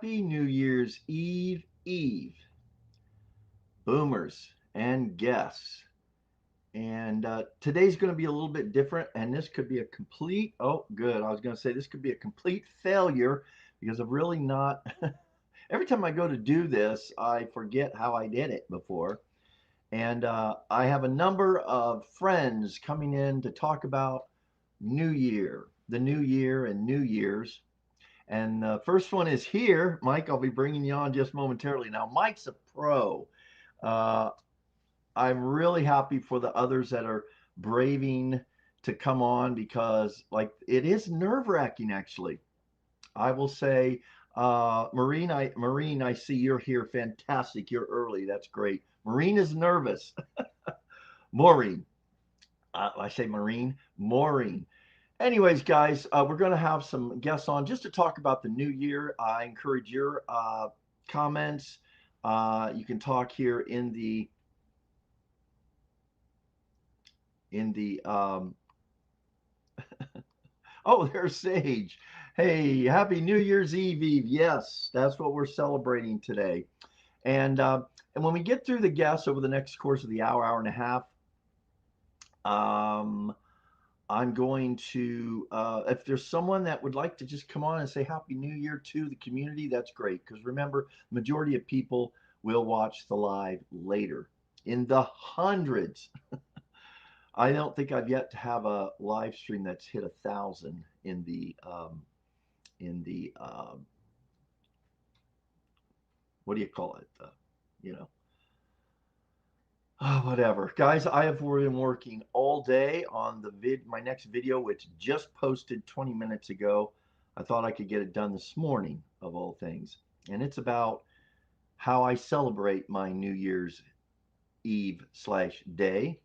Happy New Year's Eve, boomers and guests. And today's going to be a little bit different, and this could be a complete, oh, good. I was going to say this could be a complete failure because I've really not. Every time I go to do this, I forget how I did it before. And I have a number of friends coming in to talk about New Year, the New Year, and New Year's. And the first one is here. Mike, I'll be bringing you on just momentarily. Now, Mike's a pro. Uh, I'm really happy for the others that are braving to come on because, like, it is nerve wracking, actually. I will say, Marine, I see you're here. Fantastic. You're early. That's great. Marine is nervous. Maureen, I say Marine, Maureen. Anyways, guys, we're going to have some guests on just to talk about the new year. I encourage your comments. You can talk here in the. Oh, there's Sage. Hey, happy New Year's Eve, Eve. Yes, that's what we're celebrating today. And when we get through the guests over the next course of the hour and a half, um, I'm going to, if there's someone that would like to just come on and say Happy New Year to the community, that's great. Because remember, majority of people will watch the live later in the hundreds. I don't think I've yet to have a live stream that's hit 1,000 in the what do you call it? You know, whatever, guys. I have been working all day on my next video, which just posted 20 minutes ago. I thought I could get it done this morning, of all things, and it's about how I celebrate my New Year's Eve slash day,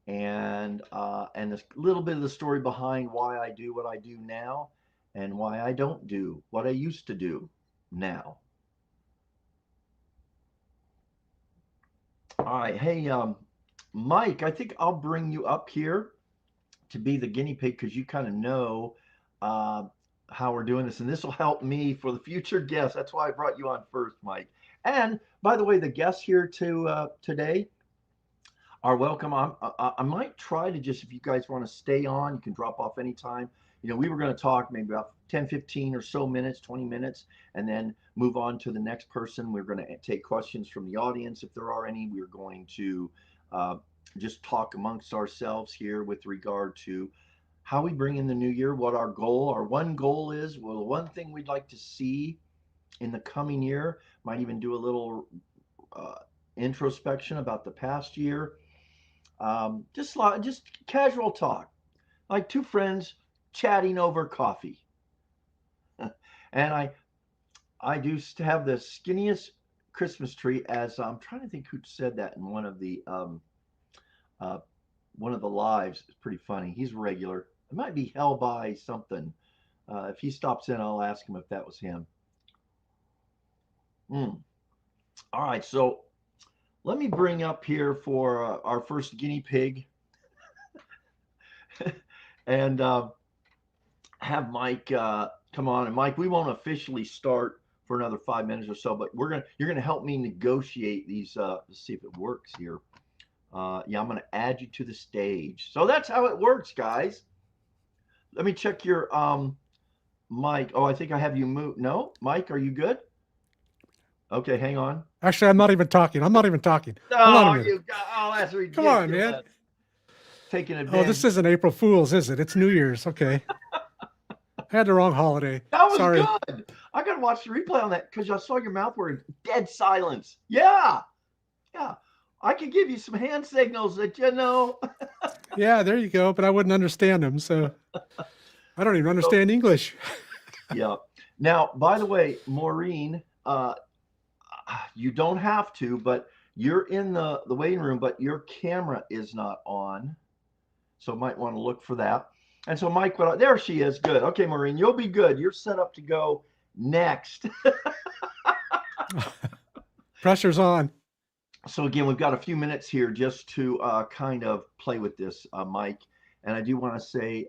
and a little bit of the story behind why I do what I do now, and why I don't do what I used to do now. All right, hey, Mike, I think I'll bring you up here to be the guinea pig because you kind of know uh, how we're doing this, and this will help me for the future guests. That's why I brought you on first, Mike. And by the way, the guests here today are welcome. I might try to just, if you guys want to stay on, you can drop off anytime. We were going to talk maybe about 10, 15 or so minutes, 20 minutes, and then move on to the next person. We're going to take questions from the audience if there are any. We're going to uh, just talk amongst ourselves here with regard to how we bring in the new year, what our one goal is, well, one thing we'd like to see in the coming year. Might even do a little uh, introspection about the past year. Just casual talk, like two friends chatting over coffee. And I do have the skinniest Christmas tree. As I'm trying to think who said that in uh, one of the lives. It's pretty funny. He's regular. It might be Hell by something. If he stops in, I'll ask him if that was him. Mm. All right, so let me bring up here for our first guinea pig, and have Mike come on. And Mike, we won't officially start for another 5 minutes or so, but you're gonna help me negotiate these. Let's see if it works here. Yeah, I'm gonna add you to the stage. So that's how it works, guys. Let me check your Mike. Oh, I think I have you moved. No, Mike, are you good? Okay, hang on. Actually, I'm not even talking. I'm not even talking. Hold on a Oh, minute. that's Come on, man. ridiculous. Taking Oh, this advantage. isn't April Fool's, is it? It's New Year's. Okay. I had the wrong holiday. That was Sorry. good. I gotta watch the replay on that because I saw your mouth were in dead silence. Yeah, yeah. I could give you some hand signals that you know. Yeah, there you go. But I wouldn't understand them. So I don't even So, understand English. yeah. Now, by the way, Maureen, you don't have to, but you're in the waiting room, but your camera is not on, so might want to look for that. And so, Mike, there she is. Good. Okay, Maureen, you'll be good. You're set up to go next. Pressure's on. So again, we've got a few minutes here just to kind of play with this, Mike. And I do want to say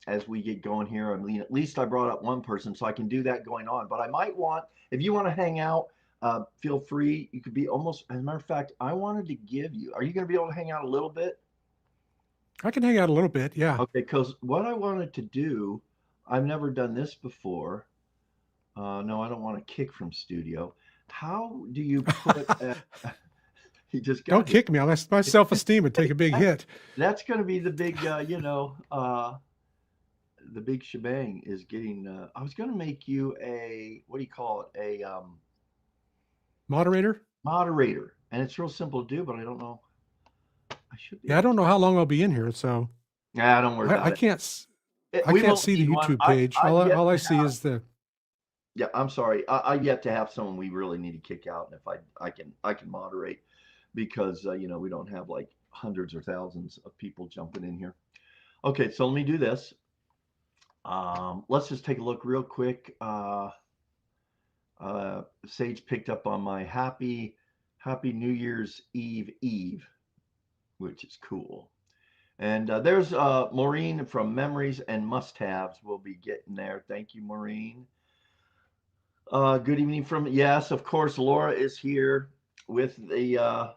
as we get going here. I mean, at least I brought up one person, so I can do that going on. But I might want, if you want to hang out, feel free. You could be almost, as a matter of fact, I wanted to give you, are you going to be able to hang out a little bit? I can hang out a little bit. Yeah. Okay, because what I wanted to do, I've never done this before. No, I don't want to kick from studio. How do you put, he just Don't got here. kick me. My self-esteem would take a big hit. That's going to be the big, the big shebang is getting. I was going to make you a, what do you call it? A Moderator? moderator, and it's real simple to do, but I don't know. I should be Yeah, I able don't to. know how long I'll be in here, so Yeah, don't worry I about it. can't I We can't won't see the need one. YouTube page. I've yet All I to see have. is the Yeah, I'm sorry. I've yet to have someone we really need to kick out, and if I can moderate because we don't have like hundreds or thousands of people jumping in here. Okay, so let me do this. Let's just take a look real quick. Sage picked up on my Happy New Year's Eve, which is cool. And there's Maureen from Memories and Must Haves. We'll be getting there. Thank you, Maureen. Good evening from, yes, of course. Laura is here with the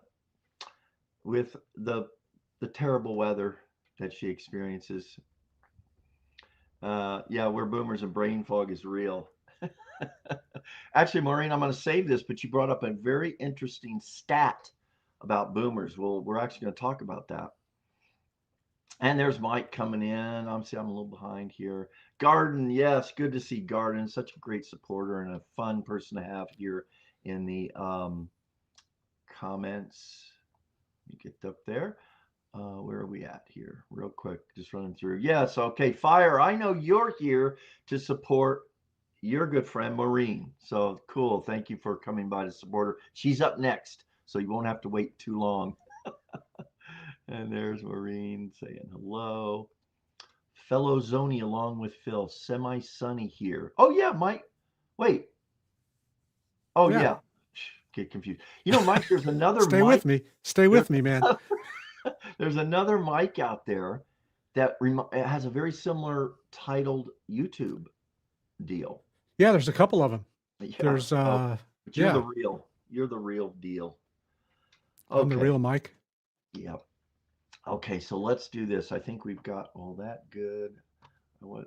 terrible weather that she experiences. Yeah, we're boomers and brain fog is real. Actually, Maureen, I'm going to save this, but you brought up a very interesting stat about boomers. Well, we're actually going to talk about that. And there's Mike coming in. I'm a little behind here. Garden, yes, good to see Garden. Such a great supporter and a fun person to have here in the comments. Let me get up there. Where are we at here? Real quick, just running through. Yes, okay. Fire, I know you're here to support your good friend Maureen. So cool. Thank you for coming by to support her. She's up next, so you won't have to wait too long. And there's Maureen saying hello. Fellow Zoni along with Phil. Semi sunny here. Oh yeah, Mike. Wait. Oh yeah. yeah. Get confused. Mike, there's another Stay Mike. with me. Stay with me, man. There's another Mike out there that has a very similar titled YouTube deal. Yeah, there's a couple of them. Yeah. There's But you're yeah. the real. You're the real deal. I'm the Okay. real Mike. Yep. Okay, so let's do this. I think we've got all that good.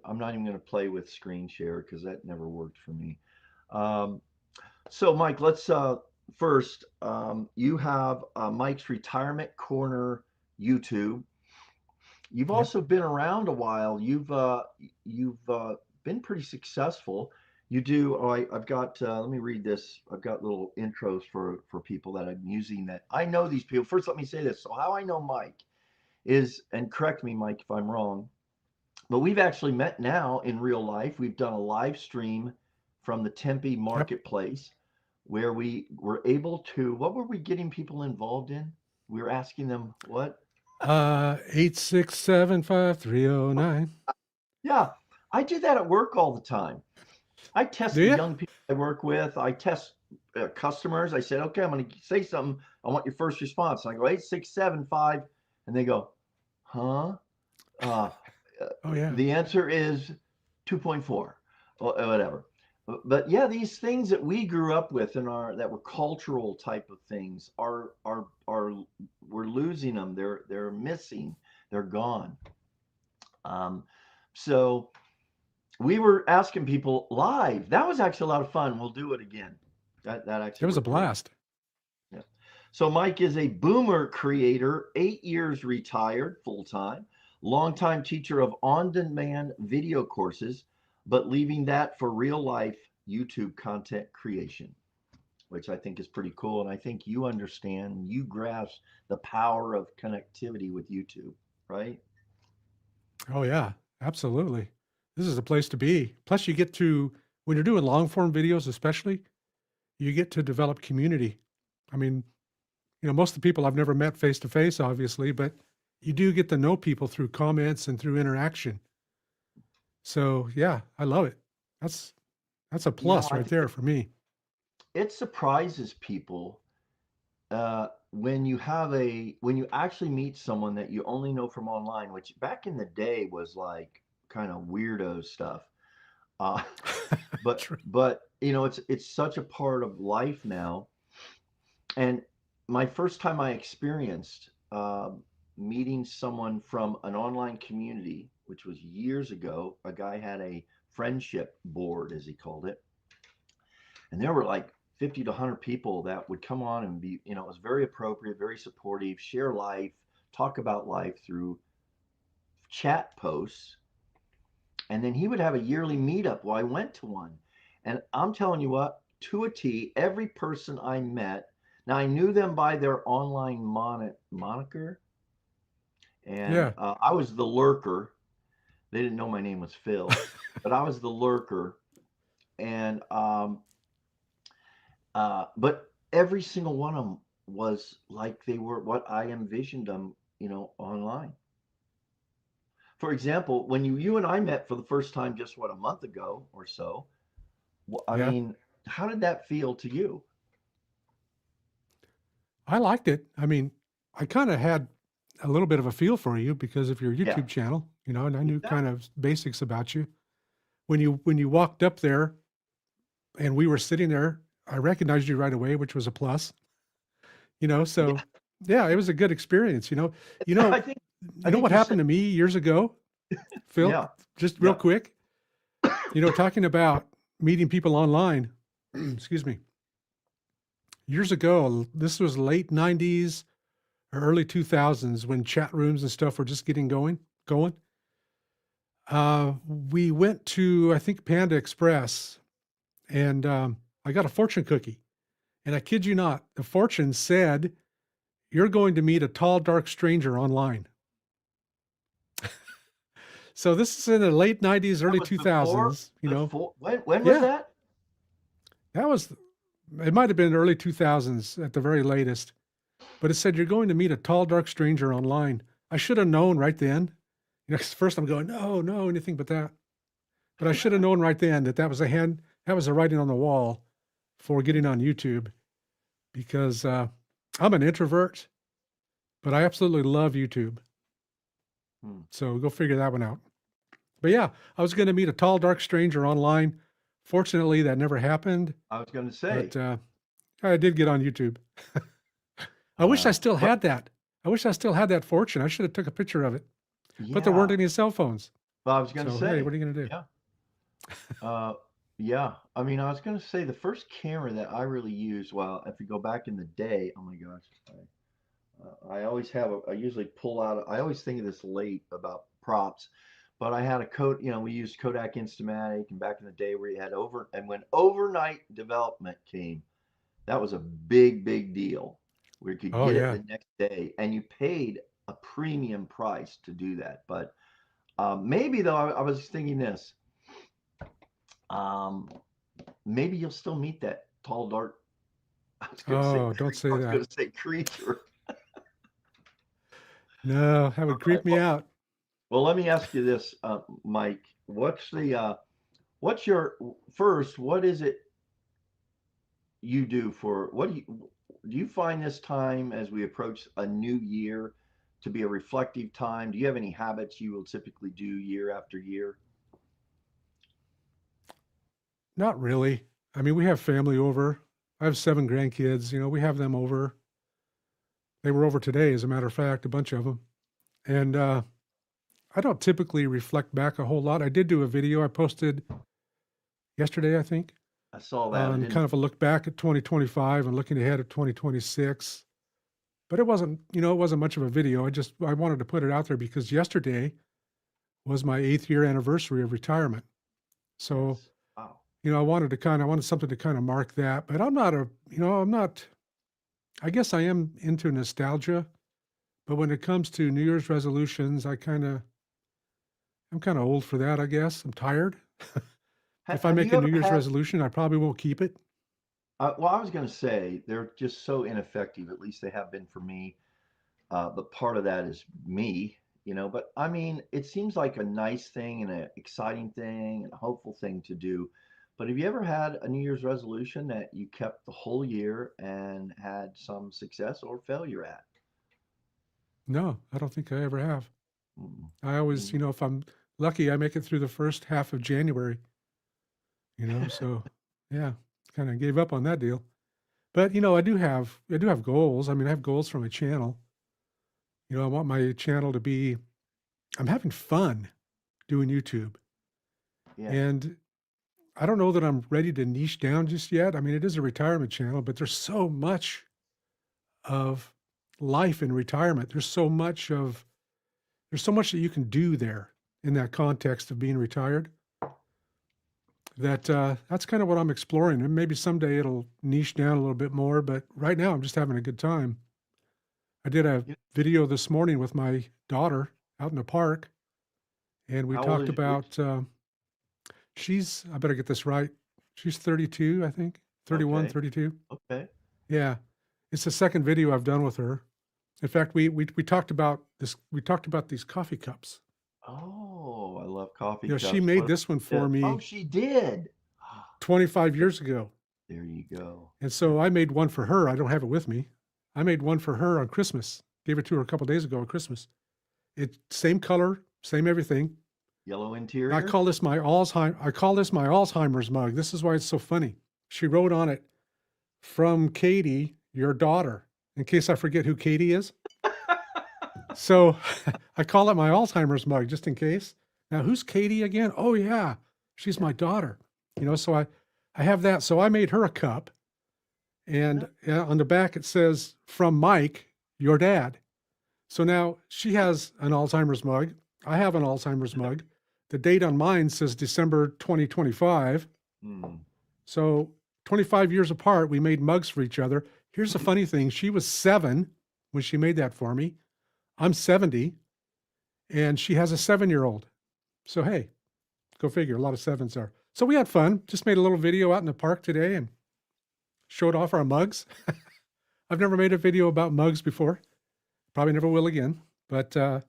I'm not even going to play with screen share because that never worked for me. So, Mike, let's first. You have Mike's Retirement Corner YouTube. You've Yep. also been around a while. You've been pretty successful. You do. Oh, I've got. Let me read this. I've got little intros for people that I'm using. That I know these people. First, let me say this. So, how I know Mike is, and correct me, Mike, if I'm wrong, but we've actually met now in real life. We've done a live stream from the Tempe marketplace where we were able to, what were we getting people involved in? We were asking them what? 8675309. Yeah, I do that at work all the time. I test Do the you? young people I work with. I test customers. I said, okay, I'm going to say something. I want your first response. And I go 8675, and they go, huh? Uh, Oh yeah. the answer is 2.4 or whatever. But yeah, these things that we grew up with in our that were cultural type of things are we're losing them. They're missing. They're gone. Um, so we were asking people live. That was actually a lot of fun. We'll do it again. That It actually was a worked really. blast. Yeah. So Mike is a boomer creator, 8 years retired full time, longtime teacher of on-demand video courses, but leaving that for real life YouTube content creation, which I think is pretty cool. And I think you understand, you grasp the power of connectivity with YouTube, right? Oh yeah, absolutely. This is a place to be. Plus you get to, when you're doing long form videos especially, you get to develop community. I mean, most of the people I've never met face to face, obviously, but you do get to know people through comments and through interaction. So yeah, I love it. That's a plus I right think there for me. it surprises people when you actually meet someone that you only know from online, which back in the day was like kind of weirdo stuff. Uh, but True. it's such a part of life now. And my first time I experienced meeting someone from an online community, which was years ago, a guy had a friendship board, as he called it, and there were like 50 to 100 people that would come on and be, it was very appropriate, very supportive, share life, talk about life through chat posts. And then he would have a yearly meetup. Well, I went to one, and I'm telling you what, to a T, every person I met, now I knew them by their online moniker, and Yeah. I was the lurker. They didn't know my name was Phil, but I was the lurker. And but every single one of them was like they were what I envisioned them, online. For example, when you and I met for the first time just what, a month ago or so, I Yeah. mean, how did that feel to you? I liked it. I mean, I kind of had a little bit of a feel for you because of your Yeah, YouTube channel, and I knew kind exactly. of basics about you. When you walked up there and we were sitting there, I recognized you right away, which was a plus. Yeah, So yeah, it was a good experience. You know, I think I you know think what you said, happened to me years ago, Phil? yeah, Just real yeah. quick, talking about meeting people online. Excuse me. Years ago, this was late '90s or early 2000s when chat rooms and stuff were just getting going. We went to, I think, Panda Express, and I got a fortune cookie. And I kid you not, the fortune said, "You're going to meet a tall, dark stranger online." So this is in the late '90s, That early was before 2000s. before when was Yeah, that? that was, it might have been early 2000s at the very latest. But it said, "You're going to meet a tall, dark stranger online." I should have known right then. 'Cause first I'm going, no, no, anything but that. But I should have known right then that that was the writing on the wall for getting on YouTube because I'm an introvert, but I absolutely love YouTube. Hmm. So go figure that one out. But yeah, I was going to meet a tall, dark stranger online. Fortunately, that never happened, I was going to but say, I did get on YouTube. I wish I still but had that. I wish I still had that fortune. I should have took a picture of it, but there weren't yeah, any cell phones. but I was going to So hey, say, what are you going to do? yeah, uh, yeah. I mean, I was going to say the first camera that I really used. Well, if you go back in the day, oh my gosh, I always have I usually pull out. I always think of this late about props, but I had a code. We used Kodak Instamatic, and back in the day where you had and when overnight development came, that was a big, big deal. Where you could Oh get it yeah. the next day, and you paid a premium price to do that. But maybe though, I was thinking this. Um, Maybe you'll still meet that tall, dark. Oh, don't I say was that. gonna say creature. No, that would All right. creep me out. Well, let me ask you this, Mike. What's your first? What is it you do for? What do you find this time as we approach a new year to be a reflective time? Do you have any habits you will typically do year after year? Not really. I mean, we have family over. I have 7 grandkids, we have them over. They were over today, as a matter of fact, a bunch of them. And I don't typically reflect back a whole lot. I did do a video I posted yesterday, I think, I saw that. I on didn't. kind of a look back at 2025 and looking ahead at 2026. But it wasn't much of a video. I wanted to put it out there because yesterday was my 8th year anniversary of retirement. So, Yes. Wow. I wanted something to kind of mark that. But I'm not, I guess I am into nostalgia. But when it comes to New Year's resolutions, I'm kind of old for that, I guess. I'm tired. If I Have make you a ever New Year's had? resolution, I probably won't keep it. Well, I was going to say they're just so ineffective. At least they have been for me. But part of that is me. But I mean, it seems like a nice thing and an exciting thing and a hopeful thing to do. But have you ever had a New Year's resolution that you kept the whole year and had some success or failure at? No, I don't think I ever have. Mm, I always, mm, if I'm lucky I make it through the first half of January, you know, so yeah, kind of gave up on that deal. But, I do have goals. I mean, I have goals for my channel. I want my channel to be I'm having fun doing YouTube. Yeah. And I don't know that I'm ready to niche down just yet. I mean, it is a retirement channel, but there's so much of life in retirement. There's so much that you can do there in that context of being retired that that's kind of what I'm exploring. And maybe someday it'll niche down a little bit more, but right now I'm just having a good time. I did a You- video this morning with my daughter out in the park, and we How old talked is which? about I better get this right. She's 32, I think, 31, Okay. 32. Okay. Yeah. It's the second video I've done with her. In fact, we talked about this. We talked about these coffee cups. Oh, I love coffee She cups. made What? this one Yeah. for Oh, me she did. 25 years ago. There you go. And so I made one for her. I don't have it with me. I made one for her on Christmas. Gave it to her a couple days ago on Christmas. It same color, same everything. Yellow I interior. call this my Alzheimer's mug. This is why it's so funny. She wrote on it, "From Katie, your daughter," in case I forget who Katie is. So I call it my Alzheimer's mug just in case. Now, who's Katie again? Oh yeah, she's Yeah. my daughter. So I have that. So I made her a cup, and on the back it says, "From Mike, your dad." So now she has an Alzheimer's mug. I have an Alzheimer's mug. The date on mine says December 2025. Hmm. So 25 years apart, we made mugs for each other. Here's the funny thing. She was 7 when she made that for me. I'm 70, and she has a 7-year-old. So, hey, go figure. A lot of sevens there. So we had fun. Just made a little video out in the park today and showed off our mugs. I've never made a video about mugs before. Probably never will again. But it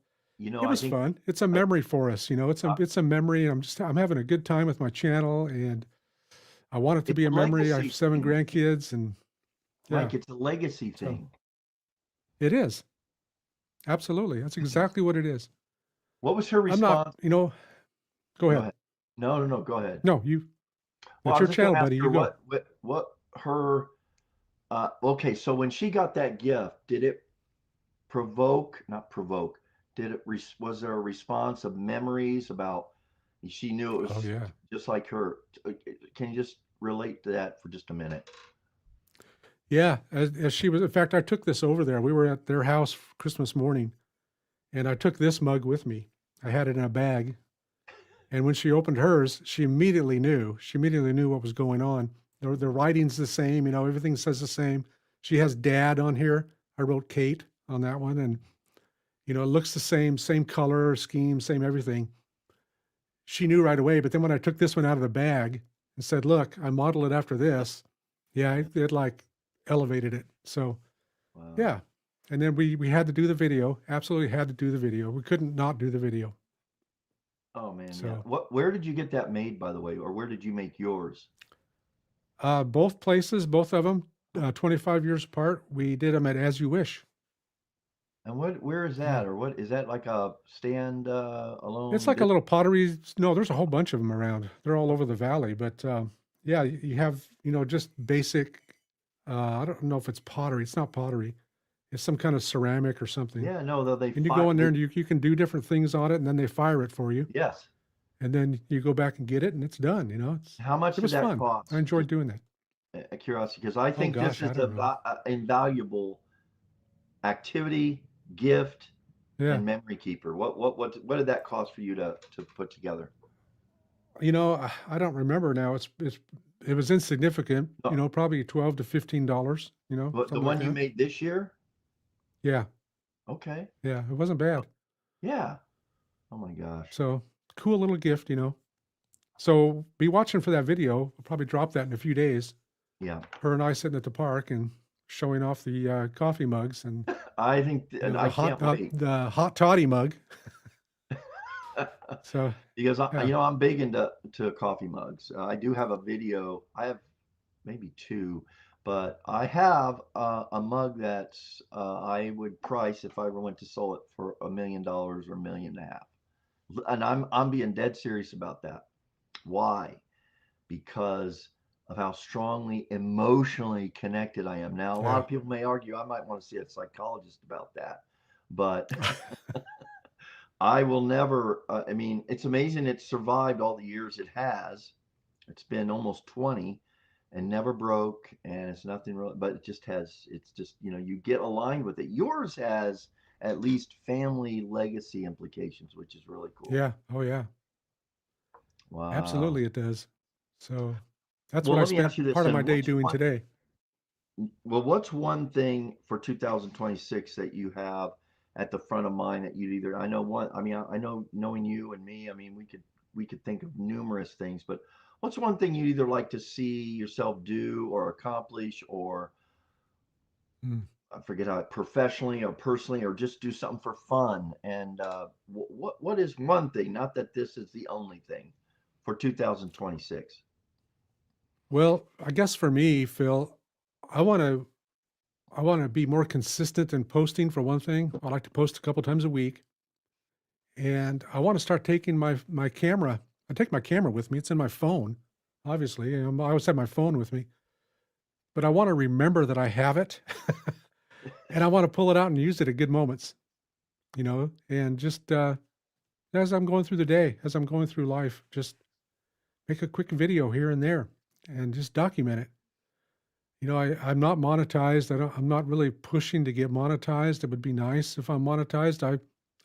I was think fun. It's a I, memory for us. uh, It's a memory. I'm having a good time with my channel, and I want it to it's be a a memory. I legacy have 7 thing, grandkids, and yeah, Mike. It's a legacy so thing. it is. Absolutely. That's exactly what it is. What was her I'm not, response? go Go ahead. ahead. No, no, no. Go ahead. No, Well, I that's was your just going channel, to ask buddy. her You go. what her. Okay, so when she got that gift, did it not provoke? Was there a response of memories about? She knew it Oh, was yeah. just like her. Can you just relate to that for just a minute? Yeah. As she was, in fact, I took this over there. We were at their house Christmas morning, and I took this mug with me. I had it in a bag. And when she opened hers, she immediately knew. She immediately knew what was going on. The writing's the same, everything says the same. She has dad on here. I wrote Kate on that one. And, it looks the same color scheme, same everything. She knew right away. But then when I took this one out of the bag and said, "Look, I modeled it after this," yeah, it like elevated it. So, Wow. yeah. And then we had to do the video. Absolutely had to do the video. We couldn't not do the video. Oh man, yeah. So, Where did you get that made, by the way, or where did you make yours? both places, both of them, 25 years apart, we did them at As You Wish. And where is Yeah. that, or what is that like a stand It's alone? like a little pottery. No, there's a whole bunch of them around. They're all over the valley. But yeah, you have, just basic, I don't know if it's pottery. It's not pottery. It's some kind of ceramic or something. Yeah, no, though they And you go in there fight. and you can do different things on it, and then they fire it for you. Yes. And then you go back and get it, and it's done. How much It did was that fun. I cost? enjoyed Just doing that. a curiosity, because I Oh think this gosh, I is don't know. a invaluable activity, gift, Yeah. and memory keeper. What did that cost for you to put together? I don't remember now. It was insignificant, No, probably $12 to $15, the something like one you that. made this year? Yeah. Okay. Yeah. It wasn't Oh, bad. yeah. Oh my gosh. So cool little gift. So be watching for that video. I'll probably drop that in a few days. Yeah. Her and I sitting at the park and showing off the coffee mugs and I think, and I can't wait. the hot toddy mug. So Because yeah. I'm big into coffee mugs. I do have a video. I have maybe two, but I have a mug that's I would price if I ever went to sell it for $1 million or $1.5 million. And I'm being dead serious about that. Why? Because of how strongly emotionally connected I am. Now, a lot Yeah. of people may argue I might want to see a psychologist about that, but I will never. I mean, it's amazing it survived all the years it has. It's been almost 20 and never broke, and it's nothing really, but it just has, it's just, you get aligned with it. Yours has at least family legacy implications, which is really cool. Yeah. Oh, yeah. Wow. Absolutely, it does. So that's what Well, I let me spent ask you this part of my then. day doing today. What's one thing for 2026 that you have at the front of mind that you'd either, I know one, I mean, I know knowing you and me, I mean, we could think of numerous things, but what's one thing you'd either like to see yourself do or accomplish, or Mm. I forget how, professionally or personally, or just do something for fun? And what is one thing, not that this is the only thing, for 2026? Well, I guess for me, Phil, I want to I want to be more consistent in posting for one thing. I like to post a couple times a week, and I want to start taking my camera. I take my camera with me. It's in my phone, obviously. I always have my phone with me, but I want to remember that I have it, and I want to pull it out and use it at good moments. And just as I'm going through the day, as I'm going through life, just make a quick video here and there, and just document it. I'm not monetized. I'm not really pushing to get monetized. It would be nice if I'm monetized.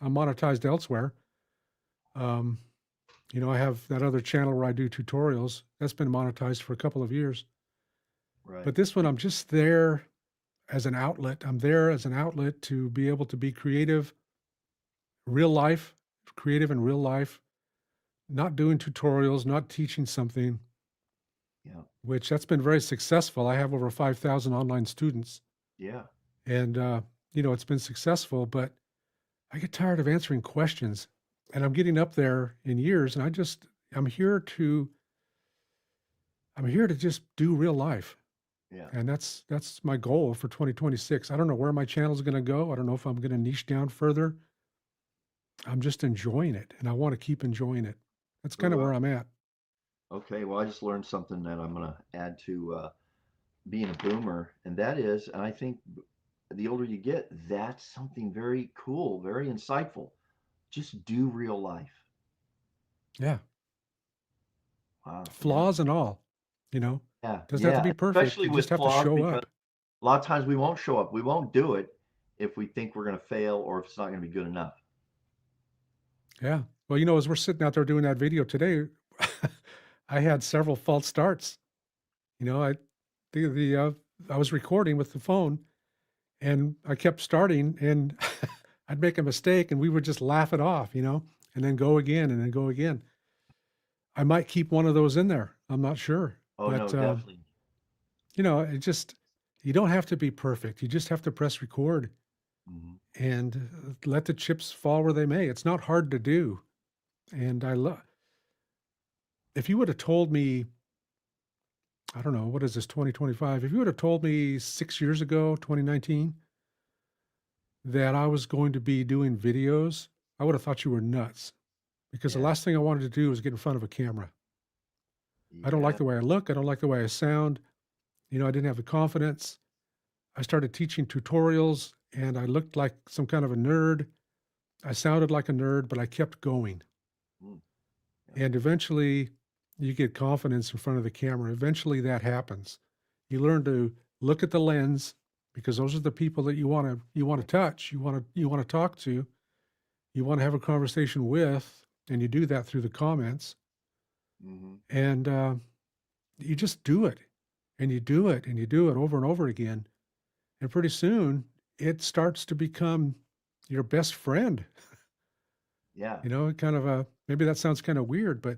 I'm monetized elsewhere. Um, I have that other channel where I do tutorials. That's been monetized for a couple of years. Right. But this one, I'm just there as an outlet. I'm there as an outlet to be able to be real life, creative in real life, not doing tutorials, not teaching something, Yeah. which that's been very successful. I have over 5,000 online students, Yeah. and it's been successful. But I get tired of answering questions, and I'm getting up there in years, and I'm here to I'm here to just do real life. Yeah. And that's my goal for 2026. I don't know where my channel is going to go. I don't know if I'm going to niche down further. I'm just enjoying it, and I want to keep enjoying it. That's kind Very of where well. I'm at. Okay, well, I just learned something that I'm going to add to being a boomer, and that is, and I think the older you get, that's something very cool, very insightful. Just do real life. Yeah, Wow. Yeah. flaws and all. You know, Yeah. doesn't have to Yeah. be perfect. Especially You just with have to flaws, show because up. a lot of times we won't show up. We won't do it if we think we're going to fail or if it's not going to be good enough. Yeah. Well, as we're sitting out there doing that video today, I had several false starts. You know, I the I was recording with the phone, and I kept starting, and I'd make a mistake, and we would just laugh it off, and then go again, and then go again. I might keep one of those in there. I'm not sure, Oh, but no, definitely. it just you don't have to be perfect. You just have to press record Hmm. and let the chips fall where they may. It's not hard to do, and I love. If you would have told me, I don't know, what is this, 2025? If you would have told me 6 years ago, 2019, that I was going to be doing videos, I would have thought you were nuts, because the Yeah. last thing I wanted to do was get in front of a camera. I don't like Yeah. the way I look. I don't like the way I sound. I didn't have the confidence. I started teaching tutorials, and I looked like some kind of a nerd. I sounded like a nerd, but I kept going. Mm, yeah. And eventually, you get confidence in front of the camera. Eventually, that happens. You learn to look at the lens, because those are the people that you want to touch, you want to talk to, you want to have a conversation with, and you do that through the comments. Hmm. And you just do it, and you do it, and you do it over and over again. And pretty soon, it starts to become your best friend. Yeah. Kind of maybe that sounds kind of weird, but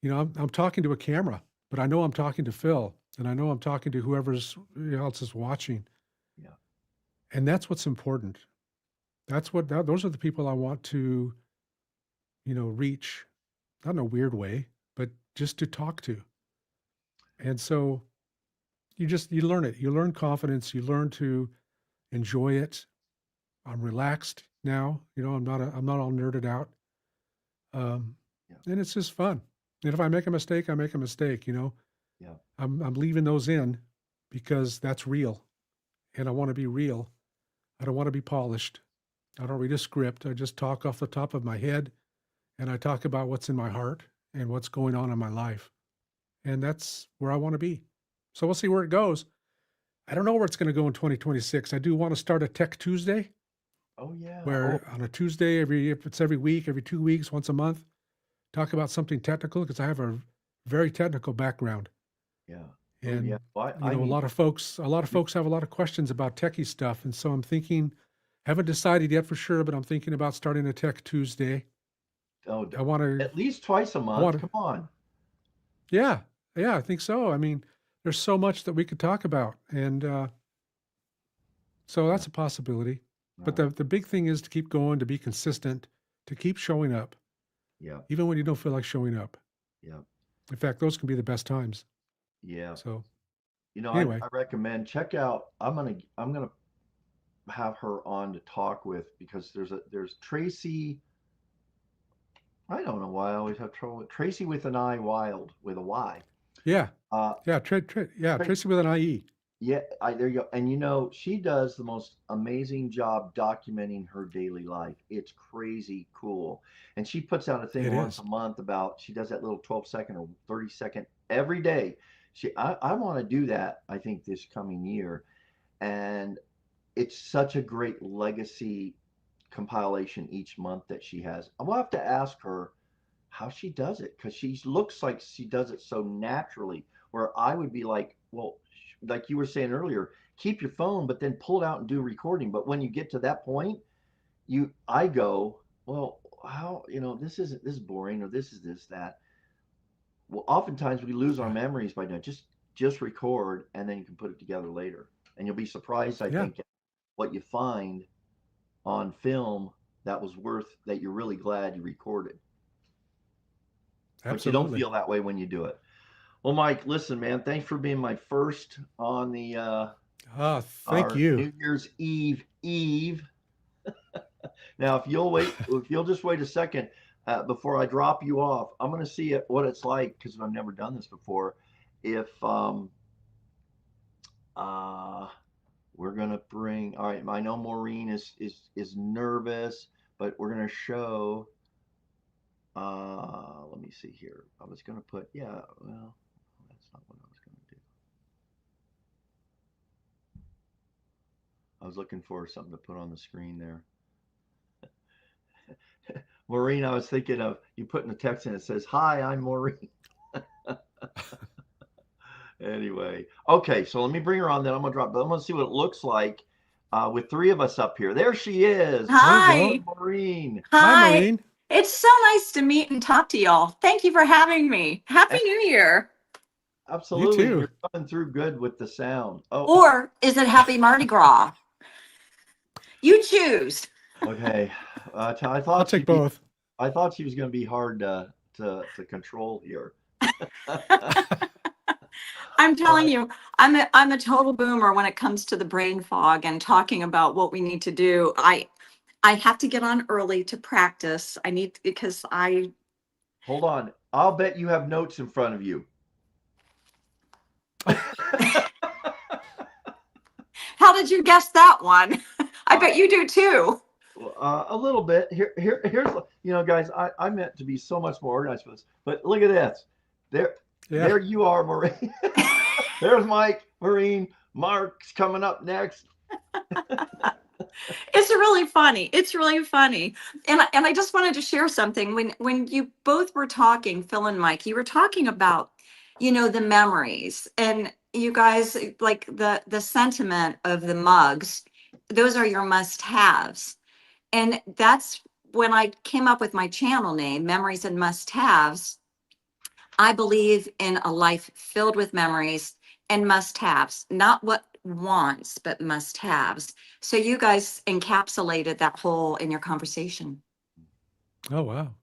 I'm talking to a camera, but I know I'm talking to Phil, and I know I'm talking to whoever's else is watching, Yeah. and that's what's important. Those are the people I want to reach, not in a weird way, but just to talk to. And so you learn it. You learn confidence. You learn to enjoy it. I'm relaxed now. I'm not all nerded out. Um, Yeah. and it's just fun. And if I make a mistake, I make a mistake, you know. Yeah. I'm leaving those in because that's real. And I want to be real. I don't want to be polished. I don't read a script. I just talk off the top of my head and I talk about what's in my heart and what's going on in my life. And that's where I want to be. So we'll see where it goes. I don't know where it's going to go in 2026. I do want to start a Tech Tuesday Oh yeah. Oh where on a Tuesday, if it's every week, every 2 weeks, once a month, talk about something technical because I have a very technical background. yeah. Oh yeah. And Well, you I know, need. a lot of folks have a lot of questions about techie stuff. And so I'm thinking, haven't decided yet for sure, but I'm thinking about starting a Tech Tuesday. Oh, I want to, at least twice a I want month. to, Come on. yeah, yeah, I think so. I mean, there's so much that we could talk about. And so Yeah. that's a possibility. But No. the big thing is to keep going, to be consistent, to keep showing up, Yeah. even when you don't feel like showing up. Yeah. In fact, those can be the best times. Yeah. So I anyway, recommend check out. I'm gonna have her on to talk with because there's Tracy. I don't know why I always have trouble with Tracy with an I Wild with a Y. yeah, Uh, yeah, yeah, Tra- Tracy with an IE. yeah, there you go. And she does the most amazing job documenting her daily life. It's crazy cool. And she puts out a thing It once is. a month about she does that little 12-second or 30-second every day. I want to do that, I think, this coming year. And it's such a great legacy compilation each month that she has. I will have to ask her how she does it because she looks like she does it so naturally. Where I would be like, well, like you were saying earlier, keep your phone, but then pull it out and do recording. But when you get to that point, I go, well, how, this is boring or this is this, that. Well, oftentimes we lose our Yeah, memories by now. Just record and then you can put it together later. And you'll be surprised, I yeah, think, at what you find on film that you're really glad you recorded. But you don't absolutely. feel that way when you do it. Well, Mike, listen, man, thanks for being my first on Ah, thank our you. New Year's Eve. Now, if you'll just wait a second before I drop you off, I'm going to see what it's like because I've never done this before. If uh, we're going to bring, all right, I know Maureen is nervous, but we're going to show. Let me see here. I was going to put, yeah, well, that's not what I was going to do. I was looking for something to put on the screen there. Maureen, I was thinking of you putting a text in it says, "Hi, I'm Maureen." Anyway, okay, so let me bring her on. Then I'm gonna drop. But I'm gonna see what it looks like with three of us up here. There she is. There you Hello, go. Hi. Maureen. Hi, Hi. Maureen. It's so nice to meet and talk to y'all. Thank you for having me. Happy New Year. You Absolutely, and too. you're coming through good with the sound. Oh, Or is it Happy Mardi Gras? You choose. okay. I I'll thought take she'd be. both. I thought she was gonna be hard to control here. I'm All telling right. you, I'm a total boomer when it comes to the brain fog and talking about what we need to do. I have to get on early to practice. I need because I Hold on. I'll bet you have notes in front of you. How did you guess that one? I uh, bet you do too. a little bit. Here's guys. I meant to be so much more organized for this, but look at this. There, Yeah, there you are, Maureen. There's Mike, Maureen, Mark's coming up next. It's really funny. It's really funny. And I just wanted to share something. When you both were talking, Phil and Mike, you were talking about, the memories and you guys like the sentiment of the mugs. Those are your must-haves. And that's when I came up with my channel name, Memories and Must-Haves. I believe in a life filled with memories and must haves, not what wants, but must haves. So you guys encapsulated that whole in your conversation. oh wow.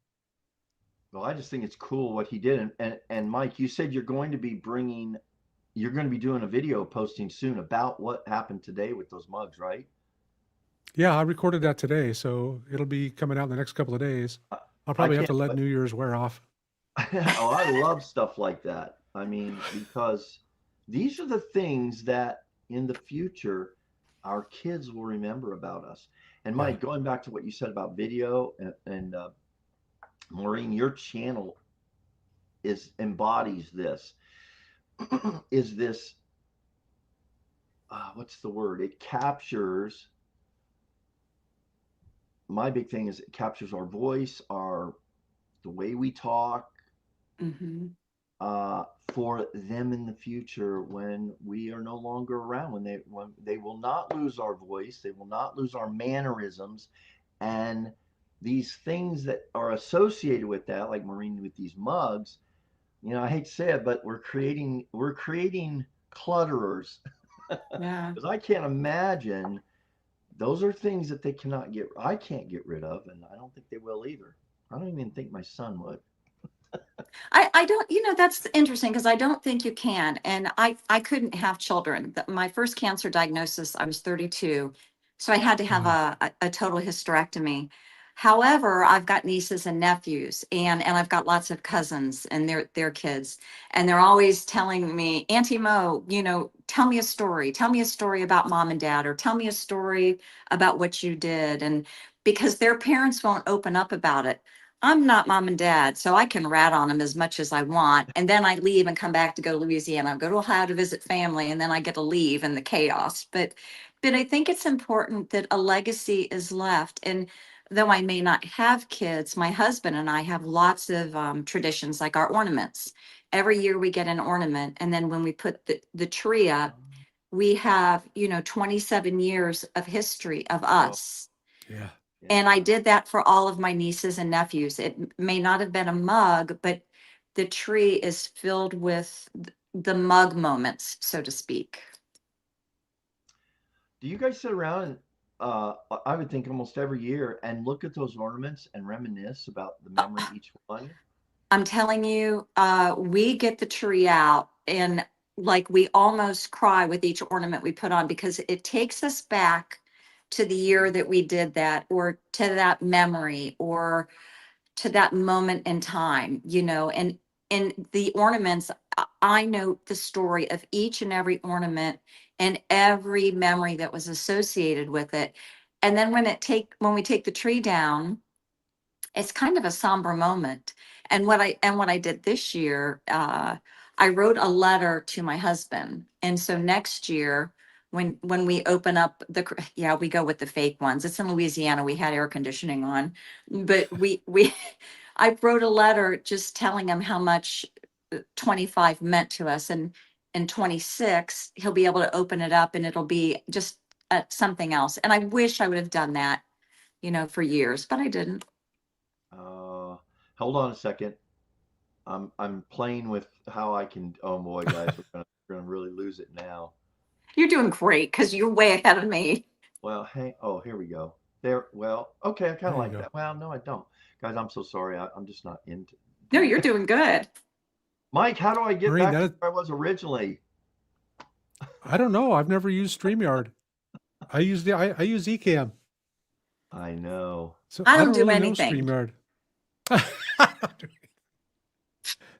Well, I just think it's cool what he did. And Mike, you said you're going to be doing a video posting soon about what happened today with those mugs, right? Yeah, I recorded that today, so it'll be coming out in the next couple of days. I'll I probably have can't. to let New Year's wear off. Oh, I love stuff like that. I mean, because these are the things that in the future our kids will remember about us. And Yeah. Mike, going back to what you said about video and Maureen, your channel is embodies this. Is this what's the word? It captures. My big thing is it captures our voice, our the way we talk, Mm-hmm. uh, for them in the future when we are no longer around, when they will not lose our voice, they will not lose our mannerisms, and these things that are associated with that, like Maureen with these mugs. I hate to say it, but we're creating clutterers Yeah. because I can't imagine those are things that I can't get rid of, and I don't think they will either. I don't even think my son would. I don't, that's interesting because I don't think you can. And I couldn't have children. My first cancer diagnosis, I was 32. So I had to have Wow. a total hysterectomy. However, I've got nieces and nephews and I've got lots of cousins and their kids. And they're always telling me, Auntie Mo, tell me a story. Tell me a story about mom and dad, or tell me a story about what you did. And because their parents won't open up about it. I'm not mom and dad, so I can rat on them as much as I want. And then I leave and come back to go to Louisiana, go to Ohio to visit family, and then I get to leave in the chaos. But I think it's important that a legacy is left. And though I may not have kids, my husband and I have lots of traditions, like our ornaments. Every year we get an ornament. And then when we put the tree up, we have, 27 years of history of Oh, us. Yeah. yeah. And I did that for all of my nieces and nephews. It may not have been a mug, but the tree is filled with the mug moments, so to speak. Do you guys sit around and I would think almost every year and look at those ornaments and reminisce about the memory of each one? I'm telling you, we get the tree out and like we almost cry with each ornament we put on because it takes us back to the year that we did that, or to that memory, or to that moment in time, and the ornaments, I know the story of each and every ornament and every memory that was associated with it. And then when we take the tree down, it's kind of a somber moment. And what I did this year, I wrote a letter to my husband. And so next year, when we open up yeah, we go with the fake ones. It's in Louisiana. We had air conditioning on, but we I wrote a letter just telling him how much 25 meant to us. And in 26, he'll be able to open it up and it'll be just something else. And I wish I would have done that, for years, but I didn't. Uh, Hold on a second. I'm playing with how I can. Oh boy, guys, we're gonna really lose it now. You're doing great because you're way ahead of me. Well, hey, oh, here we go. There. Well, okay, I kind There of you like go. that. Well, no, I don't, guys. I'm so sorry. I'm just not into No, doing you're that. doing good. Mike, how do I get Maureen, back to where I was originally? I don't know. I've never used StreamYard. I use Ecamm. I know. So I I don't don't do really know anything. StreamYard.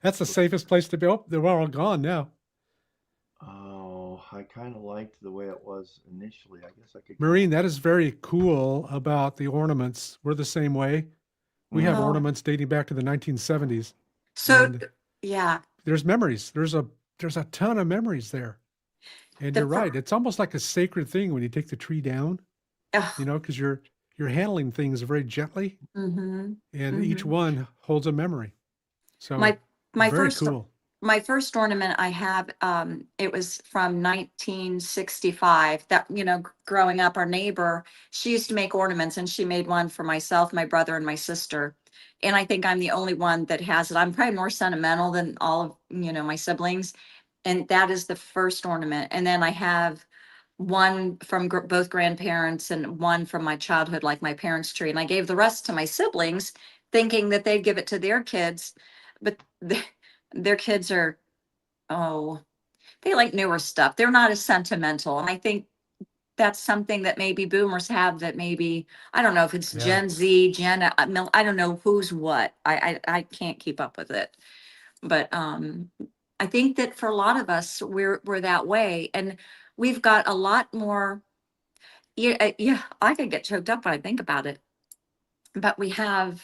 That's the safest place to be. Oh, they're all gone now. Oh, I kind of liked the way it was initially. I guess I could Maureen, that is very cool about the ornaments. We're the same way. We have Mm. Oh, ornaments dating back to the 1970s, so and yeah, there's memories. There's a ton of memories there. And the you're right. It's almost like a sacred thing when you take the tree down, because you're handling things very gently, hmm and each hmm one holds a memory. So my my very first cool. my first ornament I have, it was from 1965. That, growing up, our neighbor, she used to make ornaments, and she made one for myself, my brother, and my sister. And I think I'm the only one that has it. I'm probably more sentimental than all of, my siblings. And that is the first ornament. And then I have one from both grandparents and one from my childhood, like my parents' tree. And I gave the rest to my siblings, thinking that they'd give it to their kids. But their kids oh, they like newer stuff. They're not as sentimental. And I think that's something that maybe boomers have that maybe, I don't know if it's Yeah. Gen Z, I don't know who's what. I can't keep up with it. But I think that for a lot of us, we're that way. And we've got a lot more. Yeah, I could get choked up when I think about it. But we have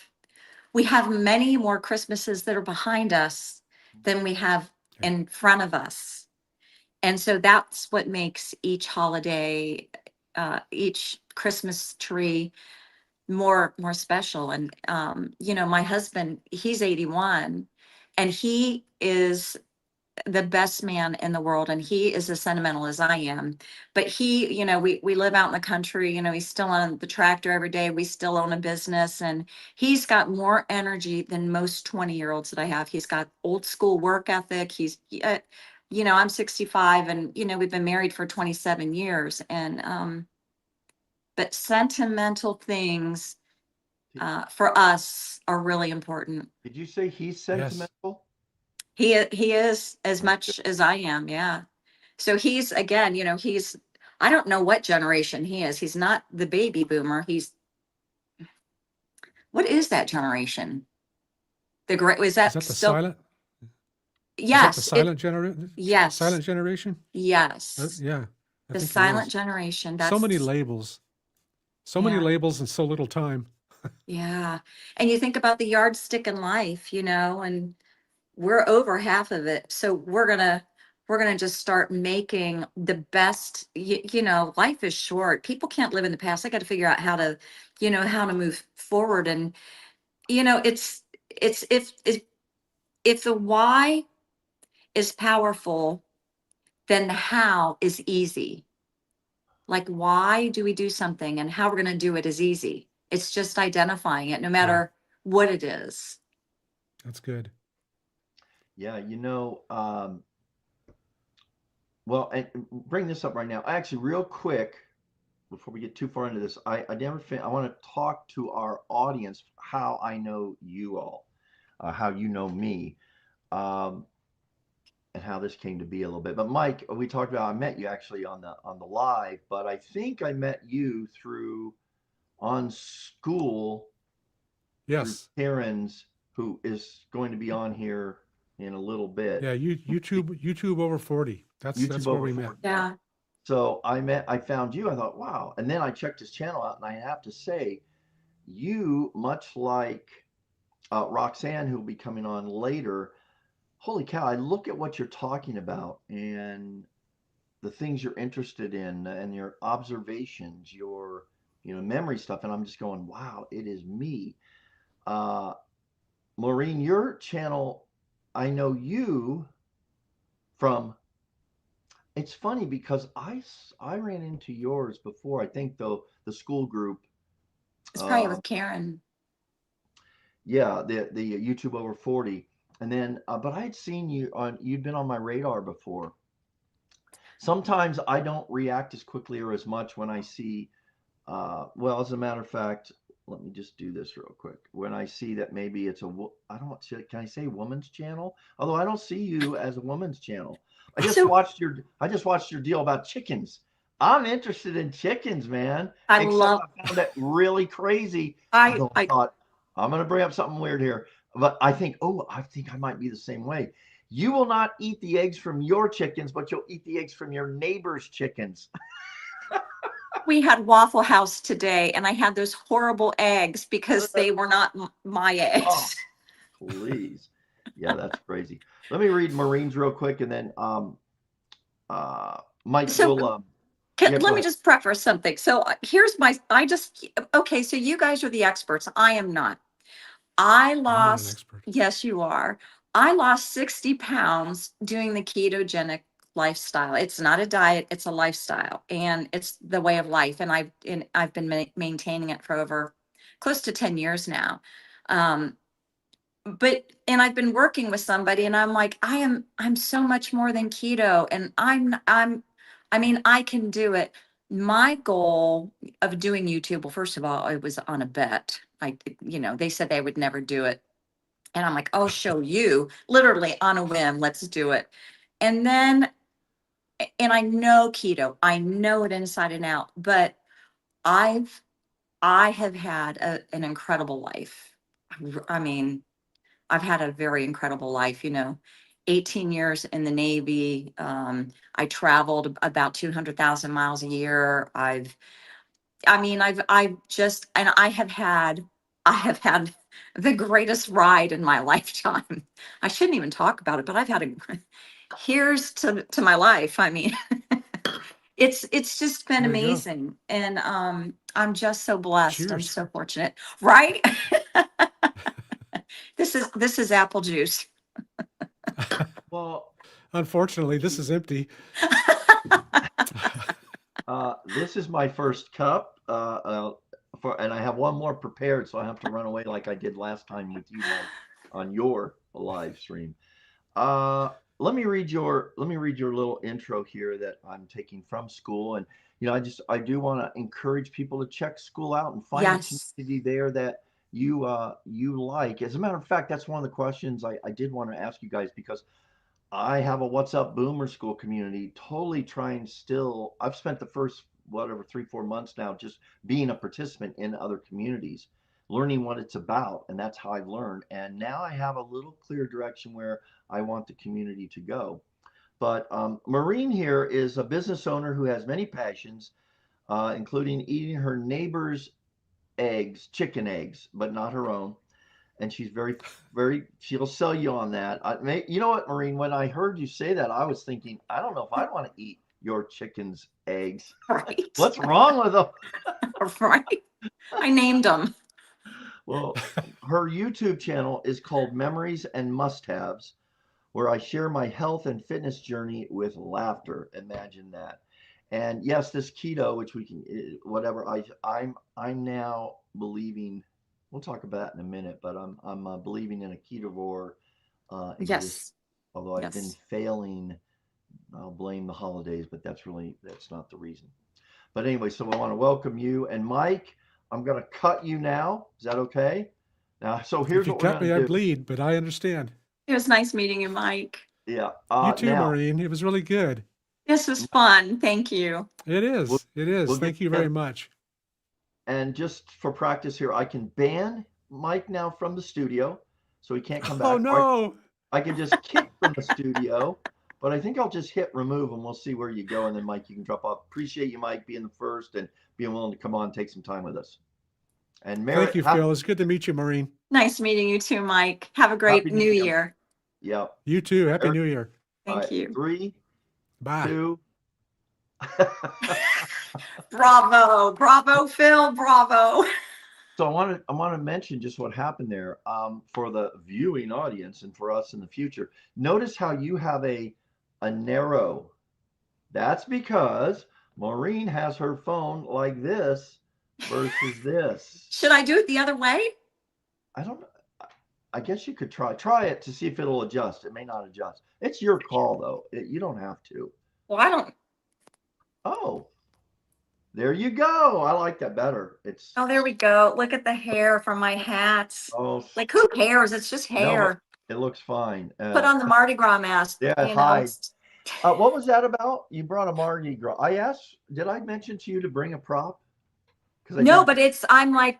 many more Christmases that are behind us than we have Yeah. in front of us. And so that's what makes each holiday, each Christmas tree more special. And you know, my husband, he's 81, and he is the best man in the world, and he is as sentimental as I am. But he, you know, we live out in the country, you know, he's still on the tractor every day, we still own a business, and he's got more energy than most 20-year-olds that I have. He's got old school work ethic. You know, I'm 65, and you know, we've been married for 27 years. And but sentimental things for us are really important. Did you say he's Yes. sentimental? He is as That's much as I am, yeah. So he's, again, you know, I don't know what generation he is. He's not the baby boomer. What is that generation? The great, was Is that that the still? silent? Is that the Yes, silent generation? yes, Silent generation? yes. Yeah, I The think it silent is. generation, So many that's, labels. So many yeah, labels in so little time. yeah. And you think about the yardstick in life, you know, and we're over half of it. So we're gonna just start making the best. You know, life is short. People can't live in the past. I got to figure out how to, you know, how to move forward. And you know, it's if the why is powerful, then the how is easy. Like, why do we do something and how we're gonna do it is easy. It's just identifying it, no Yeah, matter what it is. that's good. Yeah, you know, well, and bring this up right now. Actually, real quick, before we get too far into this, I want to talk to our audience how I know you all, how you know me, um, and how this came to be a little bit. But Mike, we talked about I met you actually on the live, but I think I met you through on school through Yes. Karen's, who is going to be on here in a little bit. Yeah, YouTube over 40. YouTube That's where over we met. 40. Yeah. So I found you. I thought, wow. And then I checked his channel out, and I have to say, you, much like Roxanne, who'll be coming on later, holy cow, I look at what you're talking about and the things you're interested in and your observations, your, you know, memory stuff. And I'm just going, wow, it is me. Maureen, your channel, I know you from, it's funny because I ran into yours before, I think though, the school group. It's probably Uh, with Karen. yeah, the YouTube over 40. And then, but I had seen you on, you'd been on my radar before. Sometimes I don't react as quickly or as much when I see, well, as a matter of fact, let me just do this real quick. When I see that maybe it's I don't want to, can I say woman's channel? Although I don't see you as a woman's channel. I just So watched your deal about chickens. I'm interested in chickens, man. I Except love, I found it really crazy. I I thought I'm going to bring up something weird here, but I think, oh, I think I might be the same way. You will not eat the eggs from your chickens, but you'll eat the eggs from your neighbor's chickens. we had Waffle House today, and I had those horrible eggs because they were not my Oh, eggs. please. Yeah, that's crazy. Let me read Marines real quick, and then Mike So will yeah, go let me ahead. just preface something. So here's okay, so you guys are the experts. I am not. I'm not an expert. Yes, you are. I lost 60 pounds doing the ketogenic lifestyle. It's not a diet, it's a lifestyle, and it's the way of life. And I've been maintaining it for over close to 10 years now. Um, and I've been working with somebody, and I'm like, I'm so much more than keto, and I mean, I can do it. My goal of doing YouTube, well, first of all, it was on a bet. You know, they said they would never do it. And I'm like, I'll show you, literally on a whim, let's do it. And then and I know keto, I know it inside and out, but I've, I have had an incredible life. I mean, I've had a very incredible life, 18 years in the Navy. I traveled about 200,000 miles a year. I've just, and I have had the greatest ride in my lifetime. I shouldn't even talk about it, but I've had here's to my life. I mean, it's just been There you go. amazing. And, I'm just so blessed. I'm Cheers. so fortunate, right? This is apple juice. Well, Unfortunately, this is empty. this is my first cup, and I have one more prepared, so I have to run away like I did last time with you, Mike, on your live stream. Uh, let me read your little intro here that I'm taking from school, and I do want to encourage people to check school out and find a Yes. community there that you like. As a matter of fact, that's one of the questions I did want to ask you guys, because I have a What's Up Boomer School community, totally trying still. I've spent the first, whatever, 3, 4 months now just being a participant in other communities, learning what it's about. And that's how I've learned. And now I have a little clear direction where I want the community to go. But Maureen here is a business owner who has many passions, including eating her neighbor's eggs, chicken eggs, but not her own. And she's she'll sell you on that. You know what, Maureen, when I heard you say that, I was thinking, I don't know if I want to eat your chicken's eggs. Right. What's wrong with them? Right. I named them. Well, her YouTube channel is called Memories and Must-Haves, where I share my health and fitness journey with laughter. Imagine that. And yes, this keto, which we can, whatever, I'm now believing. We'll talk about that in a minute, but I'm believing in a ketovore existence. Yes. Although I've been Yes. failing, I'll blame the holidays, but that's not the reason. But anyway, so I want to welcome you, and Mike. I'm going to cut you now. Is that okay? Now, so If here's you what we're cut going me, I to do. bleed, but I understand. It was nice meeting you, Mike. Yeah. You too, Now Maureen. It was really good. This was fun. Thank you. It we'll, is. It is. we'll get Thank you together. very much. And just for practice here, I can ban Mike now from the studio, so he can't come Oh, back. Or no. I can just kick from the studio, but I think I'll just hit remove and we'll see where you go. And then, Mike, you can drop off. Appreciate you, Mike, being the first and being willing to come on and take some time with us. And Thank you, Phil. It's good to meet you, Maureen. Nice meeting you too, Mike. Have a great Happy new New Year. year. Yep. You too. Happy New Year. All Thank right, you. 3, Bye. 2. Bravo. Bravo, Phil. Bravo. So I want to mention just what happened there, for the viewing audience and for us in the future. Notice how you have a narrow. That's because Maureen has her phone like this versus this. Should I do it the other way? I don't know. I guess you could try it to see if it'll adjust. It may not adjust. It's your call though. You don't have to. Well, I don't. Oh, there you go. I like that better. Oh, there we go. Look at the hair from my hats. Oh, Like, who cares? It's just no, hair. it looks fine. Put on the Mardi Gras mask. Yeah, hi. What was that about? You brought a Mardi Gras. Did I mention to you to bring a prop? No, but I'm like,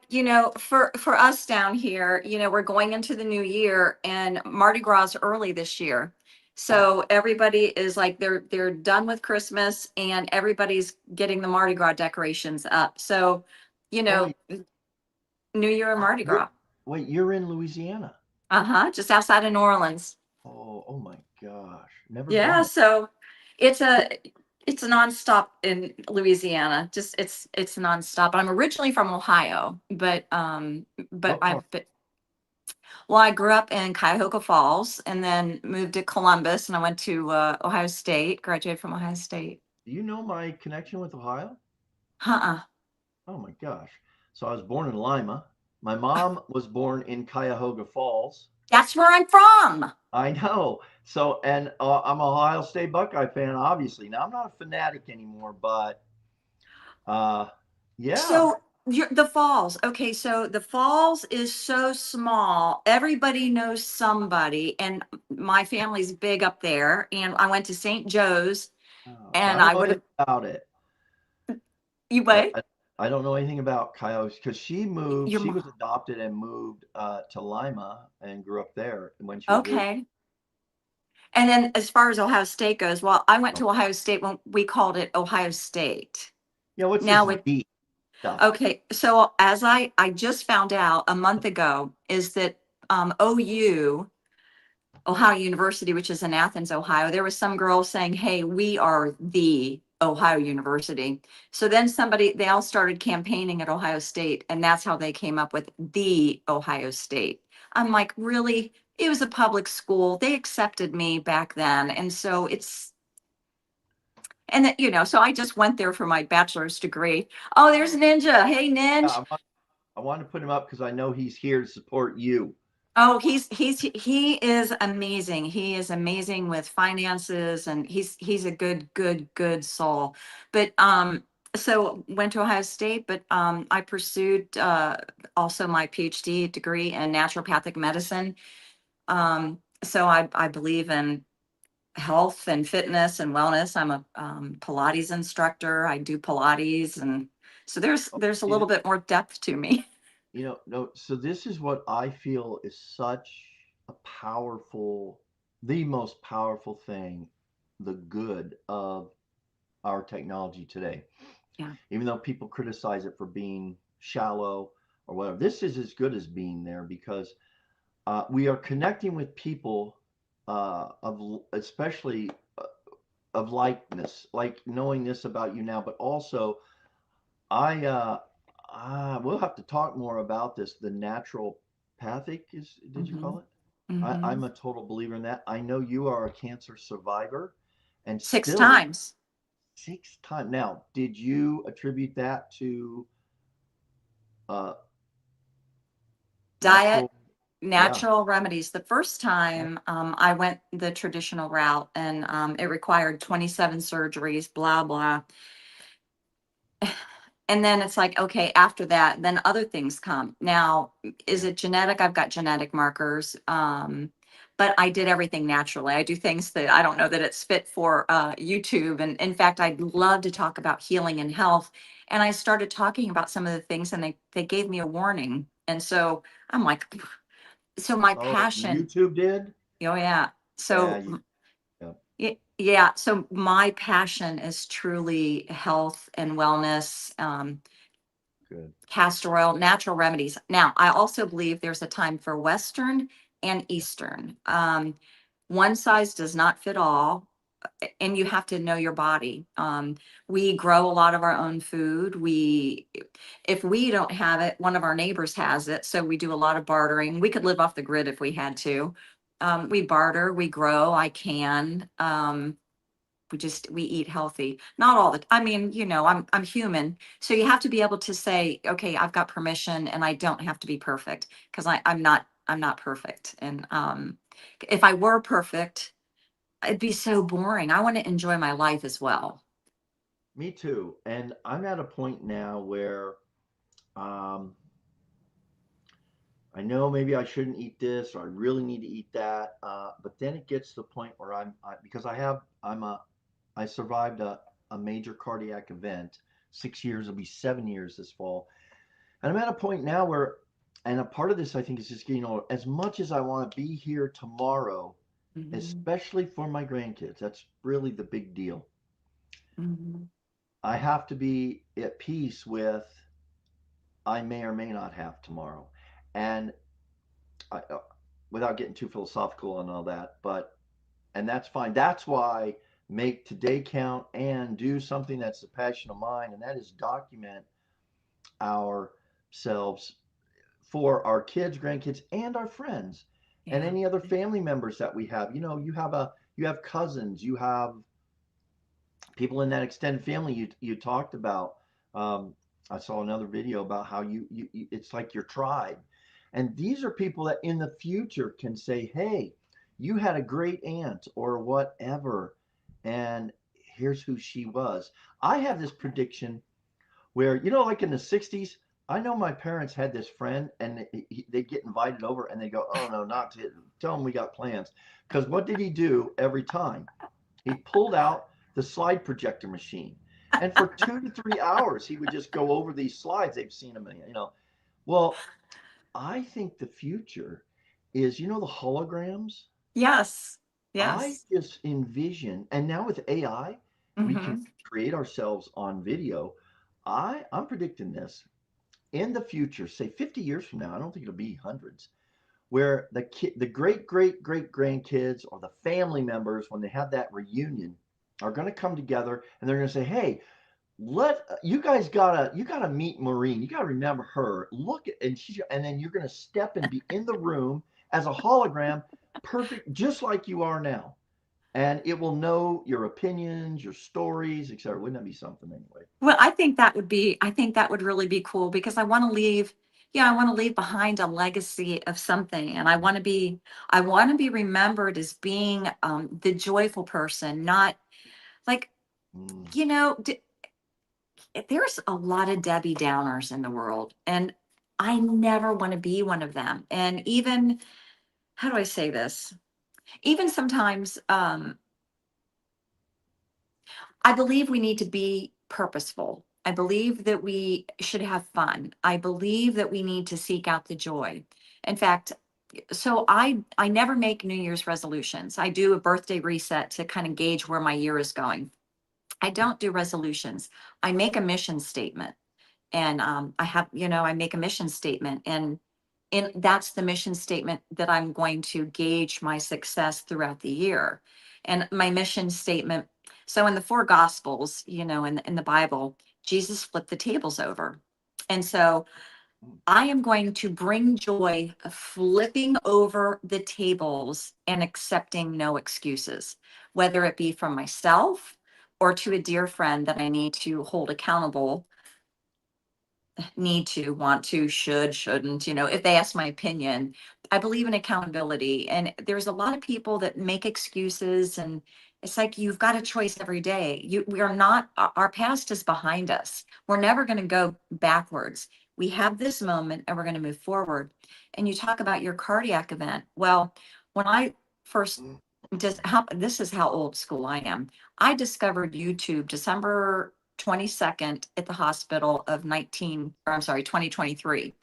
for us down here, we're going into the new year and Mardi Gras is early this year. So everybody is like, they're done with Christmas and everybody's getting the Mardi Gras decorations up. So, New Year and Mardi Gras. Wait, you're in Louisiana? Just outside of New Orleans. Oh my gosh. Never. Yeah, so it's a nonstop in Louisiana. Just it's nonstop. I'm originally from Ohio, but I grew up in Cuyahoga Falls and then moved to Columbus and I went to Ohio State, graduated from Ohio State. Do you know my connection with Ohio? Oh my gosh. So I was born in Lima. My mom was born in Cuyahoga Falls. That's where I'm from. I know. So, and I'm an Ohio State Buckeye fan, obviously. Now, I'm not a fanatic anymore, but yeah. So the Falls. Okay, so the Falls is so small. Everybody knows somebody, and my family's big up there. And I went to St. Joe's. So And I don't I know would anything have, about it. you I, what? I, I don't know anything about coyotes because Your she was mom. adopted and moved to Lima and grew up there when she was very Okay. And then as far as Ohio State goes, well, I went young. to Ohio State when we called it Ohio State. Yeah, what's Now this with deep stuff? Okay, so as I just found out a month ago is that OU, Ohio University, which is in Athens, Ohio, there was some girl saying, "Hey, we are the Ohio University." So then they all started campaigning at Ohio State, and that's how they came up with the Ohio State. I'm like, really? It was a public school. They accepted me back then, and so so I just went there for my bachelor's degree. Oh, there's Ninja. Hey, Yeah, Ninja. I want to put him up because I know he's here to support you. Oh, he is amazing. He is amazing with finances, and he's a good soul. But so went to Ohio State, but I pursued also my PhD degree in naturopathic medicine. So I believe in health and fitness and wellness. I'm a Pilates instructor. I do Pilates, and so Oh, there's a see, little bit more depth to me. no, so this is what I feel is such a the most powerful thing, the good of our technology today. Yeah. Even though people criticize it for being shallow or whatever, this is as good as being there because we are connecting with people especially of likeness, like knowing this about you now, but also I we'll have to talk more about this. The naturopathic is did you Hmm. call it? Hmm. I'm a total believer in that. I know you are a cancer survivor and Six still times. 6 times. Now, did you attribute that to uh Diet, natural? Yeah, natural remedies. The first yeah. time I went the traditional route, and it required 27 surgeries, blah, blah. And then it's like, okay, after that, then other things come. Now, is Yeah. it genetic? I've got genetic markers. But I did everything naturally. I do things that I don't know that it's fit for YouTube. And in fact, I'd love to talk about healing and health. And I started talking about some of the things, and they gave me a warning. And so I'm like, so my Oh, passion, YouTube did? oh yeah. Yeah, So yeah, yeah, so my passion is truly health and wellness, good. castor oil, natural remedies. Now, I also believe there's a time for Western and Yeah. Eastern. One size does not fit all, and you have to know your body. We grow a lot of our own food. If we don't have it, one of our neighbors has it. So we do a lot of bartering. We could live off the grid if we had to. We barter, we grow. I can. We eat healthy. Not all the, I mean, I'm human. So you have to be able to say, okay, I've got permission and I don't have to be perfect because I'm not perfect. And if I were perfect, it'd be so boring. I want to enjoy my life as well. Me too. And I'm at a point now where um I know maybe I shouldn't eat this or I really need to eat that. But then it gets to the point where because I survived a major cardiac event. 6 years, it'll be 7 years this fall. And I'm at a point now where, and a part of this I think is just getting older. As much as I want to be here tomorrow, Mhm, especially for my grandkids, that's really the big deal. mhm. I have to be at peace with I may or may not have tomorrow. And without getting too philosophical and all that, and that's fine. That's why make today count and do something that's a passion of mine, and that is document ourselves for our kids, grandkids, and our friends, and Yeah. any other family members that we have. You have cousins, you have people in that extended family you talked about. Um, I saw another video about how it's like your tribe, and these are people that in the future can say, "Hey, you had a great aunt or whatever, and here's who she was." I have this prediction where like in the '60s. I know my parents had this friend, and they get invited over, and they go, "Oh no, not to tell them we got plans," because what did he do every time? He pulled out the slide projector machine. And for 2 to 3 hours, he would just go over these slides. They've seen them, you know. Well, I think the future is, you know, the holograms. Yes. I Yes. just envision, and now with AI, we can Hmm. create ourselves on video. I'm predicting this in the future, say 50 years from now. I don't think it'll be hundreds, where the great great great grandkids or the family members, when they have that reunion, are going to come together and they're going to say, "Hey, let you gotta meet Maureen. You gotta remember her. Look at and then you're gonna step and be in the room as a hologram, perfect, just like you are now." And it will know your opinions, your stories, etc. Wouldn't that be something anyway? Well, I think that would really be cool because I want to leave, yeah, I want to leave behind a legacy of something. And I want to be remembered as being the joyful person, not like, Mm, you know, there's a lot of Debbie Downers in the world. And I never want to be one of them. And even, how do I say this? Even sometimes, I believe we need to be purposeful. I believe that we should have fun. I believe that we need to seek out the joy. In fact, so I never make New Year's resolutions. I do a birthday reset to kind of gauge where my year is going. I don't do resolutions. I make a mission statement, and I have, I make a mission statement, and that's the mission statement that I'm going to gauge my success throughout the year. And my mission statement, so in the four gospels, in the Bible, Jesus flipped the tables over. And so mm, I am going to bring joy of flipping over the tables and accepting no excuses, whether it be from myself or to a dear friend that I need to hold accountable, need to, want to, should, shouldn't, if they ask my opinion. I believe in accountability. And there's a lot of people that make excuses, and it's like you've got a choice every day. We are not, our past is behind us. We're never going to go backwards. We have this moment and we're going to move forward. And you talk about your cardiac event. Well, when I first mm. just how this is how old school I am. I discovered YouTube December 22nd at the hospital of 2023,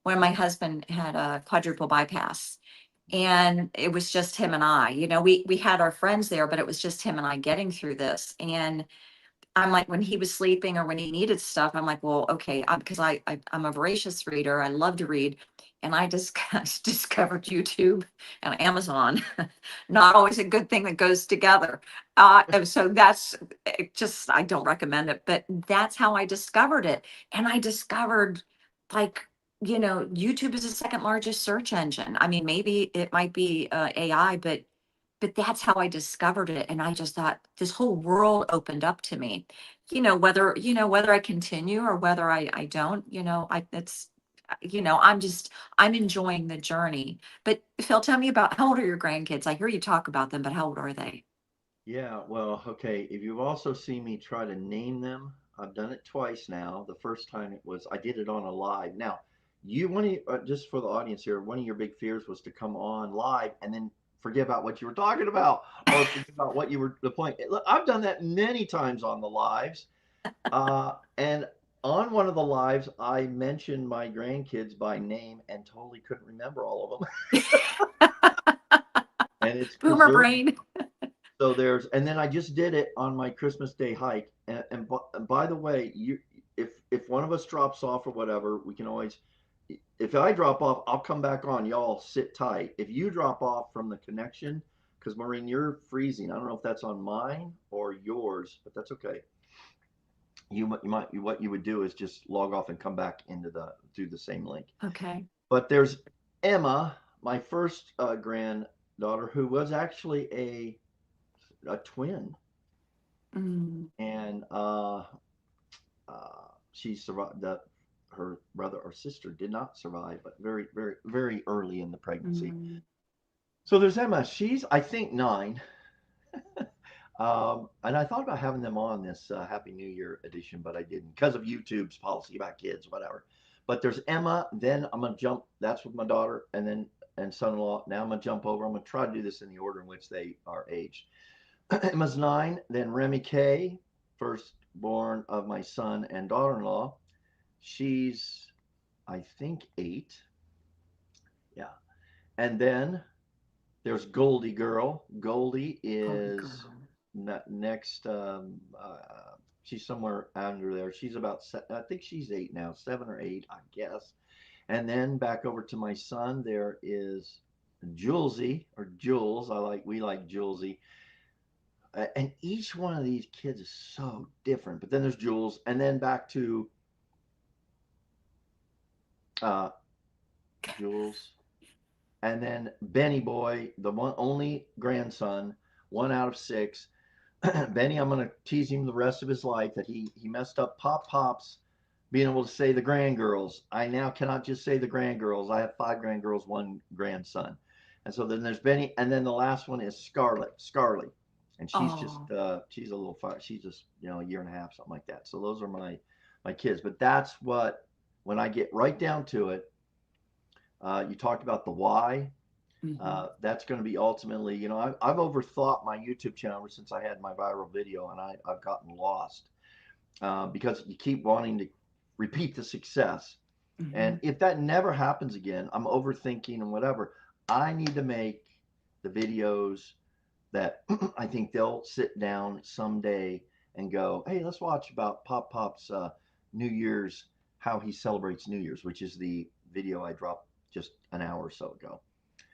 when my husband had a quadruple bypass. And it was just him and I. We had our friends there, but it was just him and I getting through this. And I'm like, when he was sleeping or when he needed stuff, I'm like, well, okay, because I'm a voracious reader. I love to read. And I just discovered YouTube and Amazon. Not always a good thing that goes together. And so that's just, I don't recommend it, but that's how I discovered it. And I discovered, like, YouTube is the second largest search engine. I mean, maybe it might be AI, but that's how I discovered it. And I just thought this whole world opened up to me. Whether I continue or whether I don't, I'm enjoying the journey. But Phil, tell me about, how old are your grandkids? I hear you talk about them, but how old are they? Yeah, well, okay. If you've also seen me try to name them, I've done it twice now. The first time I did it on a live. Now, just for the audience here, one of your big fears was to come on live and then forget about what you were talking about or forget about what you were the point. Look, I've done that many times on the lives. And on one of the lives, I mentioned my grandkids by name and totally couldn't remember all of them. And it's Boomer preserved. brain. So and then I just did it on my Christmas Day hike. And by the way, if one of us drops off or whatever, we can always, if I drop off, I'll come back on. Y'all sit tight. If you drop off from the connection, because Maureen, you're freezing. I don't know if that's on mine or yours, but that's okay. What you would do is just log off and come back through the same link. Okay. But there's Emma, my first granddaughter, who was actually a twin, Mm, and she survived. Her brother or sister did not survive, but very, very, very early in the pregnancy. mm. So there's Emma. She's, I think, 9. And I thought about having them on this Happy New Year edition, but I didn't because of YouTube's policy about kids, whatever. But there's Emma. Then I'm gonna jump. That's with my daughter, and then and son-in-law. Now I'm gonna jump over. I'm gonna try to do this in the order in which they are aged. Emma's 9. Then Remy K, firstborn of my son and daughter-in-law. She's, I think, 8. Yeah. And then there's Goldie Girl. Goldie is next. She's somewhere under there. She's about, I think she's 8 now, 7 or 8, I guess. And then back over to my son, there is Julesy, or Jules. We like Julesy. And each one of these kids is so different. But then there's Jules, and then back to Jules, and then Benny Boy, the one only grandson, 1 out of 6. Benny, I'm going to tease him the rest of his life that he messed up Pops being able to say the grandgirls. I now cannot just say the grandgirls. I have 5 grandgirls, 1 grandson. And so then there's Benny, and then the last one is Scarlett. And she's just she's a little fire. She's just, a year and a half, something like that. So those are my kids. But that's what, when I get right down to it, you talked about the why. That's going to be ultimately, I've overthought my YouTube channel ever since I had my viral video, and I've gotten lost because you keep wanting to repeat the success. And if that never happens again, I'm overthinking and whatever. I need to make the videos that I think they'll sit down someday and go, hey, let's watch about Pop's New Year's, how he celebrates New Year's, which is the video I dropped just an hour or so ago.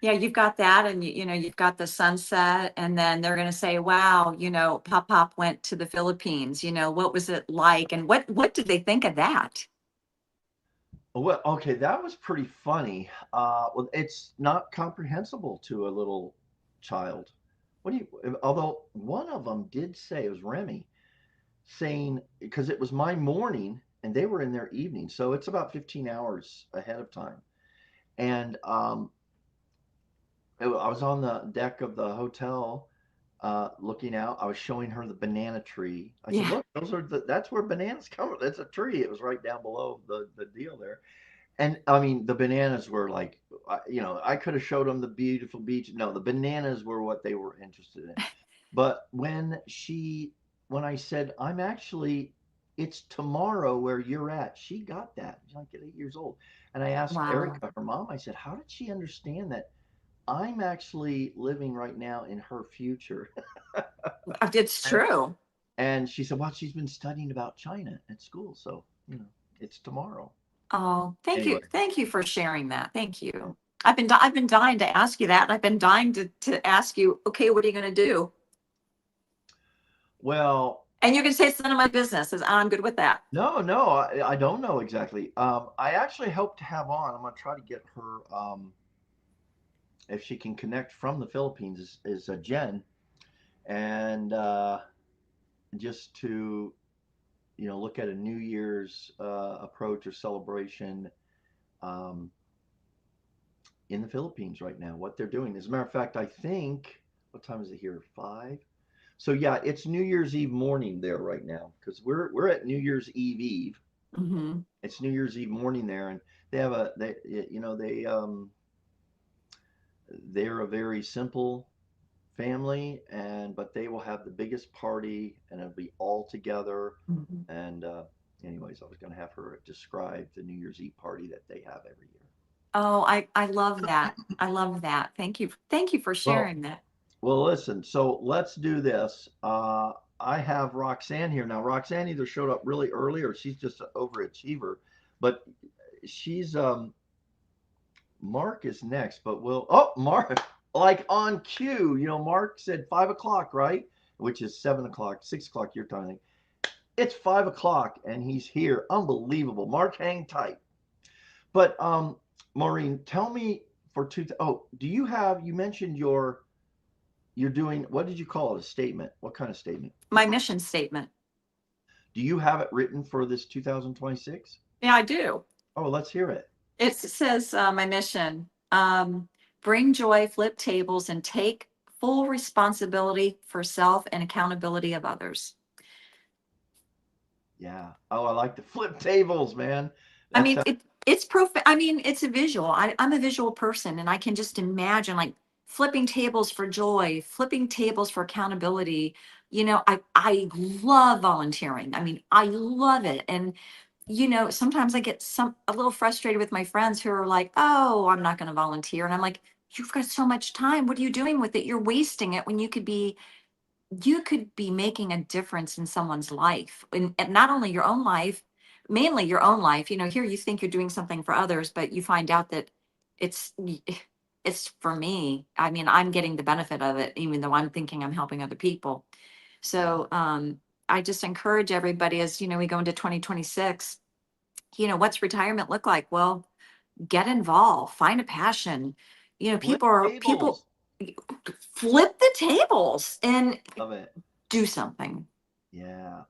Yeah, you've got that, and you've got the sunset, and then they're going to say, wow, Pop went to the Philippines. What was it like, and what did they think of that? Well, okay, that was pretty funny. Well, it's not comprehensible to a little child. Although one of them did say, it was Remy, saying, because it was my morning and they were in their evening, so it's about 15 hours ahead of time. And I was on the deck of the hotel looking out. I was showing her the banana tree. I said, look, that's where bananas come from. That's a tree. It was right down below the deal there. And I mean, the bananas were like, I could have showed them the beautiful beach. No, the bananas were what they were interested in. But when I said, it's tomorrow where you're at, she got that. She's like 8 years old. And I asked Erica, her mom, I said, how did she understand that I'm actually living right now in her future? It's true. And she said, well, she's been studying about China at school. So, it's tomorrow. Oh, thank you. Thank you for sharing that. Thank you. I've been dying to ask you that. And I've been dying to ask you, okay, what are you going to do? Well, and you can say it's none of my business. I'm good with that. No, I don't know exactly. I actually hope to have on, I'm going to try to get her, if she can connect from the Philippines, is Jen. And just to, look at a New Year's approach or celebration in the Philippines right now, what they're doing. As a matter of fact, I think, what time is it here? 5? So yeah, it's New Year's Eve morning there right now, because we're at New Year's Eve. It's New Year's Eve morning there, and they have they're a very simple family, but they will have the biggest party, and it'll be all together. And anyways, I was going to have her describe the New Year's Eve party that they have every year. Oh, I love that. I love that. Thank you for sharing that. Well, listen, so let's do this. I have Roxanne here now. Roxanne either showed up really early or she's just an overachiever, but she's Mark is next, but Mark, like on cue, Mark said 5 o'clock, right? Which is 7 o'clock, 6 o'clock your time. It's 5 o'clock and he's here. Unbelievable. Mark, hang tight. But Maureen, tell me do you mentioned you're doing, what did you call it? A statement? What kind of statement? My mission statement. Do you have it written for this 2026? Yeah, I do. Oh, let's hear it. It says my mission, bring joy, flip tables, and take full responsibility for self and accountability of others. Yeah. Oh, I like the flip tables, man. I mean, it's it's a visual. I'm a visual person, and I can just imagine like flipping tables for joy, flipping tables for accountability. You know, I love volunteering. I mean, I love it. And you know, sometimes I get a little frustrated with my friends who are like, "Oh, I'm not going to volunteer." And I'm like, "You've got so much time. What are you doing with it? You're wasting it when you could be making a difference in someone's life, and not only your own life, mainly your own life. You know, here you think you're doing something for others, but you find out that it's it's for me. I mean, I'm getting the benefit of it, even though I'm thinking I'm helping other people. So I just encourage everybody as you know we go into 2026. You know, what's retirement look like? Well, get involved, find a passion. You know, Flip people tables. flip the tables and Love it. do something. Yeah.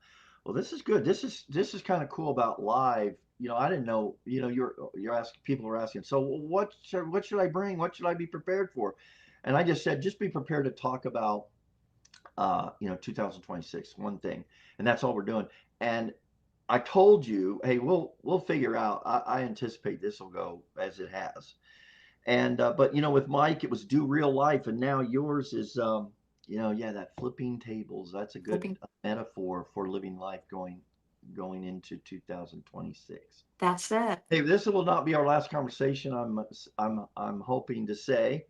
Well, this is good. This is kind of cool about live. You know, I didn't know. You know, you're asking, people are asking. So what should I bring? What should I be prepared for? And I just said, just be prepared to talk about, 2026, one thing, and that's all we're doing. And I told you, hey, we'll figure out. I anticipate this will go as it has. And but with Mike, it was do real life, and now yours is, yeah, that flipping tables. That's a good Flipping. metaphor for living life going into 2026. That's it. Hey, this will not be our last conversation. I'm hoping to say,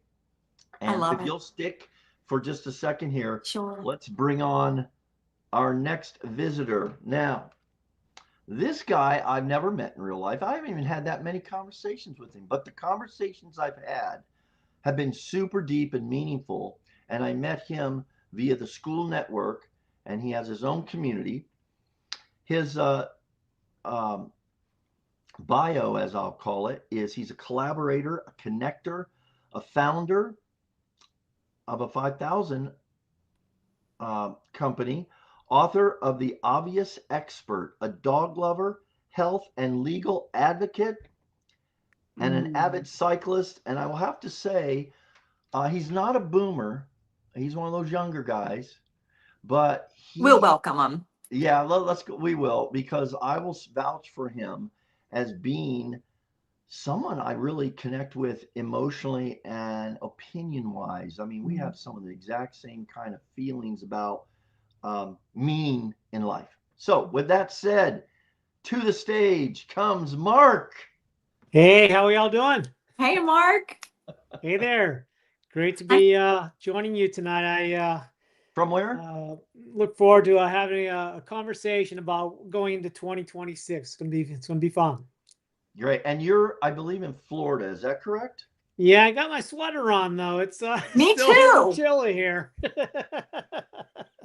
I and love if it. you'll stick for just a second here, Sure. let's bring on our next visitor now. This guy I've never met in real life. I haven't even had that many conversations with him, but the conversations I've had have been super deep and meaningful. And I met him via the school network, and he has his own community. His um, bio, as I'll call it, is he's a collaborator, a connector, a founder of a 5,000 company, author of The Obvious Expert, a dog lover, health and legal advocate, and an avid cyclist. And I will have to say, he's not a boomer. He's one of those younger guys, but We'll welcome them. yeah, let's go. We will, because I will vouch for him as being someone I really connect with emotionally and opinion wise. I mean, we have some of the exact same kind of feelings about meaning in life. So, with that said, to the stage comes Mark. Hey, how are y'all doing? Hey, Mark. Hey there. Great to be joining you tonight. I From where? look forward to having a conversation about going into 2026. It's gonna be fun. Great. And you're, I believe, in Florida. Is that correct? Yeah, I got my sweater on though. It's Me still a little too. chilly here.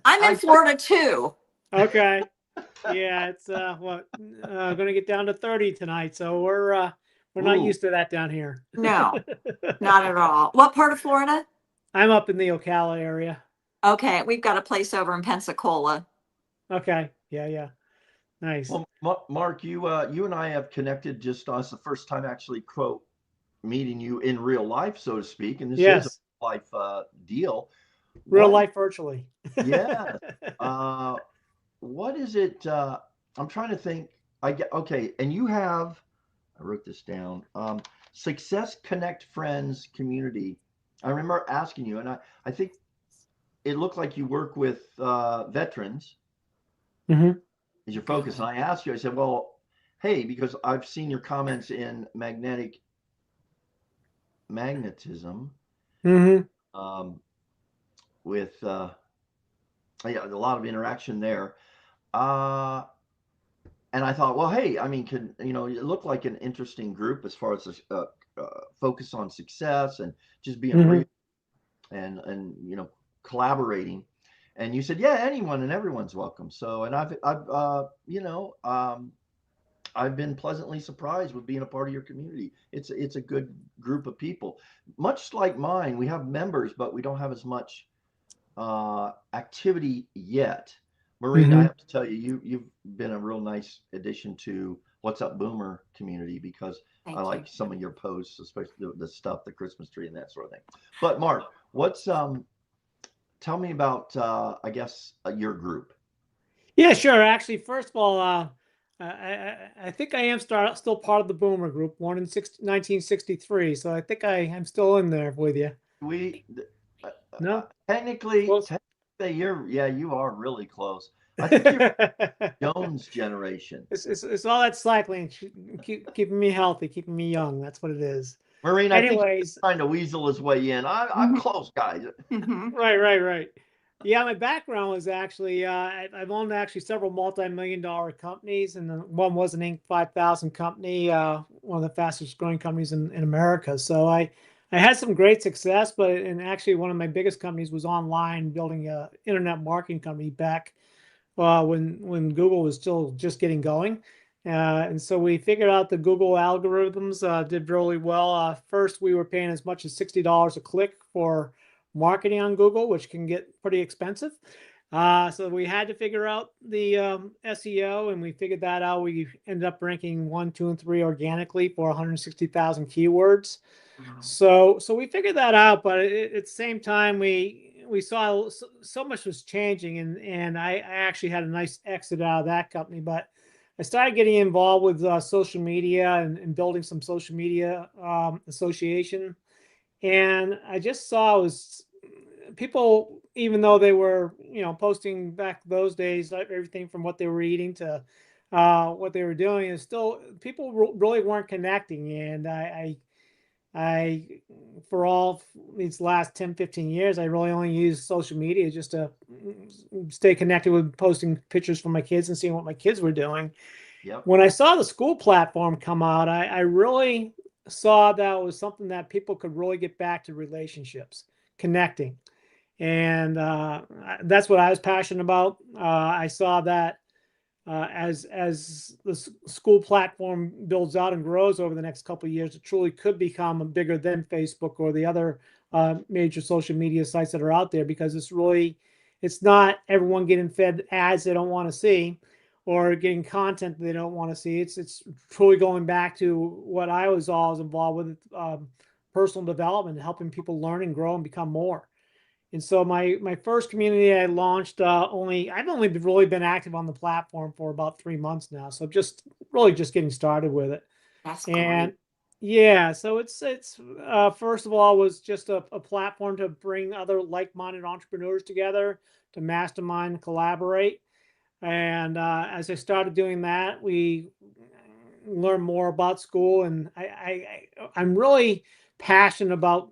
I'm in Florida too. Okay. Yeah, it's gonna get down to 30 tonight, so we're not Ooh. used to that down here. No, not at all. What part of Florida? I'm up in the Ocala area. Okay, we've got a place over in Pensacola. Okay. Yeah. Nice. Well, Mark, you and I have connected just as the first time actually, quote, meeting you in real life, so to speak. And this is Yes. a life deal. Real life virtually. Yeah. What is it? I'm trying to think. Okay. And I wrote this down. Success Connect Friends Community. I remember asking you, and I think it looked like you work with veterans. Mm-hmm. Is your focus? And I asked you, I said, well, hey, because I've seen your comments in magnetism, Mm-hmm. with yeah, a lot of interaction there. And I thought, well, hey, I mean, it looked like an interesting group as far as focus on success and just being Mm-hmm. real and collaborating. And you said, yeah, anyone and everyone's welcome. So, and I've been pleasantly surprised with being a part of your community. It's a good group of people, much like mine. We have members, but we don't have as much activity yet. Maureen, I Mm-hmm. have to tell you, you've been a real nice addition to What's Up Boomer community, because Thank I you. like some of your posts, especially the stuff, the Christmas tree and that sort of thing. But Mark, tell me about I guess your group. Yeah, sure. Actually, first of all, I think I am still part of the Boomer group, born in 1963. So I think I am still in there with you. We No? technically, Close. you are really close. I think you're Jones generation. It's all that cycling, keeping me healthy, keeping me young. That's what it is. Maureen, I think he's Anyways, trying to weasel his way in. I'm close, guys. Mhm. right. Yeah, my background was actually I've owned actually several multi-million-dollar companies, and one was an Inc. 5000 company, one of the fastest growing companies in America. So I had some great success, but and actually one of my biggest companies was online, building a internet marketing company back when Google was still just getting going. And so we figured out the Google algorithms did really well. First, we were paying as much as $60 a click for marketing on Google, which can get pretty expensive. So we had to figure out the SEO, and we figured that out. We ended up ranking 1, 2, and 3 organically for 160,000 keywords. So we figured that out, but at the same time, we saw so much was changing, and I actually had a nice exit out of that company. But I started getting involved with social media and building some social media association, and I just saw it was people, even though they were posting back those days, like everything from what they were eating to what they were doing, is still people really weren't connecting. And I, for all these last 10, 15 years, I really only use social media just to stay connected with posting pictures for my kids and seeing what my kids were doing. Yep. When I saw the school platform come out, I really saw that it was something that people could really get back to relationships, connecting. And that's what I was passionate about. I saw that as the school platform builds out and grows over the next couple of years, it truly could become bigger than Facebook or the other major social media sites that are out there, because it's not everyone getting fed ads they don't want to see or getting content they don't want to see. It's truly going back to what I was always involved with, personal development, helping people learn and grow and become more. And so my first community I launched, I've only really been active on the platform for about 3 months now. So just getting started with it. That's And great. yeah, so it's first of all was just a platform to bring other like-minded entrepreneurs together to mastermind and collaborate. And as I started doing that, we learned more about school, and I'm really passionate about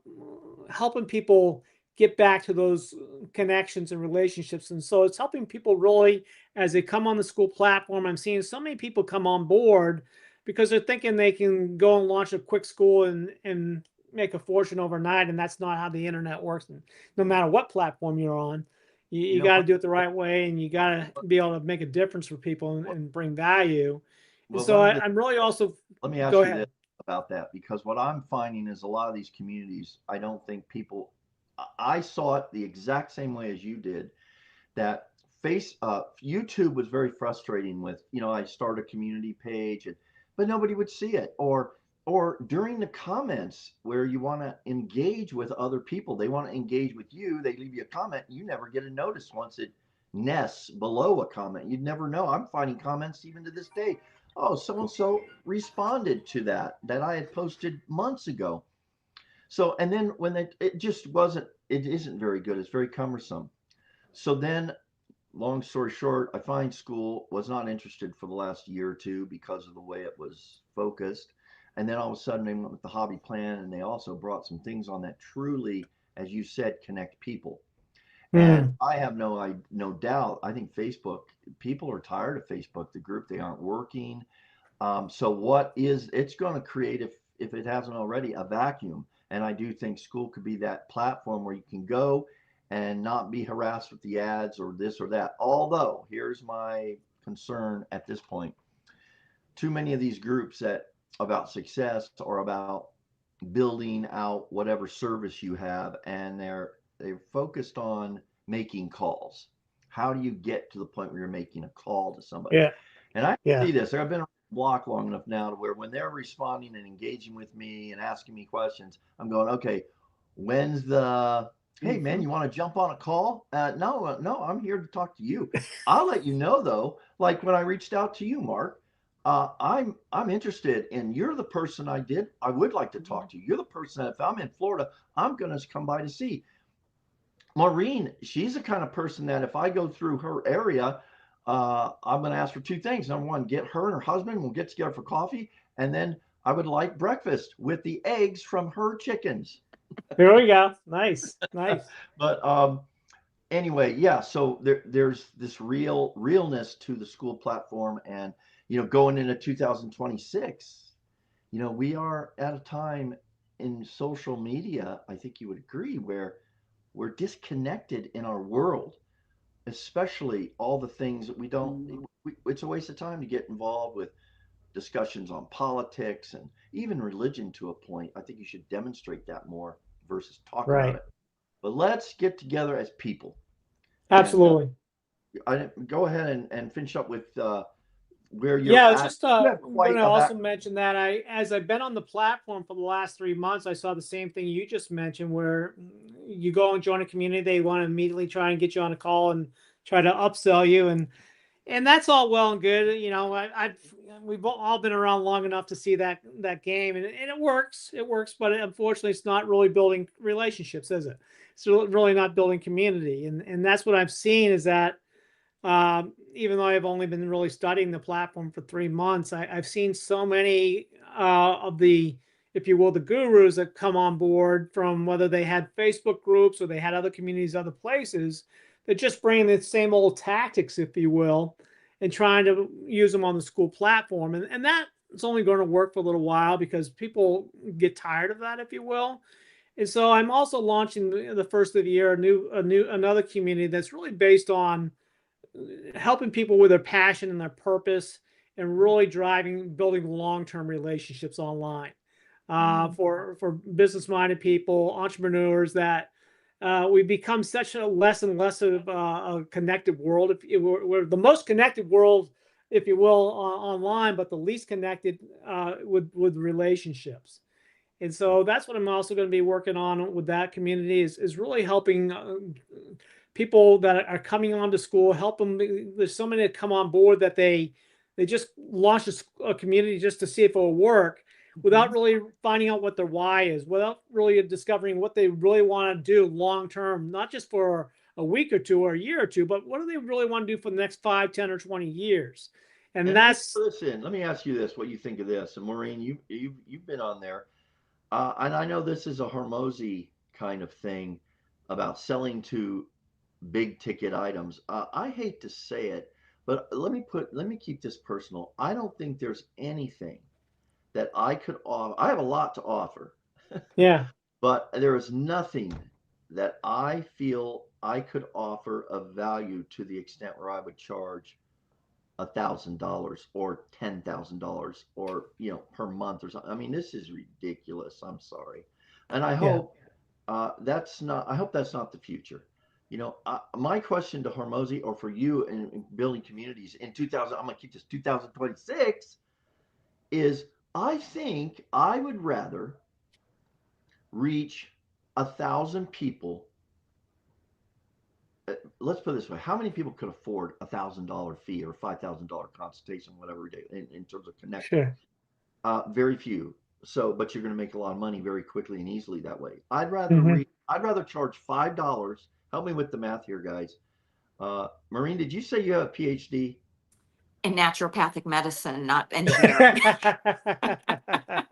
helping people get back to those connections and relationships. And so it's helping people really, as they come on the school platform, I'm seeing so many people come on board because they're thinking they can go and launch a quick school and make a fortune overnight. And that's not how the internet works. And no matter what platform you're on, you got to do it the right way, and you got to be able to make a difference for people and bring value. And Well, so I'm really also, let me go ask you this ahead. about that, because what I'm finding is a lot of these communities, I don't think people, I saw it the exact same way as you did, that YouTube was very frustrating with, I start a community page, but nobody would see it. Or during the comments where you want to engage with other people, they want to engage with you, they leave you a comment, you never get a notice once it nests below a comment. You'd never know. I'm finding comments even to this day. Oh, so and so responded to that I had posted months ago. So, and then when it just wasn't, it isn't very good. It's very cumbersome. So then, long story short, I find school was not interested for the last year or two because of the way it was focused. And then all of a sudden they went with the hobby plan, and they also brought some things on that truly, as you said, connect people. And I have no doubt, I think Facebook, people are tired of Facebook, the group, they aren't working. So it's going to create, if it hasn't already, a vacuum. And I do think school could be that platform where you can go and not be harassed with the ads or this or that. Although, here's my concern at this point. Too many of these groups that about success or about building out whatever service you have, and they're focused on making calls. How do you get to the point where you're making a call to somebody? Yeah. And I Yeah. see this. I've been block long enough now to where when they're responding and engaging with me and asking me questions, I'm going, okay, when's the, hey man, you want to jump on a call? No, I'm here to talk to you. I'll let you know though, like when I reached out to you, Mark, I'm interested, and you're the person I would like to talk to. You're the person that if I'm in Florida, I'm gonna come by to see. Maureen, she's the kind of person that if I go through her area, I'm going to ask for two things. Number one, get her and her husband. We'll get together for coffee, and then I would like breakfast with the eggs from her chickens. There we go. Nice, nice. But anyway, yeah. So there's this realness to the school platform, and going into 2026, we are at a time in social media. I think you would agree where we're disconnected in our world, especially all the things that we don't. It's a waste of time to get involved with discussions on politics and even religion to a point. I think you should demonstrate that more versus talk about Right. it. But let's get together as people. And Absolutely. go ahead and finish up with where you're Yeah, it's at. just You have going quite to a also back. mention that as I've been on the platform for the last 3 months, I saw the same thing you just mentioned, where you go and join a community, they want to immediately try and get you on a call and try to upsell you, and that's all well and good. We've all been around long enough to see that game, and it works. It works, but unfortunately, it's not really building relationships, is it? It's really not building community, and that's what I've seen is that even though I've only been really studying the platform for 3 months, I've seen so many of the, if you will, the gurus that come on board from whether they had Facebook groups or they had other communities, other places, that just bring the same old tactics, if you will, and trying to use them on the school platform. And that it's only going to work for a little while because people get tired of that, if you will. And so I'm also launching the first of the year another community that's really based on helping people with their passion and their purpose and really building long-term relationships online for business-minded people, entrepreneurs that we become such a less and less of a connected world. We're the most connected world, if you will, online, but the least connected with relationships. And so that's what I'm also going to be working on with that community is really helping people that are coming on to school, help them. There's so many that come on board that they just launch a community just to see if it will work without really finding out what their why is, without really discovering what they really want to do long term, not just for a week or two or a year or two, but what do they really want to do for the next 5, 10, or 20 years? And And that's listen, let me ask you this: what you think of this? And Maureen, you've been on there. And I know this is a Hormozy kind of thing about selling to big ticket items. I hate to say it, but let me keep this personal. I don't think there's anything that I could offer. I have a lot to offer, yeah, but there is nothing that I feel I could offer of value to the extent where I would charge $1,000 or $10,000 or per month or something. I mean, this is ridiculous. I'm sorry, and I yeah. hope that's not. I hope that's not the future. My question to Hormozy or for you in building communities in 2000, I'm gonna keep this 2026 is I think I would rather reach 1,000 people. Let's put it this way: how many people could afford $1,000 fee or $5,000 consultation, whatever we do, in terms of connecting? Sure. Very few. So, but you're going to make a lot of money very quickly and easily that way. Hmm. I'd rather charge $5. Help me with the math here, guys. Maureen, did you say you have a PhD? In naturopathic medicine, not engineering.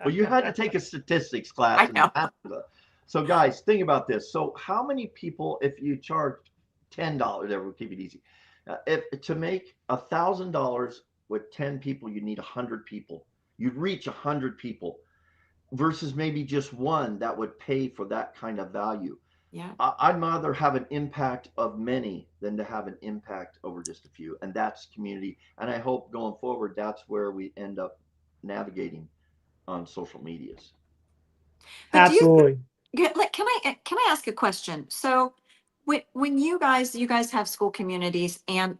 Well, you had to take a statistics class I and know. math. So, guys, think about this. So, how many people, if you charge $10, there, we'll keep it easy. If to make $1,000 with 10 people, you need 100 people. You'd reach 100 people versus maybe just one that would pay for that kind of value. Yeah. I'd rather have an impact of many than to have an impact over just a few. And that's community. And I hope going forward, that's where we end up navigating on social medias. But do you Absolutely. can I ask a question? So when you guys have school communities and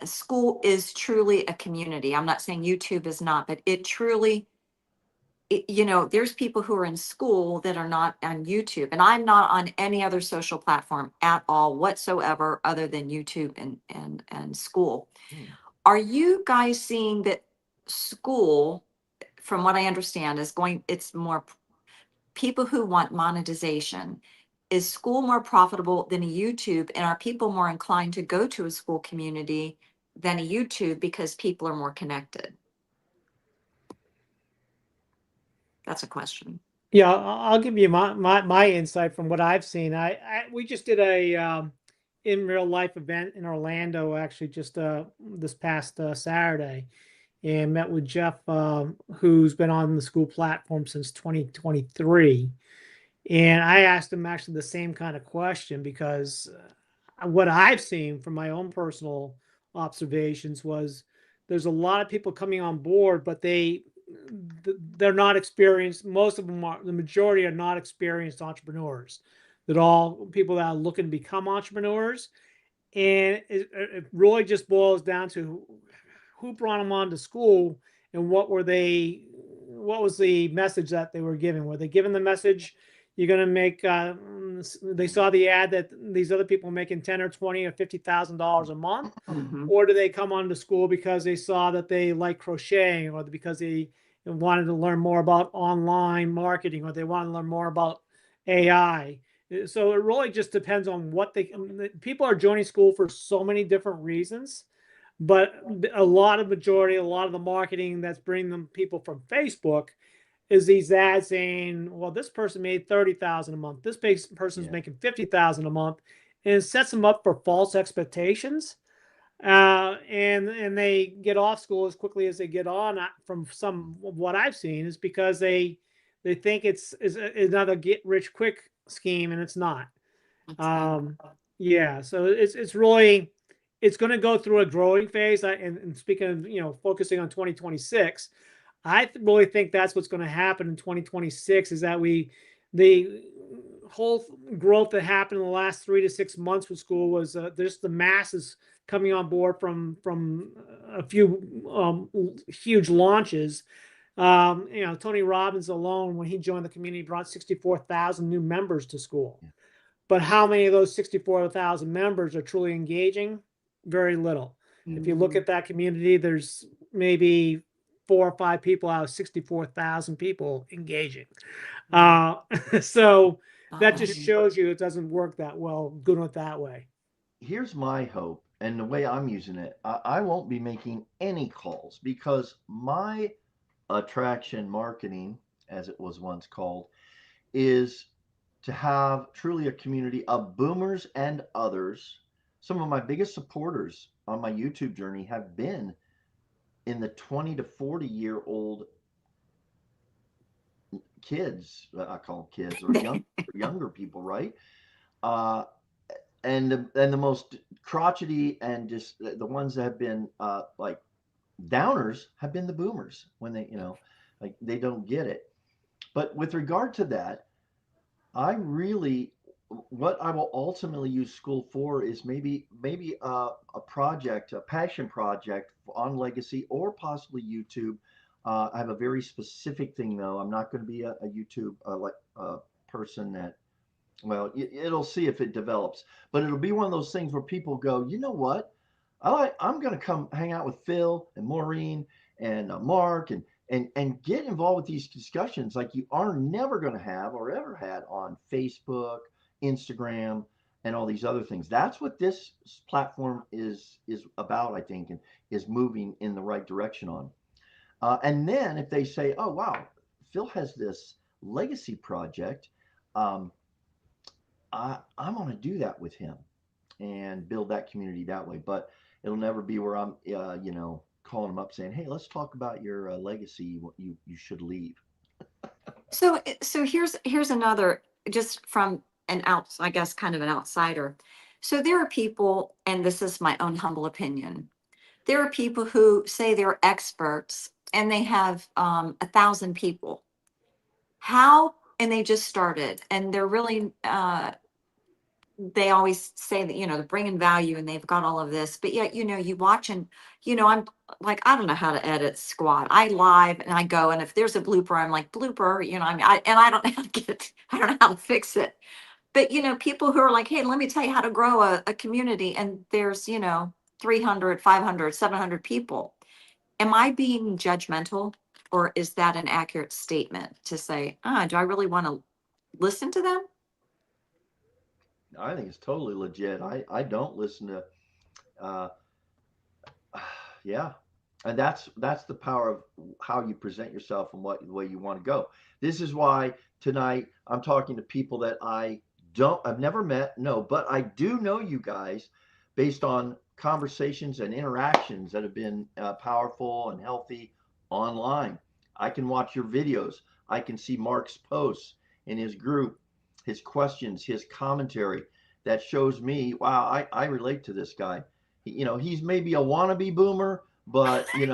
school is truly a community. I'm not saying YouTube is not, but it truly there's people who are in school that are not on YouTube, and I'm not on any other social platform at all whatsoever other than YouTube and school. Hmm. Are you guys seeing that school, from what I understand, it's more people who want monetization. Is school more profitable than a YouTube? And are people more inclined to go to a school community than a YouTube because people are more connected? That's a question. Yeah, I'll give you my insight from what I've seen. We just did a in real life event in Orlando, actually, just this past Saturday, and met with Jeff, who's been on the school platform since 2023. And I asked him actually the same kind of question, because what I've seen from my own personal observations was there's a lot of people coming on board, but they're not experienced. Most of them are, the majority are not experienced entrepreneurs. That all people that are looking to become entrepreneurs, and it really just boils down to who brought them on to school and what was the message that they were giving. Were they giving the message, you're going to make, they saw the ad that these other people making 10 or 20 or $50,000 a month, or do they come on to school because they saw that they like crocheting, or because they wanted to learn more about online marketing, or they want to learn more about AI? So it really just depends on what people are joining school for so many different reasons. But a lot of the marketing that's bringing them people from Facebook is these ads saying, well, this person made 30,000 a month. This person's making 50,000 a month, and it sets them up for false expectations. And they get off school as quickly as they get on. From some of what I've seen, is because they think it's another get rich quick scheme, and it's not. Yeah, so it's really, it's going to go through a growing phase. And speaking of, focusing on 2026, I really think that's what's going to happen in 2026, is that the whole growth that happened in the last 3 to 6 months with school was just the masses coming on board from a few huge launches. Tony Robbins alone, when he joined the community, brought 64,000 new members to school. Yeah. But how many of those 64,000 members are truly engaging? Very little. If you look at that community, there's maybe 4 or 5 people out of 64,000 people engaging. So that just shows you it doesn't work that well, doing it that way. Here's my hope, and the way I'm using it, I won't be making any calls, because my attraction marketing, as it was once called, is to have truly a community of boomers and others. Some of my biggest supporters on my YouTube journey have been in the 20 to 40-year-old kids. I call them kids, or younger people, right? And the most crotchety and just the ones that have been like downers have been the boomers, when they like they don't get it. But with regard to that, what I will ultimately use school for is maybe a project, a passion project on legacy, or possibly YouTube. I have a very specific thing, though. I'm not going to be a YouTube person that, well, it'll see if it develops, but it'll be one of those things where people go, you know what? I'm going to come hang out with Phil and Maureen and Mark and get involved with these discussions like you are never going to have or ever had on Facebook, Instagram, and all these other things. That's what this platform is about, I think, and is moving in the right direction on. And then if they say, oh, wow, Phil has this legacy project, I want to do that with him and build that community that way. But it'll never be where I'm, calling them up saying, hey, let's talk about your legacy, what you should leave. So here's another, just from I guess kind of an outsider. So there are people, and this is my own humble opinion, there are people who say they're experts and they have 1,000 people. And they just started, and they're really, they always say that, they're bringing value and they've got all of this, but yet, you watch and, I'm like, I don't know how to edit squat. I live and I go, and if there's a blooper, I'm like, blooper, I don't know how to get it. I don't know how to fix it. But, people who are like, hey, let me tell you how to grow a community. And there's, 300, 500, 700 people. am I being judgmental, or is that an accurate statement to say, do I really want to listen to them? I think it's totally legit. I don't listen to, uh, yeah. And that's the power of how you present yourself and what the way you want to go. This is why tonight I'm talking to people that I've never met, no, but I do know you guys based on conversations and interactions that have been powerful and healthy online. I can watch your videos. I can see Mark's posts in his group, his questions, his commentary that shows me, wow, I relate to this guy. He's maybe a wannabe boomer, but this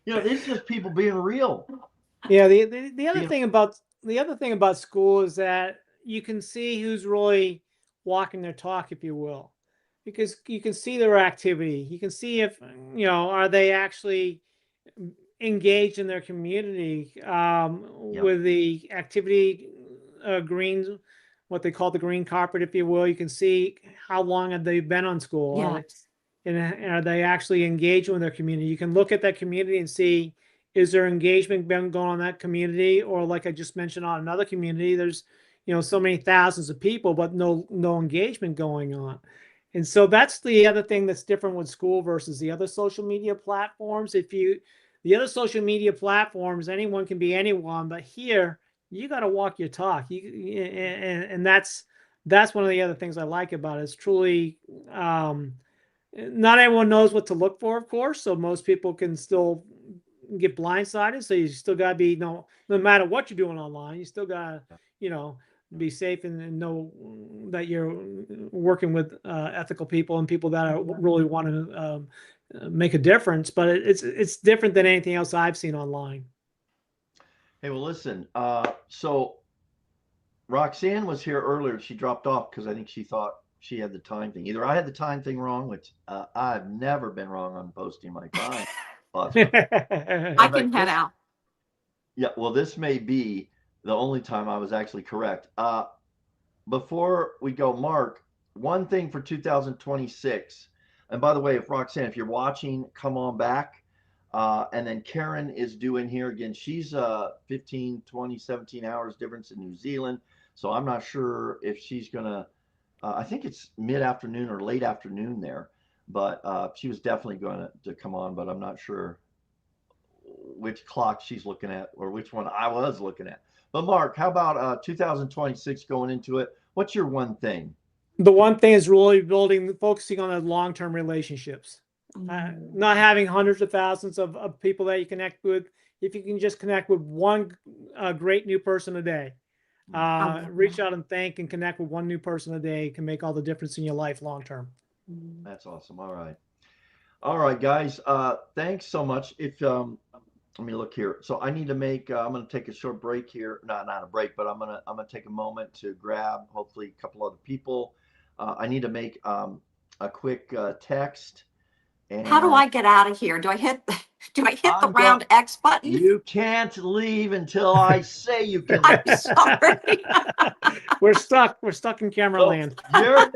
is just people being real. Yeah, the other Being, thing about school is that you can see who's really walking their talk, if you will, because you can see their activity. You can see if are they actually engaged in their community with the activity greens, what they call the green carpet, if you will. You can see how long have they been on school. Yes. And are they actually engaged with their community? You can look at that community and see, is there engagement been going on in that community? Or like I just mentioned on another community, there's, so many thousands of people, but no engagement going on. And so that's the other thing that's different with school versus the other social media platforms. The other social media platforms, anyone can be anyone, but here you got to walk your talk. And that's one of the other things I like about it. It's truly, not everyone knows what to look for, of course. So most people can still get blindsided. So you still got to be, no matter what you're doing online, you still got to, be safe and know that you're working with ethical people and people that really want to make a difference. But it's different than anything else I've seen online. Hey, well, listen. So Roxanne was here earlier. She dropped off because I think she thought she had the time thing. Either I had the time thing wrong, which I've never been wrong on posting my time. I can head out. Yeah, well, this may be the only time I was actually correct. Before we go, Mark, one thing for 2026. And by the way, if Roxanne, if you're watching, come on back. And then Karen is due in here again. She's 15, 20, 17 hours difference in New Zealand. So I'm not sure if she's going to, I think it's mid-afternoon or late afternoon there. But she was definitely going to come on, but I'm not sure which clock she's looking at or which one I was looking at. But Mark, how about 2026 going into it? What's your one thing? The one thing is really focusing on the long-term relationships. Not having hundreds of thousands of people that you connect with. If you can just connect with one great new person a day, reach out and thank and connect with one new person a day can make all the difference in your life long-term. That's awesome. All right, guys. Thanks so much. Let me look here. So I need to make. I'm going to take a short break here. Not a break, but I'm gonna take a moment to grab hopefully a couple other people. I need to make a quick text. And how do I get out of here? Do I hit the round X button? You can't leave until I say you can. I'm sorry. We're stuck in camera land. How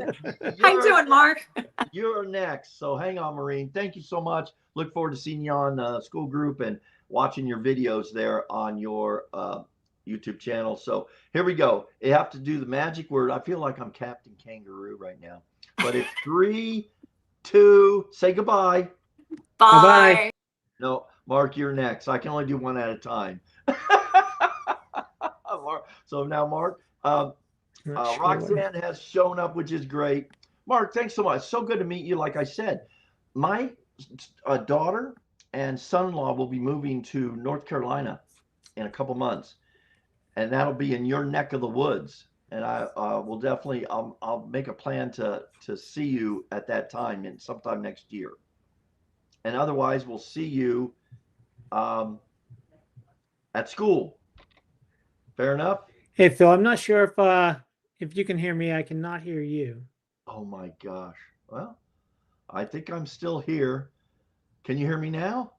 you doing, Mark? You're next. So hang on, Maureen. Thank you so much. Look forward to seeing you on School Group and watching your videos there on your YouTube channel. So here we go. You have to do the magic word. I feel like I'm Captain Kangaroo right now. But it's 3, 2, say goodbye. Bye. No, Mark, you're next. I can only do one at a time. So now, Mark, Roxanne has shown up, which is great. Mark, thanks so much. So good to meet you. Like I said, my daughter and son-in-law will be moving to North Carolina in a couple months, and that'll be in your neck of the woods. And I will definitely, I'll make a plan to see you at that time and sometime next year. And otherwise, we'll see you at school. Fair enough? Hey, Phil, I'm not sure if you can hear me. I cannot hear you. Oh my gosh. Well, I think I'm still here. Can you hear me now?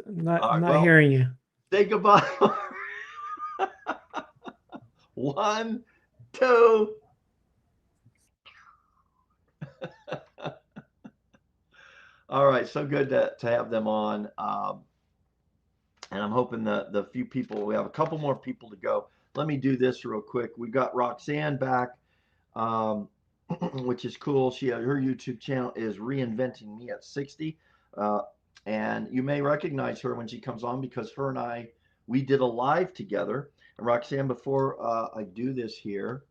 Not hearing you. Say goodbye. 1, 2. All right, so good to have them on. And I'm hoping the few people, we have a couple more people to go. Let me do this real quick. We've got Roxanne back, um, which is cool. Her YouTube channel is Reinventing Me at 60. Uh, and you may recognize her when she comes on because her and we did a live together. And Roxanne, before I do this here,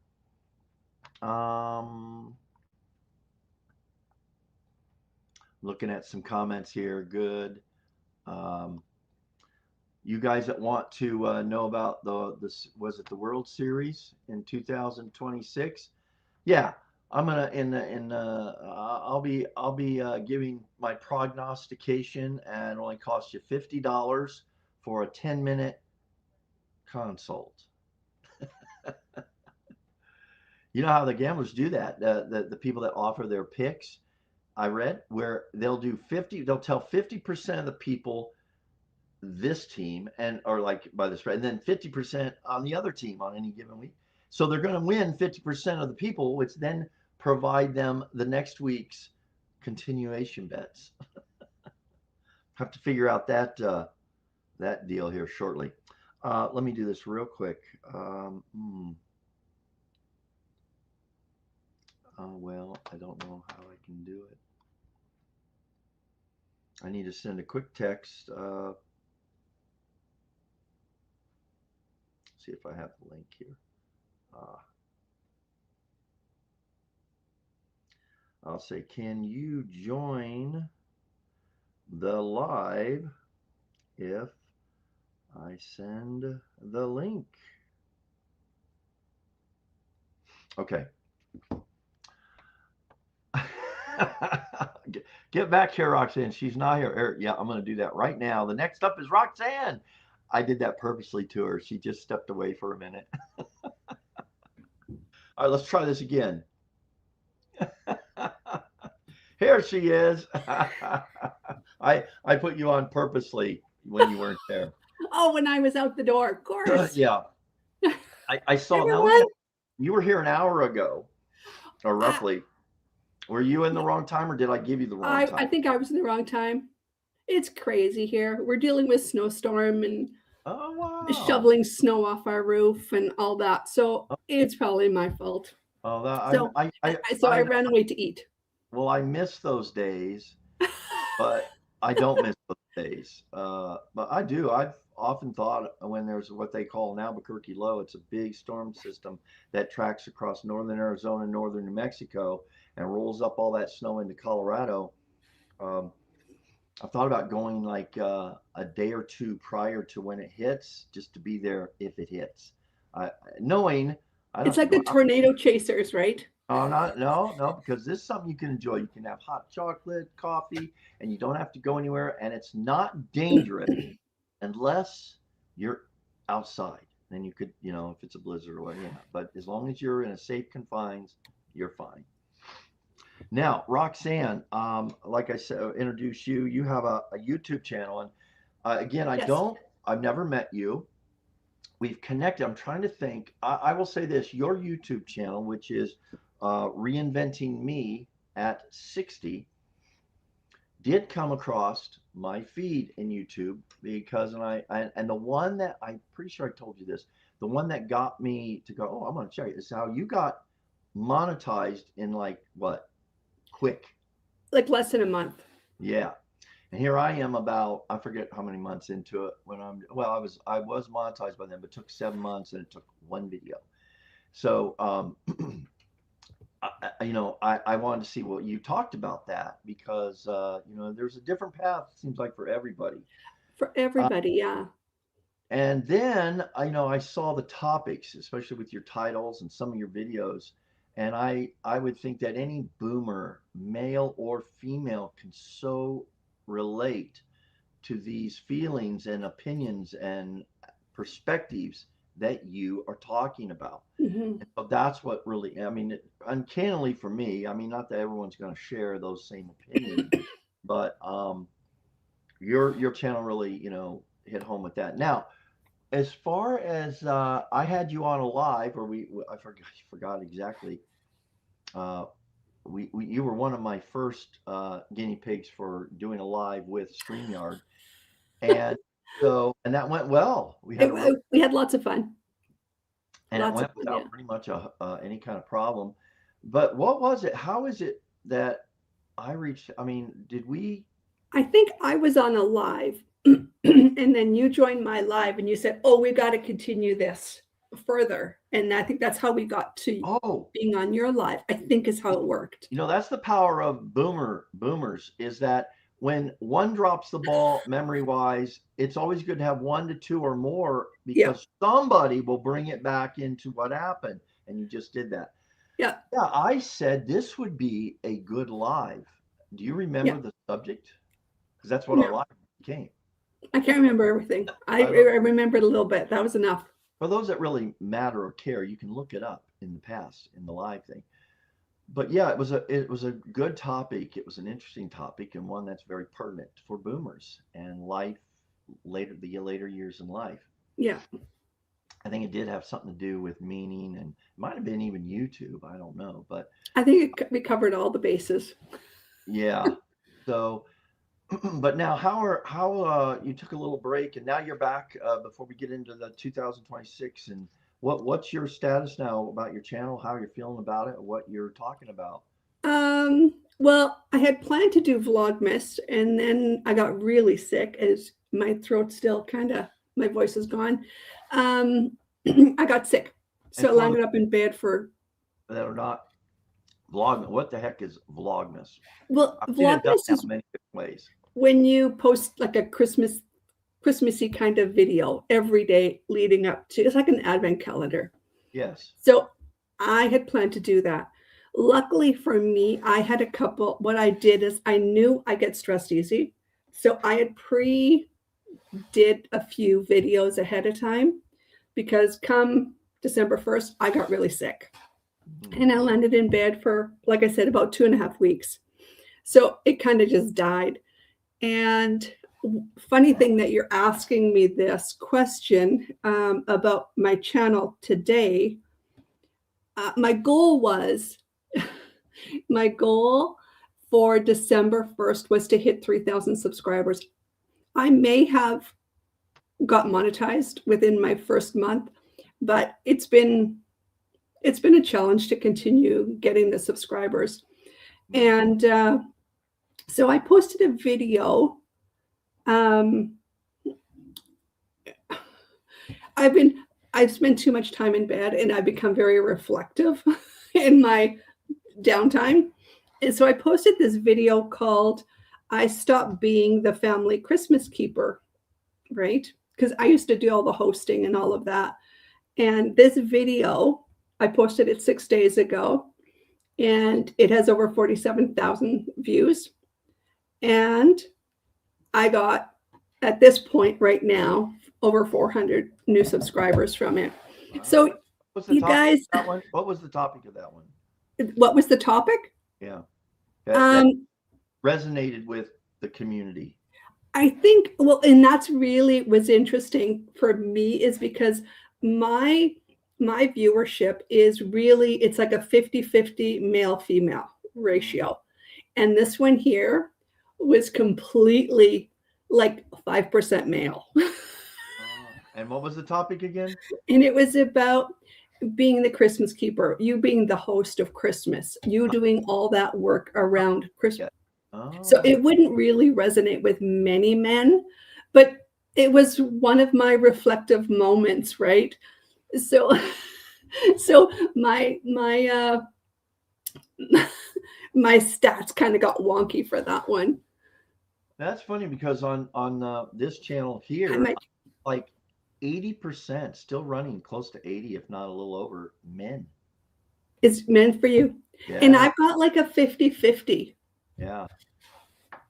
looking at some comments here. Good. You guys that want to know about was it the World Series in 2026? Yeah, I'm gonna I'll be giving my prognostication, and it only costs you $50 for a 10-minute consult. You know how the gamblers do that? The people that offer their picks, I read, where they'll tell 50% of the people this team or like by the spread, and then 50% on the other team on any given week. So they're going to win 50% of the people, which then provide them the next week's continuation bets. Have to figure out that deal here shortly. Let me do this real quick. Well, I don't know how I can do it. I need to send a quick text. See if I have the link here. I'll say, can you join the live if I send the link? Okay. Get back here, Roxanne. She's not here. Yeah, I'm going to do that right now. The next up is Roxanne. I did that purposely to her. She just stepped away for a minute. All right, let's try this again. Here she is. I put you on purposely when you weren't there. Oh, when I was out the door, of course. Yeah. I saw that. You were here an hour ago, or roughly. Were you in the wrong time, or did I give you the wrong time? I think I was in the wrong time. It's crazy here. We're dealing with snowstorm and shoveling snow off our roof and all that. So it's probably my fault. Oh, I ran away to eat. Well, I miss those days, but I don't miss those days. But I do. I've often thought when there's what they call an Albuquerque low, it's a big storm system that tracks across northern Arizona, northern New Mexico, and rolls up all that snow into Colorado. I've thought about going like a day or two prior to when it hits, just to be there if it hits. Knowing it's like the tornado chasers, right? Oh, no, because this is something you can enjoy. You can have hot chocolate, coffee, and you don't have to go anywhere. And it's not dangerous unless you're outside. Then you could, if it's a blizzard or whatever. But as long as you're in a safe confines, you're fine. Now, Roxanne, like I said, introduce you. You have a YouTube channel, and again, Yes. I've never met you. We've connected. I'm trying to think. I will say this: your YouTube channel, which is Reinventing Me at 60, did come across my feed in YouTube because, and the one that I'm pretty sure I told you this, the one that got me to go, I'm going to check it. Is how you got monetized in like what? Quick. Like less than a month. Yeah. And here I am I forget how many months into it when I was monetized by them, but it took 7 months and it took one video. So, I wanted to see what you talked about that because, there's a different path, it seems like, for everybody. For everybody, yeah. And then, I saw the topics, especially with your titles and some of your videos. And I would think that any boomer, male or female, can so relate to these feelings and opinions and perspectives that you are talking about. Mm-hmm. And so that's what really, uncannily for me, not that everyone's going to share those same opinions, but your channel really, hit home with that. Now, as far as I had you on a live, or I forgot exactly you were one of my first guinea pigs for doing a live with StreamYard, and and that went well. We had we had lots of fun. And Lots it went of fun, without yeah. pretty much any kind of problem. But what was it? How is it that I reached? I mean, did we? I think I was on a live, and then you joined my live, and you said, "Oh, we got to continue this further." And I think that's how we got to being on your live. I think is how it worked. You know, that's the power of boomers is that when one drops the ball memory wise, it's always good to have 1 to 2 or more, because somebody will bring it back into what happened. And you just did that. Yeah. Yeah. I said this would be a good live. Do you remember the subject? Because that's what our live became. I can't remember everything. I remembered a little bit. That was enough. For those that really matter or care, you can look it up in the past in the live thing. But yeah, it was a good topic. It was an interesting topic, and one that's very pertinent for boomers and life the later years in life. Yeah. I think it did have something to do with meaning, and it might have been even YouTube. I don't know, but I think we covered all the bases. Yeah. So, but now how you took a little break and now you're back before we get into the 2026, and what's your status now about your channel, how you're feeling about it, what you're talking about? Well, I had planned to do Vlogmas, and then I got really sick, as my throat's still my voice is gone. I got sick, so I landed up in bed for. That are not Vlogmas. What the heck is Vlogmas? Well, Vlogmas is many different ways. When you post like a Christmassy kind of video every day leading up to, it's like an advent calendar. Yes. So I had planned to do that. Luckily for me, I had what I did is I knew I get stressed easy. So I had did a few videos ahead of time, because come December 1st, I got really sick. And I landed in bed for, like I said, about 2.5 weeks. So it kind of just died. And funny thing that you're asking me this question about my channel today. My goal for December 1st was to hit 3,000 subscribers. I may have got monetized within my first month, but it's been a challenge to continue getting the subscribers. And so I posted a video. I've spent too much time in bed, and I've become very reflective in my downtime. And so I posted this video called "I Stopped Being the Family Christmas Keeper," right? Because I used to do all the hosting and all of that. And this video, I posted it 6 days ago, and it has over 47,000 views. And I got, at this point right now, over 400 new subscribers from it. Wow. So you guys, what was the topic of that one? What was the topic? Yeah. That resonated with the community. I think, well, and that's really what's interesting for me, is because my viewership is really, it's like a 50-50 male-female ratio. And this one here was completely like 5% male. And what was the topic again? And it was about being the Christmas keeper, you being the host of Christmas, you doing all that work around Christmas. Oh. So it wouldn't really resonate with many men, but it was one of my reflective moments, right? So my my stats kind of got wonky for that one. That's funny, because on this channel here, like 80%, still running close to 80, if not a little over, men. It's men for you. Yeah. And I've got like a 50-50. Yeah.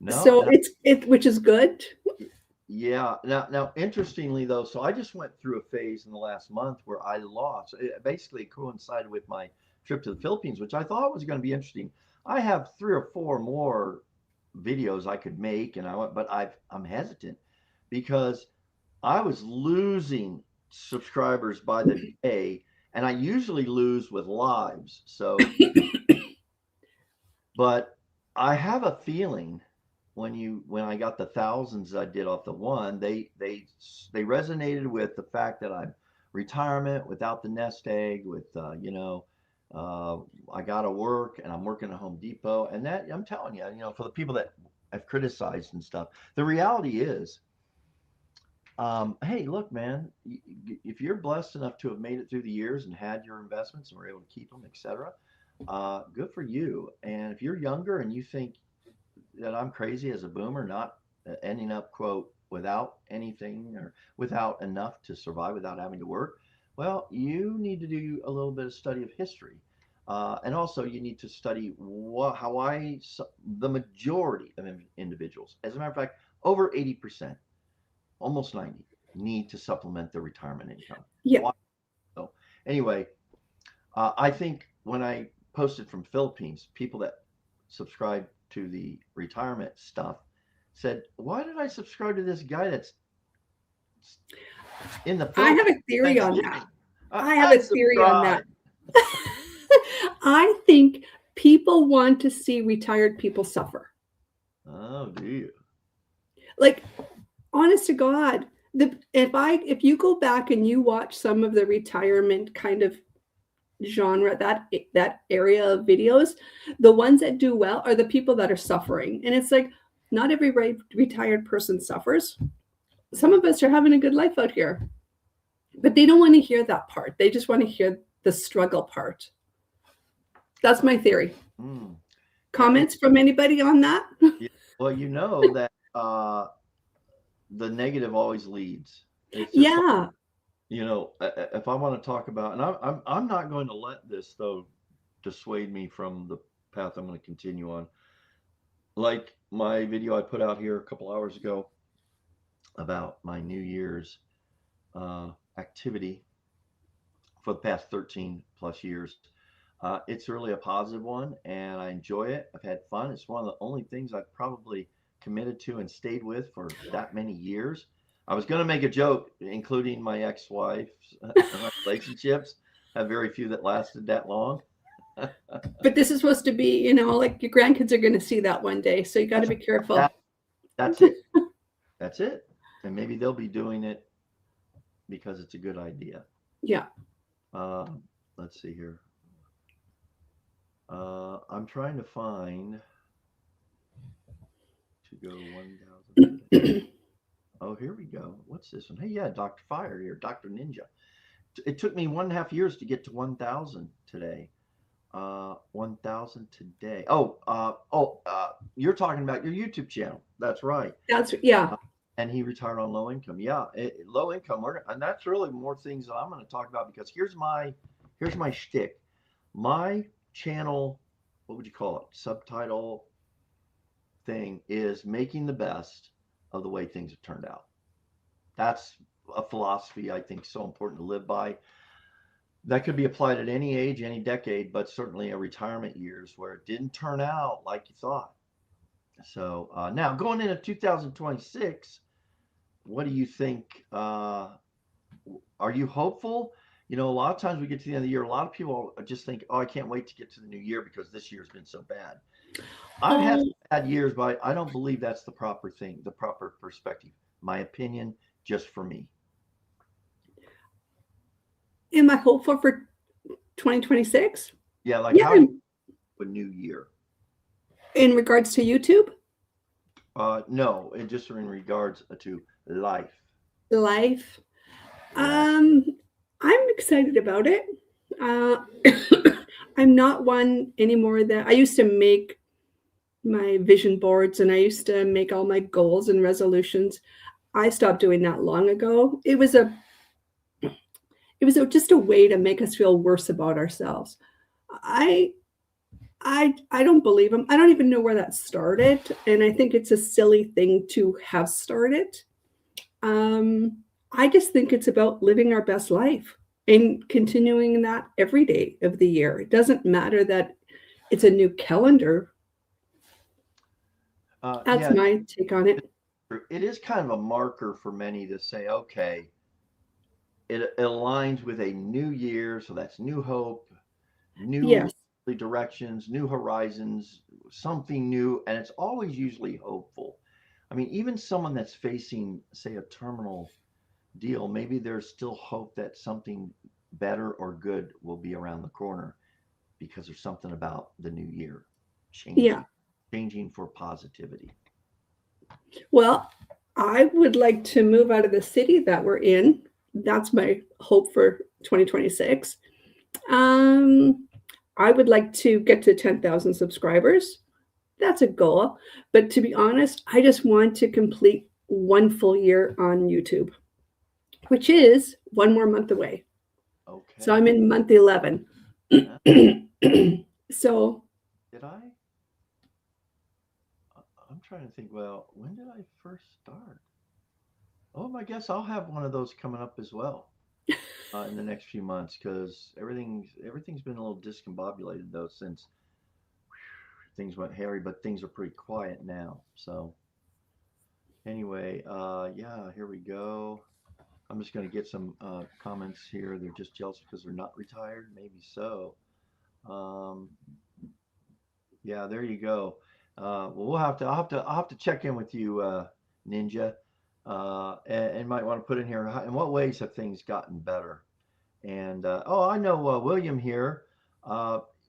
No, so it's which is good. Yeah. Now, interestingly though, so I just went through a phase in the last month where I lost. It basically coincided with my trip to the Philippines, which I thought was going to be interesting. I have 3 or 4 more videos I could make, but I'm hesitant because I was losing subscribers by the day, and I usually lose with lives. So But I have a feeling when I got the thousands I did off the one, they resonated with the fact that I'm retirement without the nest egg, with I got to work and I'm working at Home Depot, and that I'm telling you, for the people that have criticized and stuff, the reality is, hey, look, man, if you're blessed enough to have made it through the years and had your investments and were able to keep them, etc., good for you. And if you're younger and you think that I'm crazy as a boomer, not ending up, quote, without anything or without enough to survive without having to work, well, you need to do a little bit of study of history. And also, you need to study the majority of individuals, as a matter of fact, over 80%, almost 90, need to supplement their retirement income. Yeah. Why? So anyway, I think when I posted from Philippines, people that subscribe to the retirement stuff said, why did I subscribe to this guy that's in the I have Philippines? a theory on that. I have a theory on that. Unsubscribe. I think people want to see retired people suffer. Oh, do you? Like, honest to God, if you go back and you watch some of the retirement kind of genre, that area of videos, the ones that do well are the people that are suffering. And it's like, not every retired person suffers. Some of us are having a good life out here, but they don't want to hear that part. They just want to hear the struggle part. That's my theory. Comments from anybody on that? Well, you know that the negative always leads. It's just Yeah. if I want to talk about, and I'm not going to let this though dissuade me from the path I'm going to continue on. Like my video I put out here a couple hours ago about my New Year's activity for the past 13 plus years. It's really a positive one, and I enjoy it. I've had fun. It's one of the only things I've probably committed to and stayed with for that many years. I was going to make a joke, including my ex-wife's relationships. I have very few that lasted that long. But this is supposed to be, like your grandkids are going to see that one day. So you got to be careful. That's it. That's it. And maybe they'll be doing it because it's a good idea. Yeah. Let's see here. I'm trying to find to go 1,000. Oh, here we go. What's this one? Hey, yeah, Dr. Fire here, Dr. Ninja. It took me 1.5 years to get to 1,000 today. 1,000 today. You're talking about your YouTube channel. That's right. Yeah. And he retired on low income. Yeah, low income. And that's really more things that I'm going to talk about, because here's my shtick. My channel, what would you call it? Subtitle thing is making the best of the way things have turned out. That's a philosophy I think so important to live by. That could be applied at any age, any decade, but certainly in retirement years where it didn't turn out like you thought. So now going into 2026, what do you think? Are you hopeful? A lot of times we get to the end of the year, a lot of people just think, oh, I can't wait to get to the new year because this year's been so bad. I've had bad years, but I don't believe that's the proper thing, the proper perspective. My opinion, just for me. Am I hopeful for 2026? Yeah, like how do you a new year? In regards to YouTube? No, just in regards to life. Life. Yeah. I'm excited about it. I'm not one anymore that I used to make my vision boards and I used to make all my goals and resolutions. I stopped doing that long ago. It was just a way to make us feel worse about ourselves. I don't believe them. I don't even know where that started. And I think it's a silly thing to have started. I just think it's about living our best life and continuing that every day of the year. It doesn't matter that it's a new calendar. That's my take on it. It is kind of a marker for many to say, okay, it aligns with a new year. So that's new hope, new directions, new horizons, something new, and it's always usually hopeful. I mean, even someone that's facing, say, a terminal deal, maybe there's still hope that something better or good will be around the corner because there's something about the new year Yeah. changing for positivity. Well, I would like to move out of the city that we're in. That's my hope for 2026. I would like to get to 10,000 subscribers. That's a goal. But to be honest, I just want to complete one full year on YouTube, which is one more month away. Okay. So I'm in month 11. So Did I? I'm trying to think, well, when did I first start? Oh, I guess I'll have one of those coming up as well in the next few months, because everything's been a little discombobulated though since things went hairy, but things are pretty quiet now. So anyway, yeah, here we go. I'm just going to get some comments here. They're just jealous because they're not retired. Maybe so. Yeah, there you go. Well, I'll have to check in with you, Ninja, and might want to put in here in what ways have things gotten better. And oh, I know William here.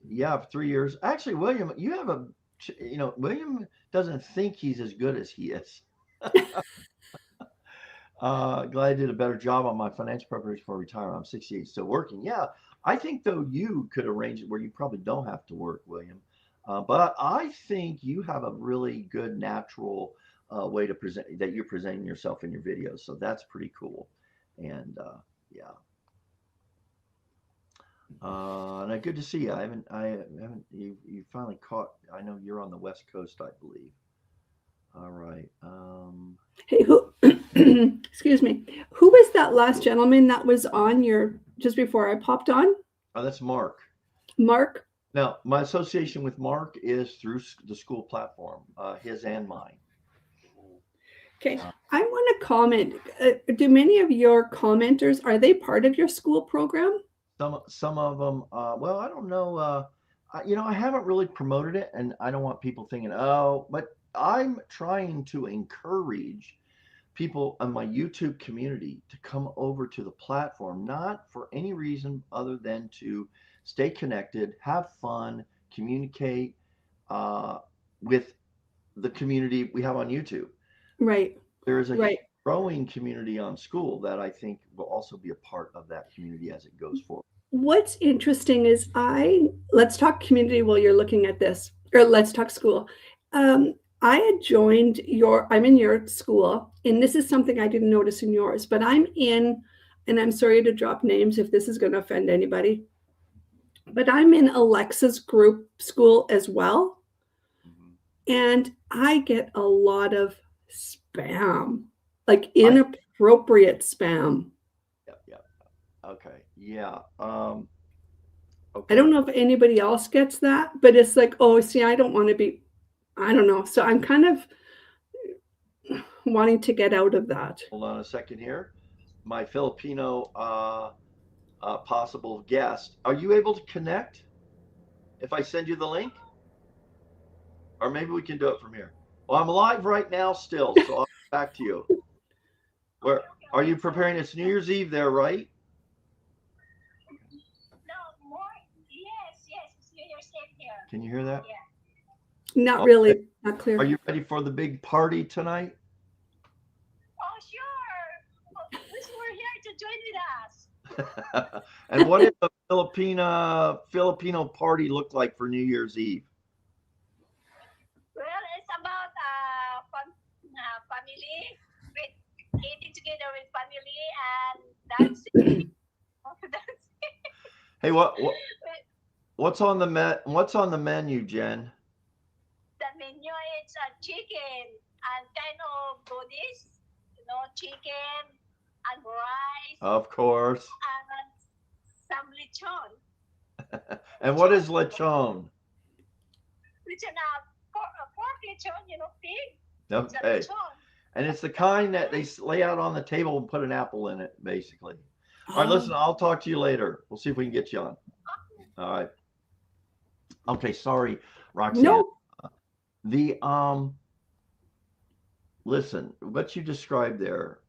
Yeah, for 3 years. Actually, William, you have William doesn't think he's as good as he is. Glad I did a better job on my financial preparation for retirement. I'm 68, still working. Yeah, I think though you could arrange it where you probably don't have to work, William. But I think you have a really good natural way to present that you're presenting yourself in your videos. So that's pretty cool. And yeah. And good to see you. I haven't you finally caught. I know you're on the West Coast, I believe. All right. Hey, who? Excuse me. Who was that last gentleman that was on your just before I popped on? Oh, that's Mark. Mark. Now, my association with Mark is through the school platform, his and mine. Okay, I want to comment. Do many of your commenters are they part of your school program? Some of them. Well, I don't know. I haven't really promoted it, and I don't want people thinking, oh, but I'm trying to encourage people in my YouTube community to come over to the platform, not for any reason other than to stay connected, have fun, communicate with the community we have on YouTube. Right. There is a growing community on school that I think will also be a part of that community as it goes forward. What's interesting is let's talk community while you're looking at this, or let's talk school. I had joined I'm in your school, and this is something I didn't notice in yours, but I'm in, and I'm sorry to drop names if this is going to offend anybody, but I'm in Alexa's group school as well. Mm-hmm. And I get a lot of spam, like inappropriate spam. Yep. Okay. Yeah. Okay. I don't know if anybody else gets that, but it's like, oh, see, I don't want to be, I don't know. So I'm kind of wanting to get out of that. Hold on a second here. My Filipino possible guest. Are you able to connect if I send you the link? Or maybe we can do it from here. Well, I'm live right now still, so I'll get back to you. Where are you preparing? It's New Year's Eve there, right? No, more. Yes, it's New Year's Eve here. Can you hear that? Yeah. Not really, not clear. Are you ready for the big party tonight? Oh, sure. Wish you were here to join with us. And what did the Filipino party look like for New Year's Eve? Well, it's about family, with eating together with family and dancing. Hey, what's on the menu, Jen? The menu is chicken and kind of goodies, chicken and rice. Of course. And some lechon. And what is lechon? Lechon, pork lechon, pig. Okay. And it's the kind that they lay out on the table and put an apple in it, basically. All right, listen, I'll talk to you later. We'll see if we can get you on. All right. Okay, sorry, Roxanne. No, The listen, what you described there,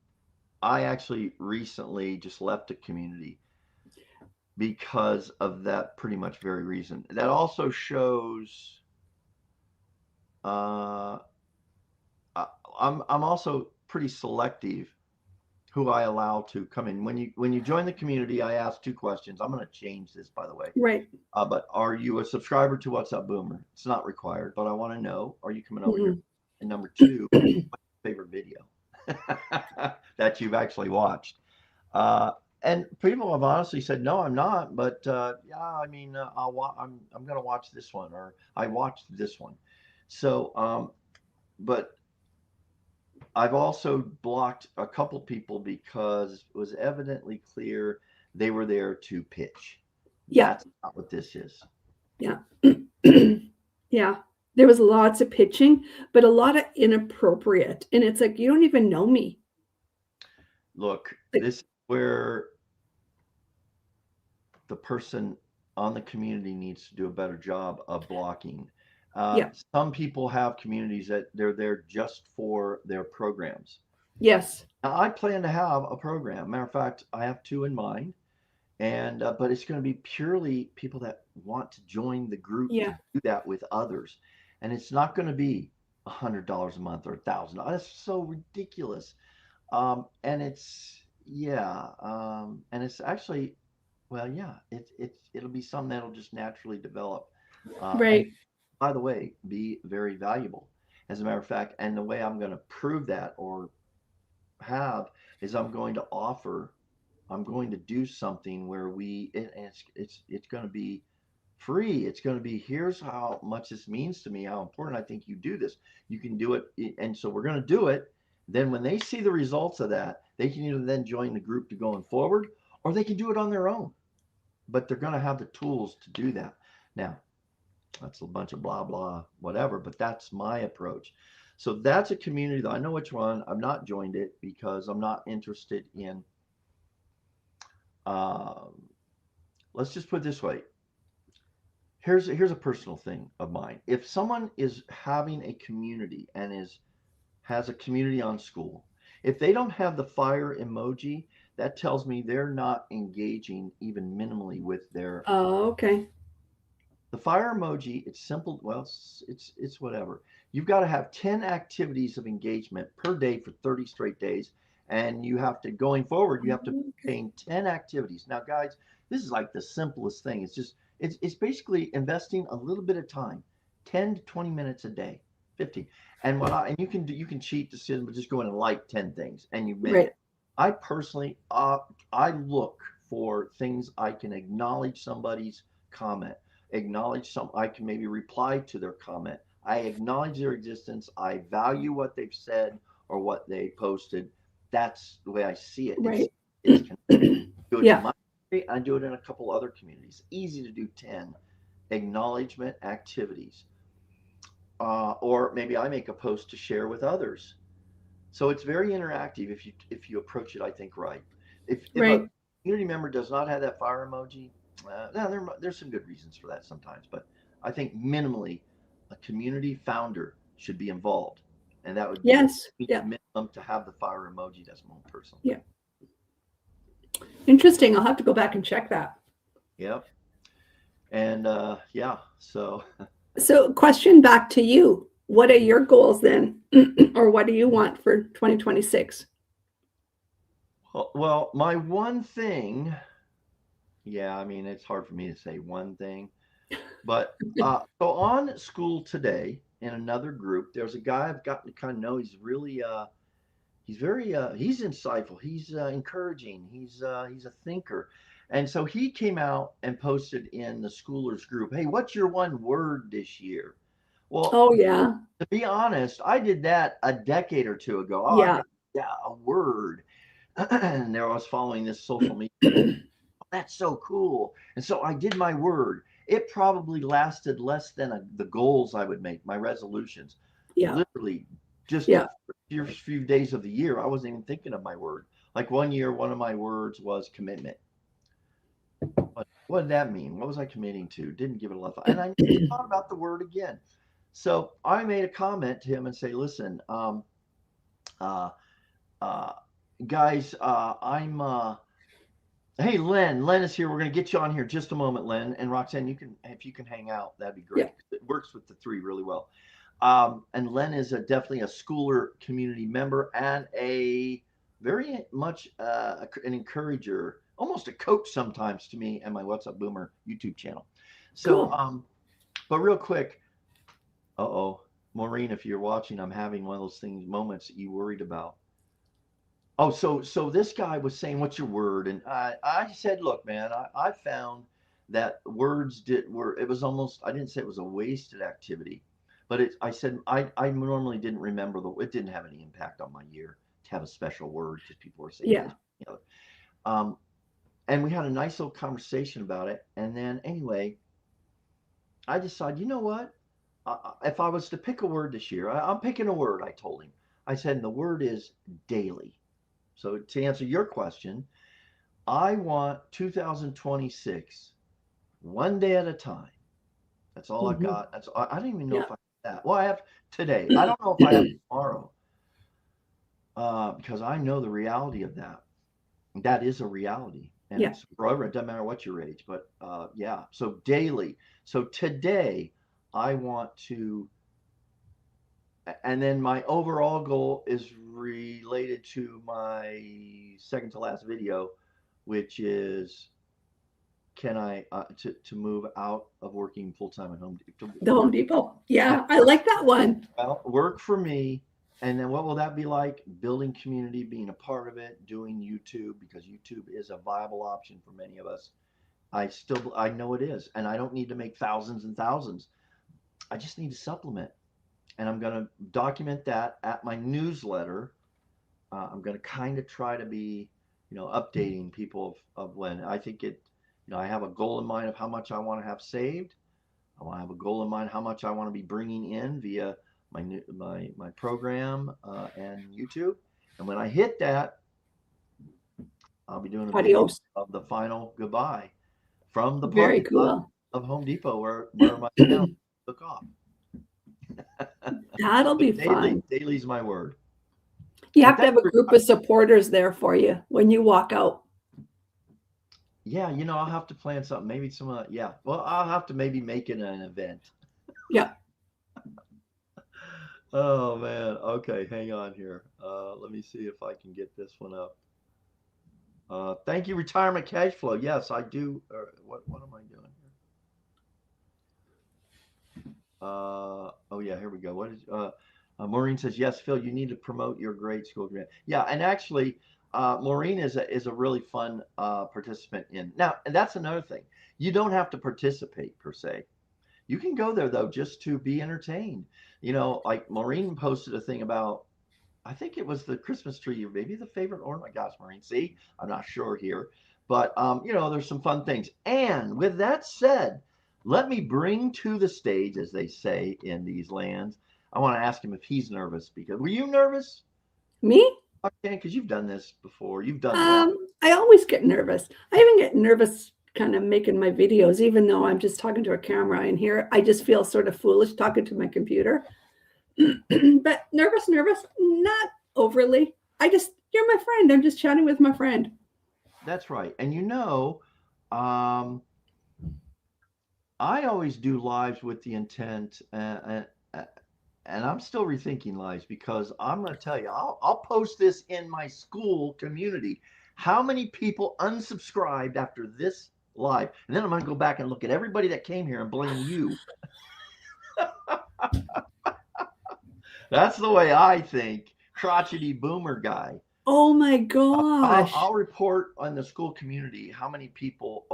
I actually recently just left a community because of that pretty much very reason. That also shows uh I- I'm also pretty selective who I allow to come in. When you join the community, I ask two questions. I'm going to change this, by the way. right. But are you a subscriber to What's Up Boomer? It's not required, but I want to know, are you coming over here? And number two, what's your favorite video that you've actually watched? And people have honestly said, no, I'm not. But yeah, I mean, I'm going to watch this one, or I watched this one. So, but I've also blocked a couple people because it was evidently clear they were there to pitch. Yeah. That's not what this is. Yeah. Yeah. There was lots of pitching, but a lot of inappropriate. And it's like, you don't even know me. Look, Like- this is where the person on the community needs to do a better job of blocking. Yeah. Some people have communities that they're there just for their programs. Yes. Now, I plan to have a program. Matter of fact, I have two in mind, and but it's going to be purely people that want to join the group Yeah. to do that with others, and it's not going to be $100 a month or $1,000. That's so ridiculous. And it's and it's actually, well, yeah, it'll be something that'll just naturally develop. And Right. by the way, be very valuable. As a matter of fact, and the way I'm going to prove that or have is I'm going to do something where it's going to be free. It's going to be, here's how much this means to me, how important I think you do this. You can do it. And so we're going to do it. Then when they see the results of that, they can either then join the group to going forward, or they can do it on their own. But they're going to have the tools to do that. Now, that's a bunch of blah, blah, whatever, but that's my approach. So that's a community that I know which one. I've not joined it because I'm not interested in, let's just put it this way. Here's a personal thing of mine. If someone is having a community and has a community on school, if they don't have the fire emoji, that tells me they're not engaging even minimally with their Oh, okay. the fire emoji. It's simple. Well, it's whatever. You've got to have 10 activities of engagement per day for 30 straight days, and you have to, going forward, you have to maintain 10 activities. Now, guys, this is like the simplest thing. It's basically investing a little bit of time, 10 to 20 minutes a day, 50. And you can cheat the system, but just go in and like 10 things, and you've made Right. it. I personally, I look for things I can acknowledge somebody's comment, I can maybe reply to their comment. I acknowledge their existence. I value what they've said or what they posted. That's the way I see it. Right. It's do it Yeah. in my community. I do it in a couple other communities. Easy to do 10 acknowledgement activities. Or maybe I make a post to share with others. So it's very interactive if you approach it, I think, right. If Right. a community member does not have that fire emoji, there's some good reasons for that sometimes. But I think minimally, a community founder should be involved, and that would be Yes. the Yeah. minimum to have the fire emoji. That's my own personal. Yeah. Interesting. I'll have to go back and check that. Yep. And yeah, so So, question back to you. What are your goals then? Or what do you want for 2026? well, my one thing, yeah, I mean, it's hard for me to say one thing, but so on School Today in another group, there's a guy I've gotten to kind of know. He's really he's very he's insightful. He's encouraging. He's a thinker. And so he came out and posted in the schoolers group, "Hey, what's your one word this year?" Well, Oh, yeah. to be honest, I did that a decade or two ago. Oh, Yeah. yeah, a word. And there I was following this social media. That's so cool. And so I did my word. It probably lasted less than the goals I would make, my resolutions. Yeah. Literally, just Yeah. the first few days of the year, I wasn't even thinking of my word. Like one year, one of my words was commitment. But What did that mean? What was I committing to? Didn't give it a lot of thought. And I thought about the word again. So I made a comment to him and say, listen, uh, uh, guys, hey, Len is here. We're going to get you on here just a moment, Len. And Roxanne, if you can hang out, that'd be great. Yeah. It works with the three really well. And Len is definitely a schooler community member and a very much an encourager, almost a coach sometimes to me and my What's Up Boomer YouTube channel. So, Cool. but real quick, Maureen, if you're watching, I'm having one of those moments that you worried about. Oh, so this guy was saying, "What's your word?" And I said, "Look, man, I found that words it was almost, I didn't say it was a wasted activity, but I said I normally didn't remember it didn't have any impact on my year to have a special word because people were saying Yeah. this, and we had a nice little conversation about it. And then anyway, I decided, you know what? If I was to pick a word this year, I'm picking a word. I told him. I said, and the word is daily. So to answer your question, I want 2026, one day at a time. That's all I Mhm. got. I don't even know Yeah. if I have that. Well, I have today. I don't know if I have tomorrow, because I know the reality of that. That is a reality, and Yeah. it's forever. It doesn't matter what your age, but yeah. So daily. So today, I want to, and then my overall goal is related to my second to last video, which is, can I to move out of working full time at home to The Home work, Depot. Yeah, I like that one. well, work for me. And then what will that be like? Building community, being a part of it, doing YouTube, because YouTube is a viable option for many of us. I know it is, and I don't need to make thousands and thousands. I just need to supplement, and I'm going to document that at my newsletter. I'm going to kind of try to be, updating people of when I think it, I have a goal in mind of how much I want to have saved. I want to have a goal in mind how much I want to be bringing in via my program and YouTube. And when I hit that, I'll be doing a video Adios. of the final goodbye from the Very parking lot cool. of Home Depot where my account took off. That'll be fun. Daily's my word. You And have to have a group of supporters there for you when you walk out. Yeah, I'll have to plan something. Maybe some, yeah. Well, I'll have to maybe make it an event. Yeah. Oh man. Okay, hang on here. Let me see if I can get this one up. Thank you, Retirement Cash Flow. Yes, I do. What am I doing here? Oh yeah, here we go. What is Maureen says, yes, Phil, you need to promote your grade school grant. Yeah, and actually, Maureen is a really fun participant in. Now, and that's another thing. You don't have to participate per se. You can go there though just to be entertained. Like Maureen posted a thing about, I think it was the Christmas tree, or maybe the favorite ornament. Gosh, Maureen, see, I'm not sure here, but there's some fun things. And with that said, let me bring to the stage, as they say in these lands. I want to ask him if he's nervous, because were you nervous? Me? Okay, because you've done this before. You've done that. I always get nervous. I even get nervous kind of making my videos, even though I'm just talking to a camera in here. I just feel sort of foolish talking to my computer. But nervous, not overly. You're my friend. I'm just chatting with my friend. That's right. And I always do lives with the intent, and I'm still rethinking lives, because I'm going to tell you, I'll post this in my school community. How many people unsubscribed after this live? And then I'm going to go back and look at everybody that came here and blame you. That's the way I think. Crotchety boomer guy. Oh my gosh. I'll report on the school community how many people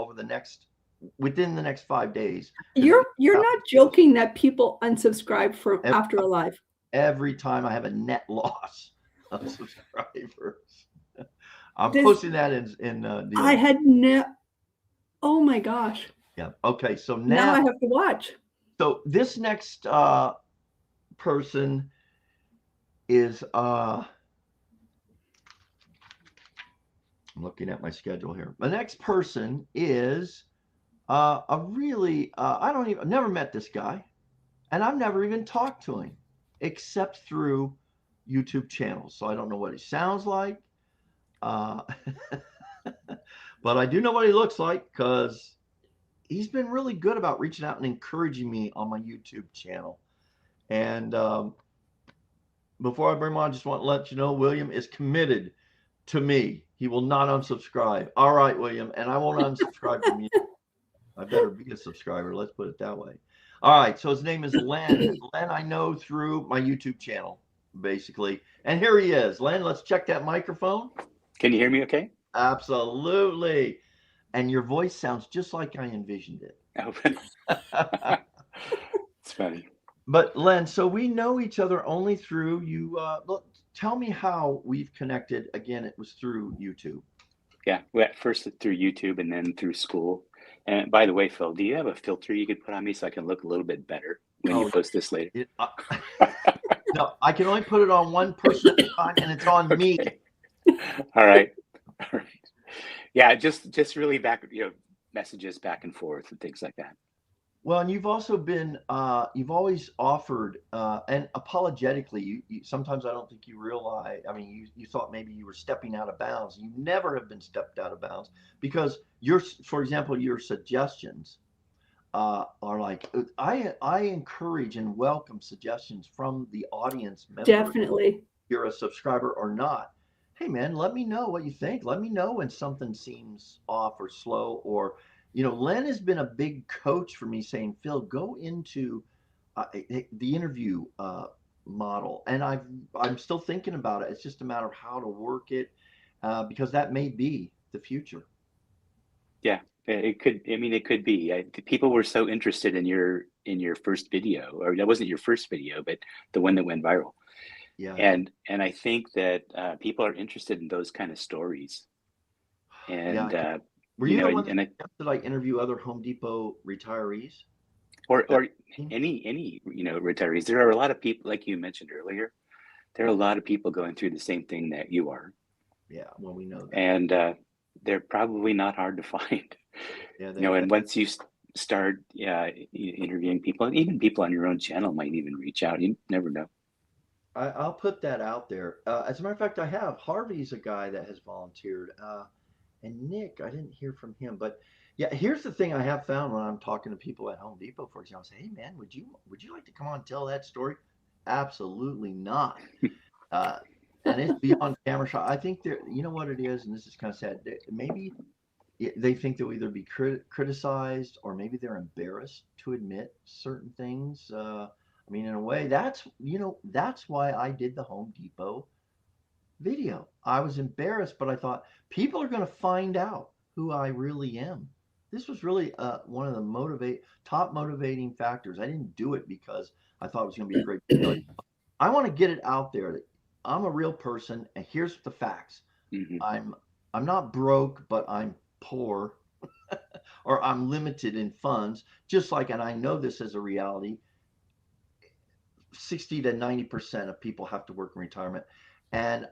within the next 5 days. You're not joking that people unsubscribe from after a live. Every time I have a net loss of subscribers. I'm posting that in I had oh my gosh. Yeah. Okay. So Now I have to watch. So this next person is I'm looking at my schedule here. The next person is A really, I've never met this guy, and I've never even talked to him except through YouTube channels. So I don't know what he sounds like. Uh, but I do know what he looks like because he's been really good about reaching out and encouraging me on my YouTube channel. And before I bring him on, I just want to let you know William is committed to me. He will not unsubscribe. All right, William, and I won't unsubscribe from you. I better be a subscriber. Let's put it that way. All right. So his name is Len. Len, I know through my YouTube channel, basically. And here he is. Len, let's check that microphone. Can you hear me okay? Absolutely. And your voice sounds just like I envisioned it. Oh, it's funny. But Len, so we know each other only through you. Look, tell me how we've connected. Again, it was through YouTube. Yeah, well, first through YouTube and then through school. And by the way, Phil, do you have a filter you could put on me so I can look a little bit better when you post this later? No, I can only put it on one person at a time, and it's on me. All right. All right. Yeah, just really messages back and forth and things like that. Well, and you've also been, you've always offered, and apologetically, you sometimes I don't think you realize, I mean, you thought maybe you were stepping out of bounds. You never have been stepped out of bounds because for example, your suggestions are like, I encourage and welcome suggestions from the audience members. Definitely. You're a subscriber or not. Hey, man, let me know what you think. Let me know when something seems off or slow or, Len has been a big coach for me saying, Phil, go into the interview model. And I'm still thinking about it. It's just a matter of how to work it because that may be the future. Yeah, it could. I mean, it could be. People were so interested in your first video, or that wasn't your first video, but the one that went viral. Yeah. And I think that people are interested in those kind of stories. And yeah. Were you the one that I interview other Home Depot retirees? Or any retirees? There are a lot of people, like you mentioned earlier. There are a lot of people going through the same thing that you are. Yeah, well, we know that. And they're probably not hard to find. Yeah, and once you start interviewing people, and even people on your own channel might even reach out. You never know. I'll put that out there. As a matter of fact, I have. Harvey's a guy that has volunteered. And Nick, I didn't hear from him, but yeah, here's the thing I have found when I'm talking to people at Home Depot, for example, say, hey man, would you like to come on and tell that story? Absolutely not. And it's beyond camera shot. I think you know what it is, and this is kind of sad. Maybe they think they'll either be criticized or maybe they're embarrassed to admit certain things. I mean, in a way, that's why I did the Home Depot video. I was embarrassed, but I thought people are going to find out who I really am. This was really one of the top motivating factors. I didn't do it because I thought it was going to be a great video. I want to get it out there that I'm a real person, and here's the facts. Mm-hmm. I'm not broke, but I'm poor, or I'm limited in funds. Just like, and I know this as a reality. 60 to 90% of people have to work in retirement, and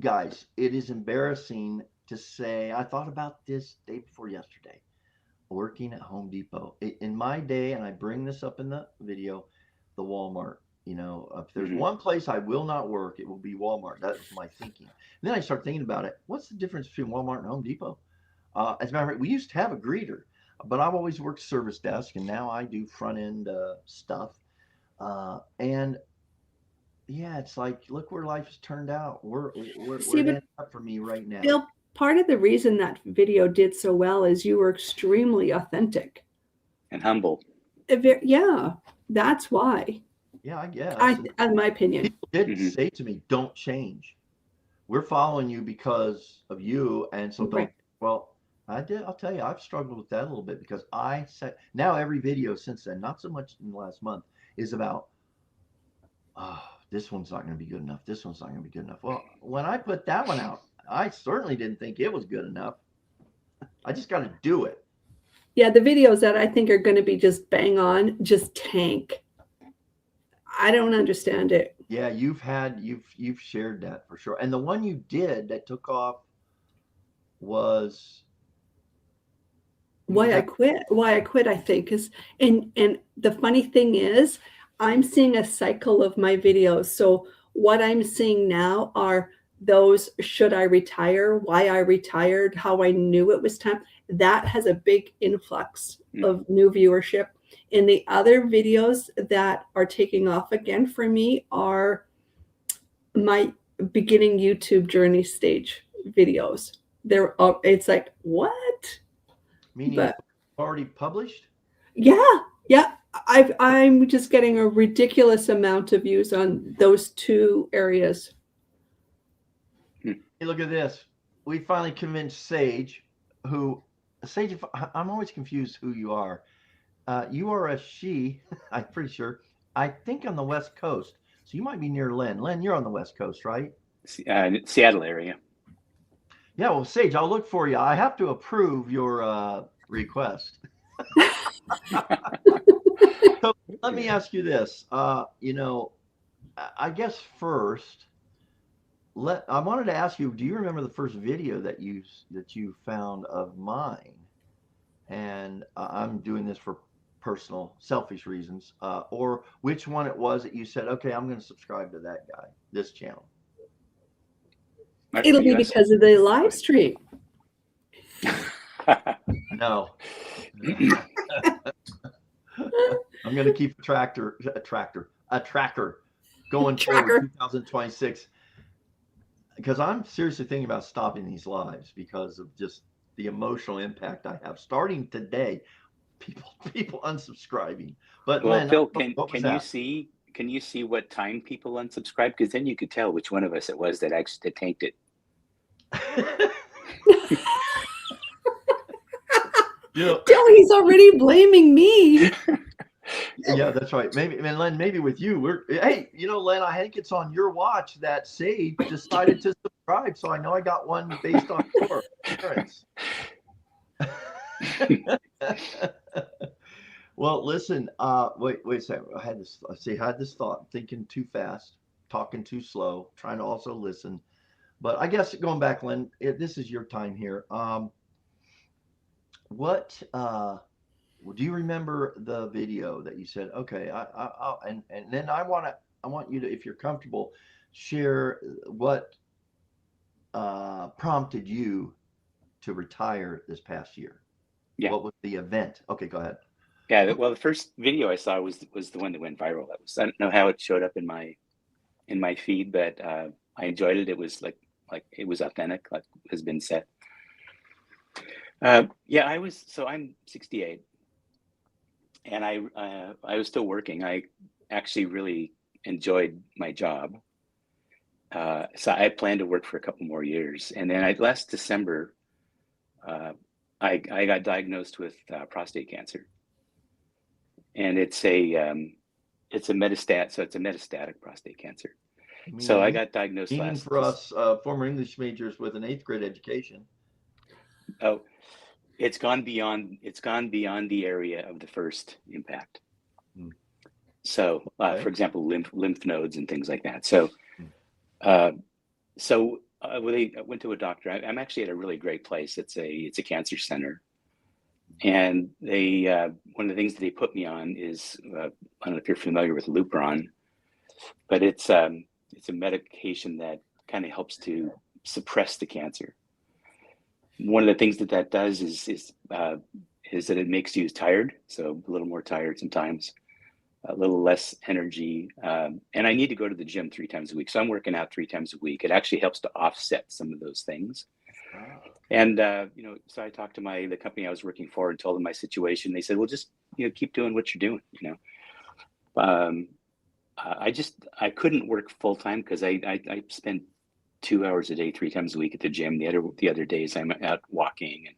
guys, it is embarrassing to say, I thought about this day before yesterday, working at Home Depot. In my day, and I bring this up in the video, the Walmart, if there's one place I will not work, it will be Walmart. That was my thinking. And then I start thinking about it. What's the difference between Walmart and Home Depot? As a matter of fact, we used to have a greeter, but I've always worked service desk, and now I do front end stuff. And yeah, it's like, look where life has turned out. Where it up for me right now. Bill, part of the reason that video did so well is you were extremely authentic and humble. Yeah, that's why. Yeah, I guess. In my opinion, people did say to me, "Don't change. We're following you because of you." And so, well, I'll tell you, I've struggled with that a little bit because I said now every video since then, not so much in the last month, is about, this one's not going to be good enough. This one's not going to be good enough. Well, when I put that one out, I certainly didn't think it was good enough. I just got to do it. Yeah, the videos that I think are going to be just bang on, just tank. I don't understand it. Yeah, you've shared that for sure. And the one you did that took off was why I quit, I think is, and the funny thing is, I'm seeing a cycle of my videos. So what I'm seeing now are those, should I retire, why I retired, how I knew it was time. That has a big influx of new viewership. And the other videos that are taking off again for me are my beginning YouTube journey stage videos. It's like, what? Meaning But already published? yeah, I'm just getting a ridiculous amount of views on those two areas. Hey, look at this. We finally convinced Sage, Sage, I'm always confused who you are. You are a she, I'm pretty sure. I think on the West Coast. So you might be near Len. Len, you're on the West Coast, right? Seattle area. Yeah, well, Sage, I'll look for you. I have to approve your request. So let me ask you this. You know, I guess first, I wanted to ask you, do you remember the first video that you found of mine? And I'm doing this for personal, selfish reasons, or which one it was that you said, okay, I'm going to subscribe to that guy, this channel. It'll be because of the live stream. No. I'm going to keep a tracker going forward 2026, because I'm seriously thinking about stopping these lives because of just the emotional impact I have starting today. People unsubscribing. But well, Len, Phil, can you see what time people unsubscribe? Because then you could tell which one of us it was that actually tanked it. You know, He's already blaming me. yeah, that's right. Maybe, I mean, Len, maybe with you, hey, you know, Len, I think it's on your watch that Sage decided to subscribe. So I know I got one based on your appearance. Well, listen, wait a second. I had this thought. I'm thinking too fast, talking too slow, trying to also listen. But I guess going back, Len, this is your time here. Do you remember the video that you said, okay, and then I want you to, if you're comfortable, share what prompted you to retire this past year? Yeah. What was the event? Okay, go ahead. Yeah, well, the first video I saw was the one that went viral. I don't know how it showed up in my feed, but I enjoyed it. It was like it was authentic, like has been said. Yeah, I'm 68, and I was still working. I actually really enjoyed my job. So I planned to work for a couple more years, and then last December, I got diagnosed with prostate cancer, and it's a metastatic prostate cancer. So I got diagnosed last. For us former English majors with an 8th grade education. Oh, it's gone beyond the area of the first impact. So, for example, lymph nodes and things like that. So, I went to a doctor. I'm actually at a really great place. It's a cancer center, and they one of the things that they put me on is I don't know if you're familiar with Lupron, but it's a medication that kind of helps to suppress the cancer. One of the things that does is that it makes you tired, so a little more tired sometimes, a little less energy, and I need to go to the gym 3 times a week. So I'm working out 3 times a week. It actually helps to offset some of those things. And so I talked to the company I was working for and told them my situation. They said, "Well, just keep doing what you're doing." I couldn't work full time because I spend 2 hours a day, 3 times a week at the gym. The other days I'm out walking,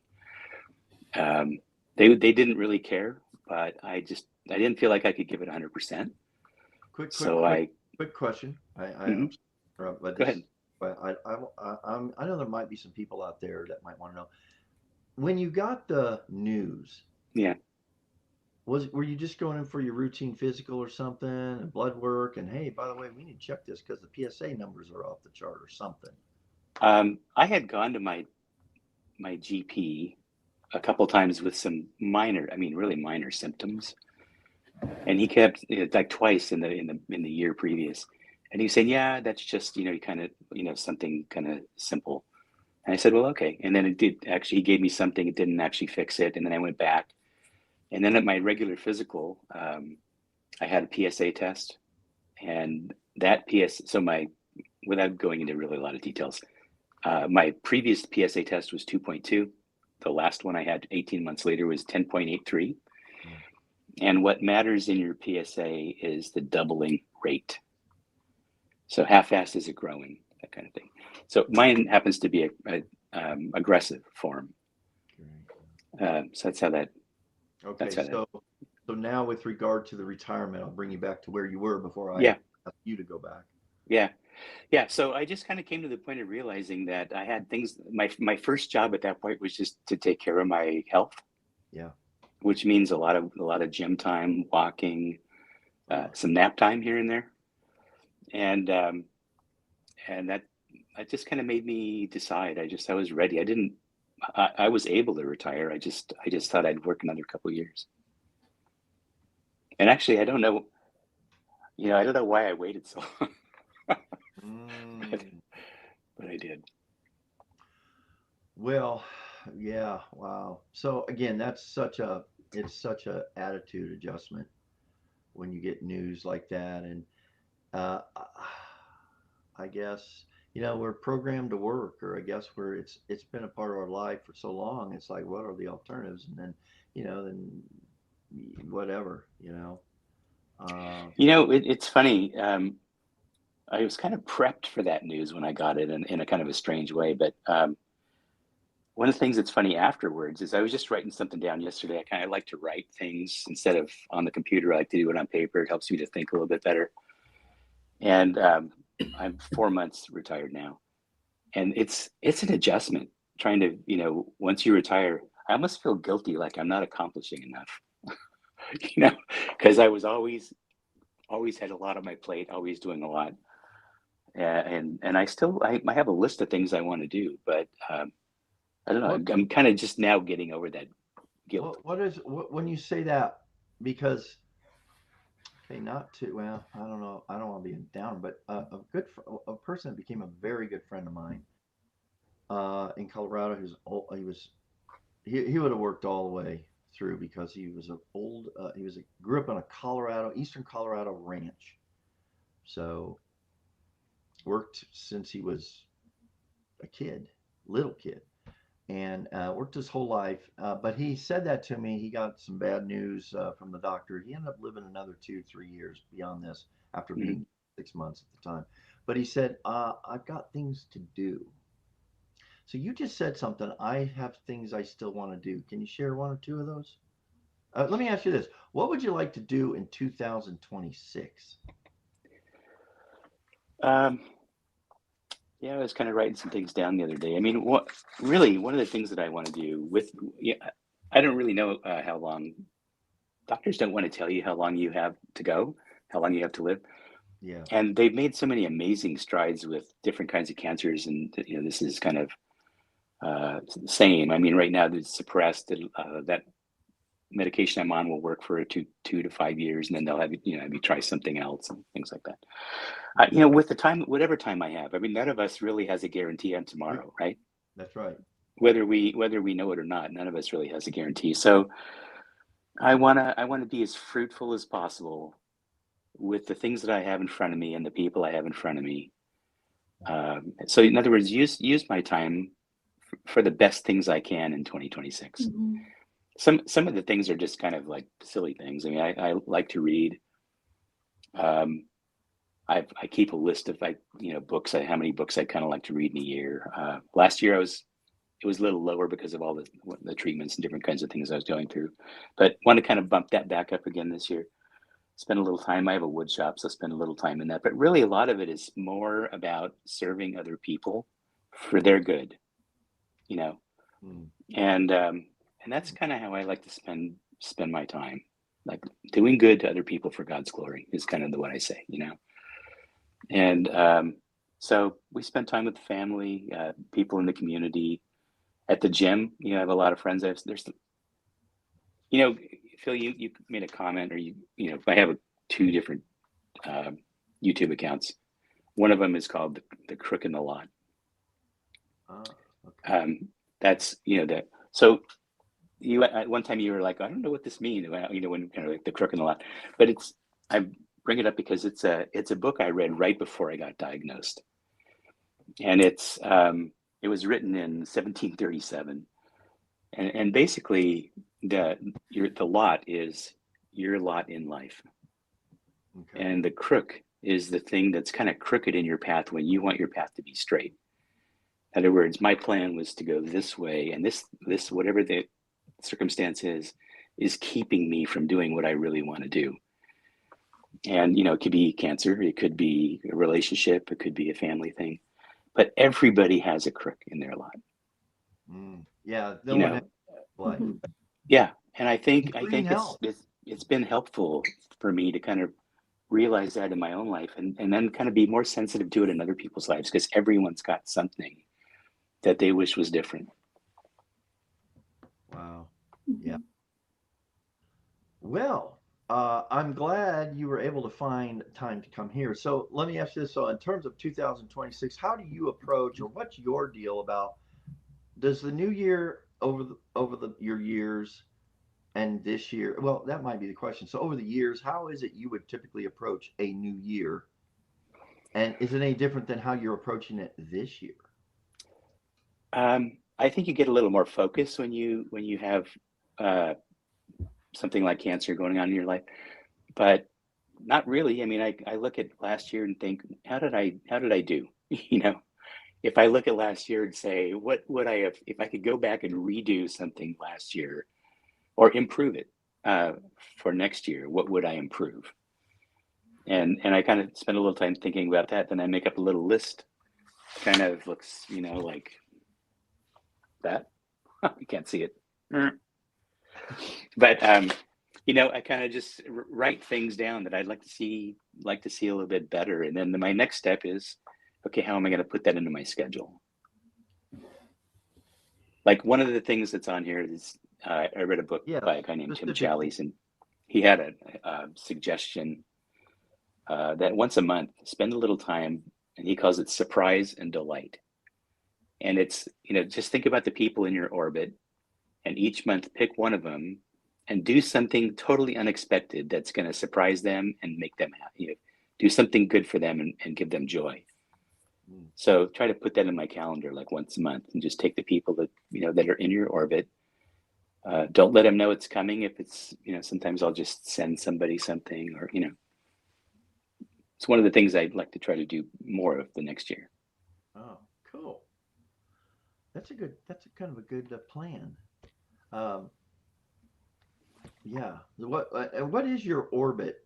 and they didn't really care, but I didn't feel like I could give it 100%. Quick question. Go ahead. But I know there might be some people out there that might want to know, when you got the news. Yeah. Were you just going in for your routine physical or something, and blood work, and hey, by the way, we need to check this because the PSA numbers are off the chart or something? I had gone to my GP a couple times with some minor, I mean, really minor symptoms. And he kept like twice in the year previous. And he was saying, yeah, that's just, you kind of, something kind of simple. And I said, well, okay. And then it did actually, he gave me something, it didn't actually fix it. And then I went back. And then at my regular physical, I had a PSA test. And that without going into really a lot of details, my previous PSA test was 2.2. The last one I had 18 months later was 10.83. And what matters in your PSA is the doubling rate. So how fast is it growing? That kind of thing. So mine happens to be a aggressive form. So that's how that. Okay, That's how so now with regard to the retirement, I'll bring you back to where you were before I Yeah. ask you to go back. Yeah. So I just kind of came to the point of realizing that I had things. My first job at that point was just to take care of my health. Yeah. Which means a lot of gym time, walking, some nap time here and there, and that just kind of made me decide. I was ready. I was able to retire. I just thought I'd work another couple of years. And actually, I don't know why I waited so long, but I did. Well, yeah, wow. So again, it's such a attitude adjustment when you get news like that. And uh, I guess, we're programmed to work, or I guess it's been a part of our life for so long. It's like, what are the alternatives? And then, then whatever. It's funny. I was kind of prepped for that news when I got it in a kind of a strange way, but one of the things that's funny afterwards is I was just writing something down yesterday. I kind of like to write things instead of on the computer. I like to do it on paper. It helps me to think a little bit better. And I'm 4 months retired now, and it's an adjustment trying to, once you retire, I almost feel guilty, like I'm not accomplishing enough, because I was always had a lot on my plate, always doing a lot. And I have a list of things I want to do, but I don't know. I'm kind of just now getting over that guilt. When you say that, because, okay, not to, well, I don't know. I don't want to be down, but a person that became a very good friend of mine in Colorado, he would have worked all the way through because he was grew up on a Eastern Colorado ranch. So worked since he was little kid. And worked his whole life. But he said that to me. He got some bad news from the doctor. He ended up living another 2-3 years beyond this after being 6 months at the time. But he said, I've got things to do. So you just said something. I have things I still want to do. Can you share one or two of those? Let me ask you this. What would you like to do in 2026? Yeah, I was kind of writing some things down the other day. I mean, one of the things that I want to do I don't really know how long. Doctors don't want to tell you how long you have to go, how long you have to live. Yeah. And they've made so many amazing strides with different kinds of cancers, and this is kind of same. I mean, right now there's suppressed that medication I'm on will work for 2 to 5 years, and then they'll have you try something else and things like that. With the time, whatever time I have, I mean, none of us really has a guarantee on tomorrow, right? That's right. Whether we know it or not, none of us really has a guarantee. So I wanna be as fruitful as possible with the things that I have in front of me and the people I have in front of me. So in other words, use my time for the best things I can in 2026. Mhm. Some of the things are just kind of like silly things. I mean, I like to read. I keep a list of books. How many books I kind of like to read in a year. Last year it was a little lower because of all the treatments and different kinds of things I was going through, but want to kind of bump that back up again this year. Spend a little time. I have a wood shop, so spend a little time in that. But really, a lot of it is more about serving other people for their good, and that's kind of how I like to spend my time, like doing good to other people for God's glory is kind of what I say, And so we spend time with the family, people in the community. at the gym. You know, I have a lot of friends. There's, you know, Phil, you made a comment, or you know, I have two different YouTube accounts. One of them is called the Crook in the Lot. Okay. That's, you know, that. So you at one time you were like, I don't know what this means. You know, when kind of like the Crook in the Lot, but I bring it up because it's a book I read right before I got diagnosed, and it was written in 1737, and basically the lot is your lot in life, Okay. and the crook is the thing that's kind of crooked in your path when you want your path to be straight. In other words, my plan was to go this way, and this whatever the circumstance is keeping me from doing what I really want to do. And you know, it could be cancer, it could be a relationship, it could be a family thing, but everybody has a crook in their lot. Yeah, no You one know, has life. Mhm. yeah, and I think Including health. it's been helpful for me to kind of realize that in my own life, and then kind of be more sensitive to it in other people's lives, because everyone's got something that they wish was different. Wow. Yeah. Well, I'm glad you were able to find time to come here. So let me ask you this. So in terms of 2026, how do you approach, or what's your deal about, does the new year your years and this year, well, that might be the question. So over the years, how is it you would typically approach a new year? And is it any different than how you're approaching it this year? I think you get a little more focus when you have something like cancer going on in your life, but not really. I mean, I look at last year and think, how did I do? You know, if I look at last year and say, what would I have, if I could go back and redo something last year or improve it for next year, what would I improve? And I kind of spend a little time thinking about that. Then I make up a little list, kind of looks, you know, like that. You can't see it. But you know, I kind of just write things down that I'd like to see a little bit better, and then my next step is, okay, how am I going to put that into my schedule? Like one of the things that's on here is I read a book Yeah, by a guy named Tim specifically. Challies, and he had a suggestion that once a month, spend a little time, and he calls it surprise and delight. And it's, you know, just think about the people in your orbit, and each month pick one of them and do something totally unexpected that's going to surprise them and make them happy. You know, do something good for them and give them joy. So try to put that in my calendar like once a month, and just take the people that, you know, that are in your orbit. Don't let them know it's coming. If it's, you know, sometimes I'll just send somebody something, or, you know, it's one of the things I'd like to try to do more of the next year. Oh, cool. That's a kind of a good plan. Um, yeah. What is your orbit?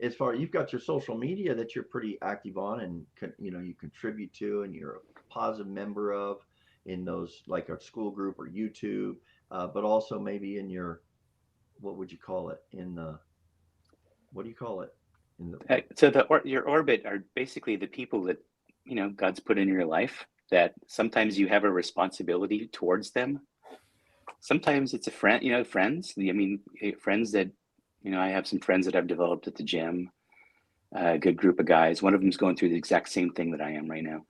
As far you've got your social media that you're pretty active on, and you know, you contribute to, and you're a positive member of, in those like our school group or YouTube, but also maybe in your, what would you call it, in the, what do you call it, in the, So your orbit are basically the people that, you know, God's put in your life, that sometimes you have a responsibility towards them. Sometimes it's a friend, you know, friends. I mean, friends that, you know, I have some friends that I've developed at the gym, a good group of guys. One of them's going through the exact same thing that I am right now.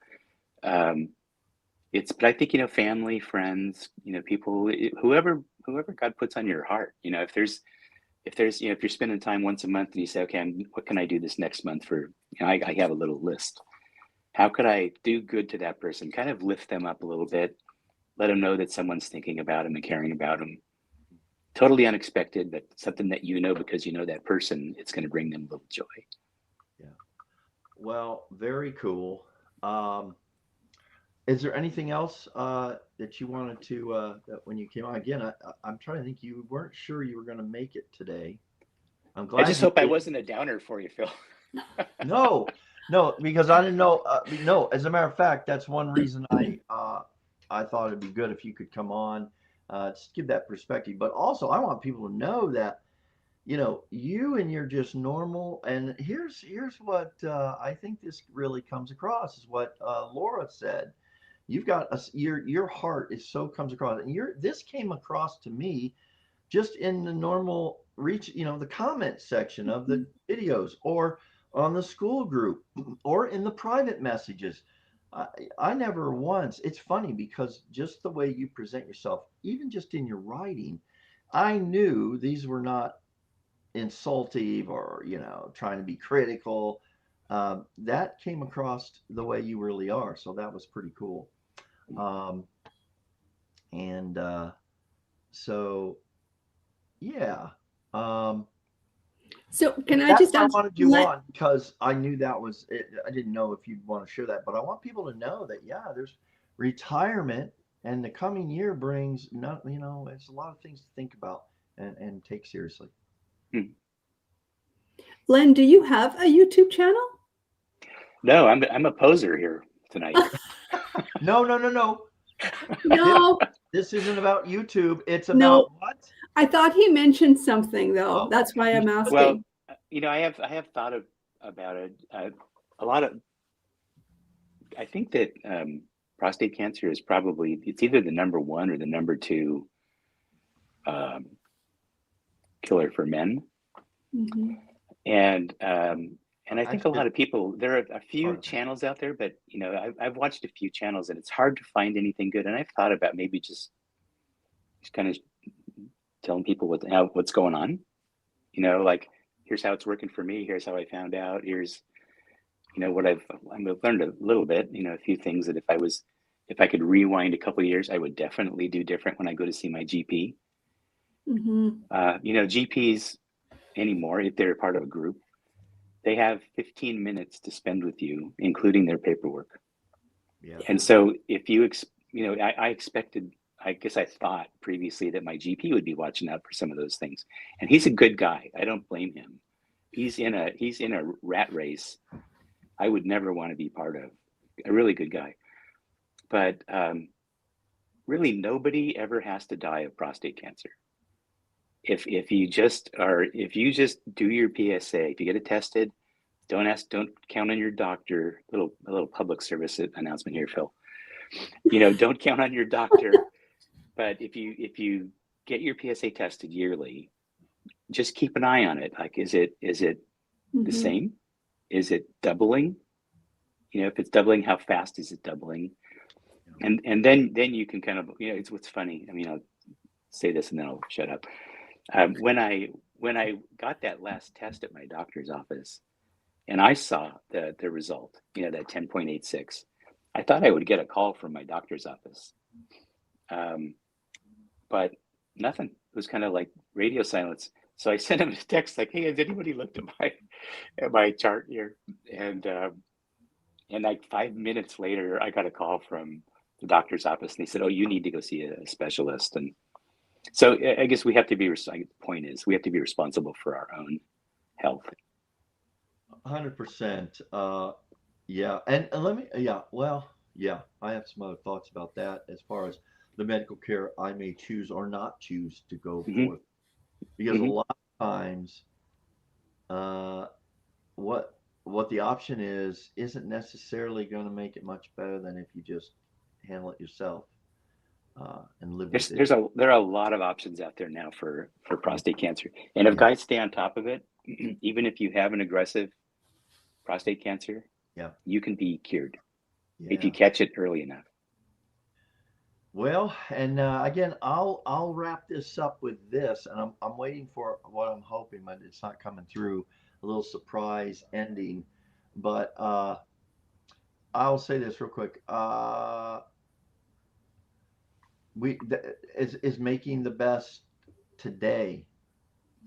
But I think, you know, family, friends, you know, people, whoever God puts on your heart, you know, if there's, you know, if you're spending time once a month and you say, okay, what can I do this next month for, you know, I have a little list. How could I do good to that person? Kind of lift them up a little bit, let them know that someone's thinking about them and caring about them. Totally unexpected, but something that, you know, because you know that person, it's going to bring them a little joy. yeah. Well, very cool. Is there anything else that you wanted to that when you came on again? I'm trying to think. You weren't sure you were going to make it today. I'm I glad just you hope I did. wasn't a downer for you, Phil. No, no, because I didn't know. No, as a matter of fact, that's one reason I thought it'd be good if you could come on, just give that perspective. But also, I want people to know that, you know, you and you're just normal. And here's what I think this really comes across is what Laura said. you've got your heart is so comes across, and this came across to me just in the normal reach, the comment section of the videos, or on the school group, or in the private messages. I never once, it's funny because just the way you present yourself, even just in your writing, I knew these were not insultive or, trying to be critical. That came across the way you really are. So that was pretty cool. Um, and so, yeah. So can I That's just why I ask, wanted you on, because I knew that was it. I didn't know if you'd want to share that, but I want people to know that, yeah, there's retirement, and the coming year brings not, it's a lot of things to think about and take seriously. Len, do you have a YouTube channel? No, I'm a poser here tonight. No. No, This isn't about YouTube. It's about no. what? I thought he mentioned something though. Oh, That's why I'm asking. Well, I have thought about it. A lot of. I think that prostate cancer is probably, it's either the number one or the number two killer for men. Mhm. And I think a lot of people, there are a few Part of it. channels out there, but I've watched a few channels and it's hard to find anything good. And I've thought about maybe just kind of telling people what's going on. Like, here's how it's working for me. Here's how I found out. Here's what I've learned a little bit. A few things that if I could rewind a couple of years, I would definitely do different when I go to see my GP. Mhm. GPs anymore, if they're part of a group, they have 15 minutes to spend with you, including their paperwork. Yeah. And so if you, I expected, I guess I thought previously that my GP would be watching out for some of those things. And he's a good guy. I don't blame him. He's in a rat race I would never want to be part of. A really good guy. But really nobody ever has to die of prostate cancer. If you just do your PSA, if you get it tested, don't count on your doctor. A little public service announcement here, Phil. Don't count on your doctor. But if you get your PSA tested yearly, just keep an eye on it. Like, is it the same? Is it doubling? If it's doubling, how fast is it doubling? And then you can kind of, it's what's funny. I'll say this and then I'll shut up. When I got that last test at my doctor's office, and I saw the result, that 10.86, I thought I would get a call from my doctor's office, but nothing. It was kind of like radio silence. So I sent him a text like, "Hey, has anybody looked at my chart here?" And like 5 minutes later, I got a call from the doctor's office, and they said, "Oh, you need to go see a specialist." And so I guess we have to be. The point is, we have to be responsible for our own health. 100%. Yeah. And let me, yeah, well, yeah, I have some other thoughts about that as far as the medical care I may choose or not choose to go for. Because a lot of times, what the option isn't necessarily going to make it much better than if you just handle it yourself and live with it. There are a lot of options out there now for prostate cancer, and if guys stay on top of it, even if you have an aggressive prostate cancer, you can be cured if you catch it early enough. Well, and again, I'll wrap this up with this, and I'm waiting for what I'm hoping, but it's not coming through. A little surprise ending, but I'll say this real quick. Is making the best today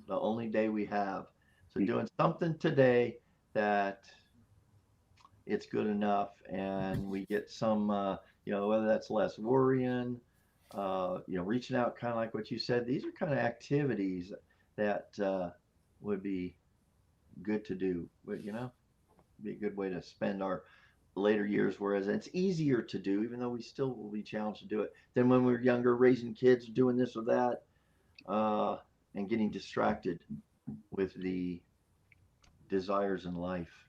the only day we have. So doing something today that it's good enough, and we get some, whether that's less worrying, reaching out, kind of like what you said. These are kind of activities that would be good to do. Be a good way to spend our later years, whereas it's easier to do, even though we still will be challenged to do it, than when we were younger, raising kids, doing this or that, and getting distracted with the desires in life.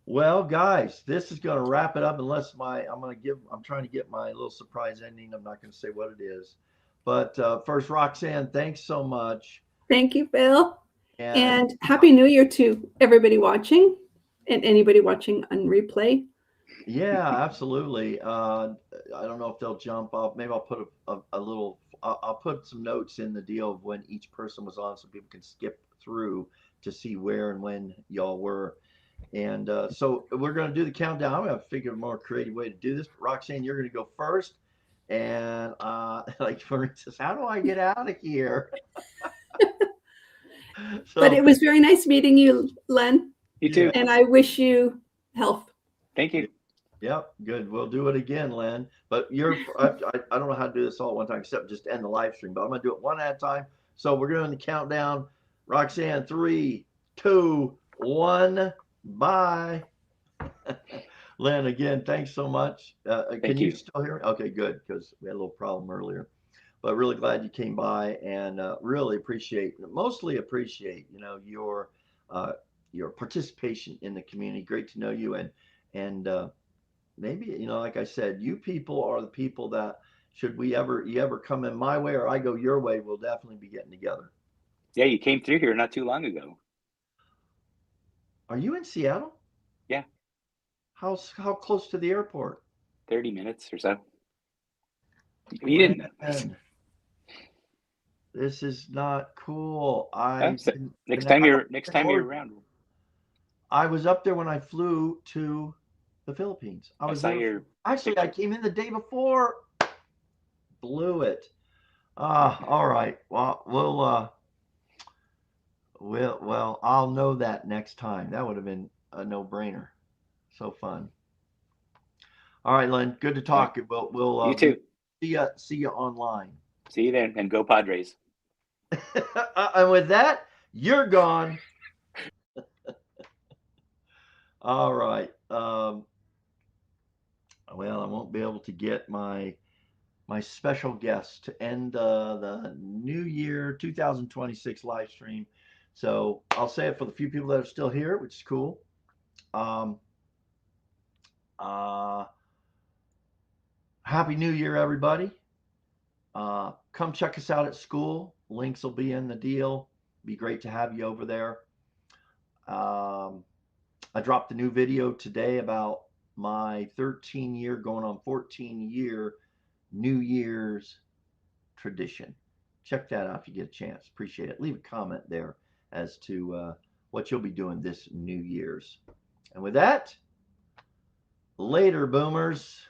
Well, guys, this is going to wrap it up unless I'm trying to get my little surprise ending. I'm not going to say what it is. But first, Roxanne, thanks so much. Thank you, Phil. And And Happy New Year to everybody watching and anybody watching on replay. yeah, absolutely. I don't know if they'll jump off. Maybe I'll put a little, I'll put some notes in the deal of when each person was on so people can skip through to see where and when y'all were. And so we're going to do the countdown. I'm going to figure a more creative way to do this. But Roxanne, you're going to go first. And like, for instance, how do I get out of here? But it was very nice meeting you, Len. You too. And I wish you health. Thank you. Yep, good. We'll do it again, Len. But I don't know how to do this all at one time except just end the live stream. But I'm going to do it one at a time. So we're doing the countdown. Roxanne, 3, 2, 1. Bye. Len, again, thanks so much. Can you still hear me? Okay, good, because we had a little problem earlier. But really glad you came by, and mostly appreciate, your participation in the community. Great to know you, and maybe, like I said, you people are the people that should you ever come in my way or I go your way, we'll definitely be getting together. Yeah, you came through here not too long ago. Are you in Seattle? Yeah. How close to the airport? 30 minutes or so. You didn't. This is not cool. Next time you're around. I was up there when I flew to the Philippines. I came in the day before. Blew it. All right. Well, I'll know that next time. That would have been a no-brainer. So fun. All right, Len. Good to talk. We'll you too. See you online. See you then, and go Padres. And with that, you're gone. All right. Well, I won't be able to get my special guest to end the New Year 2026 live stream. So I'll say it for the few people that are still here, which is cool. Happy New Year, everybody. Come check us out at school. Links will be in the deal. Be great to have you over there. I dropped a new video today about my 13-year, going on 14-year New Year's tradition. Check that out if you get a chance. Appreciate it. Leave a comment there as to what you'll be doing this New Year's. And with that, later, boomers.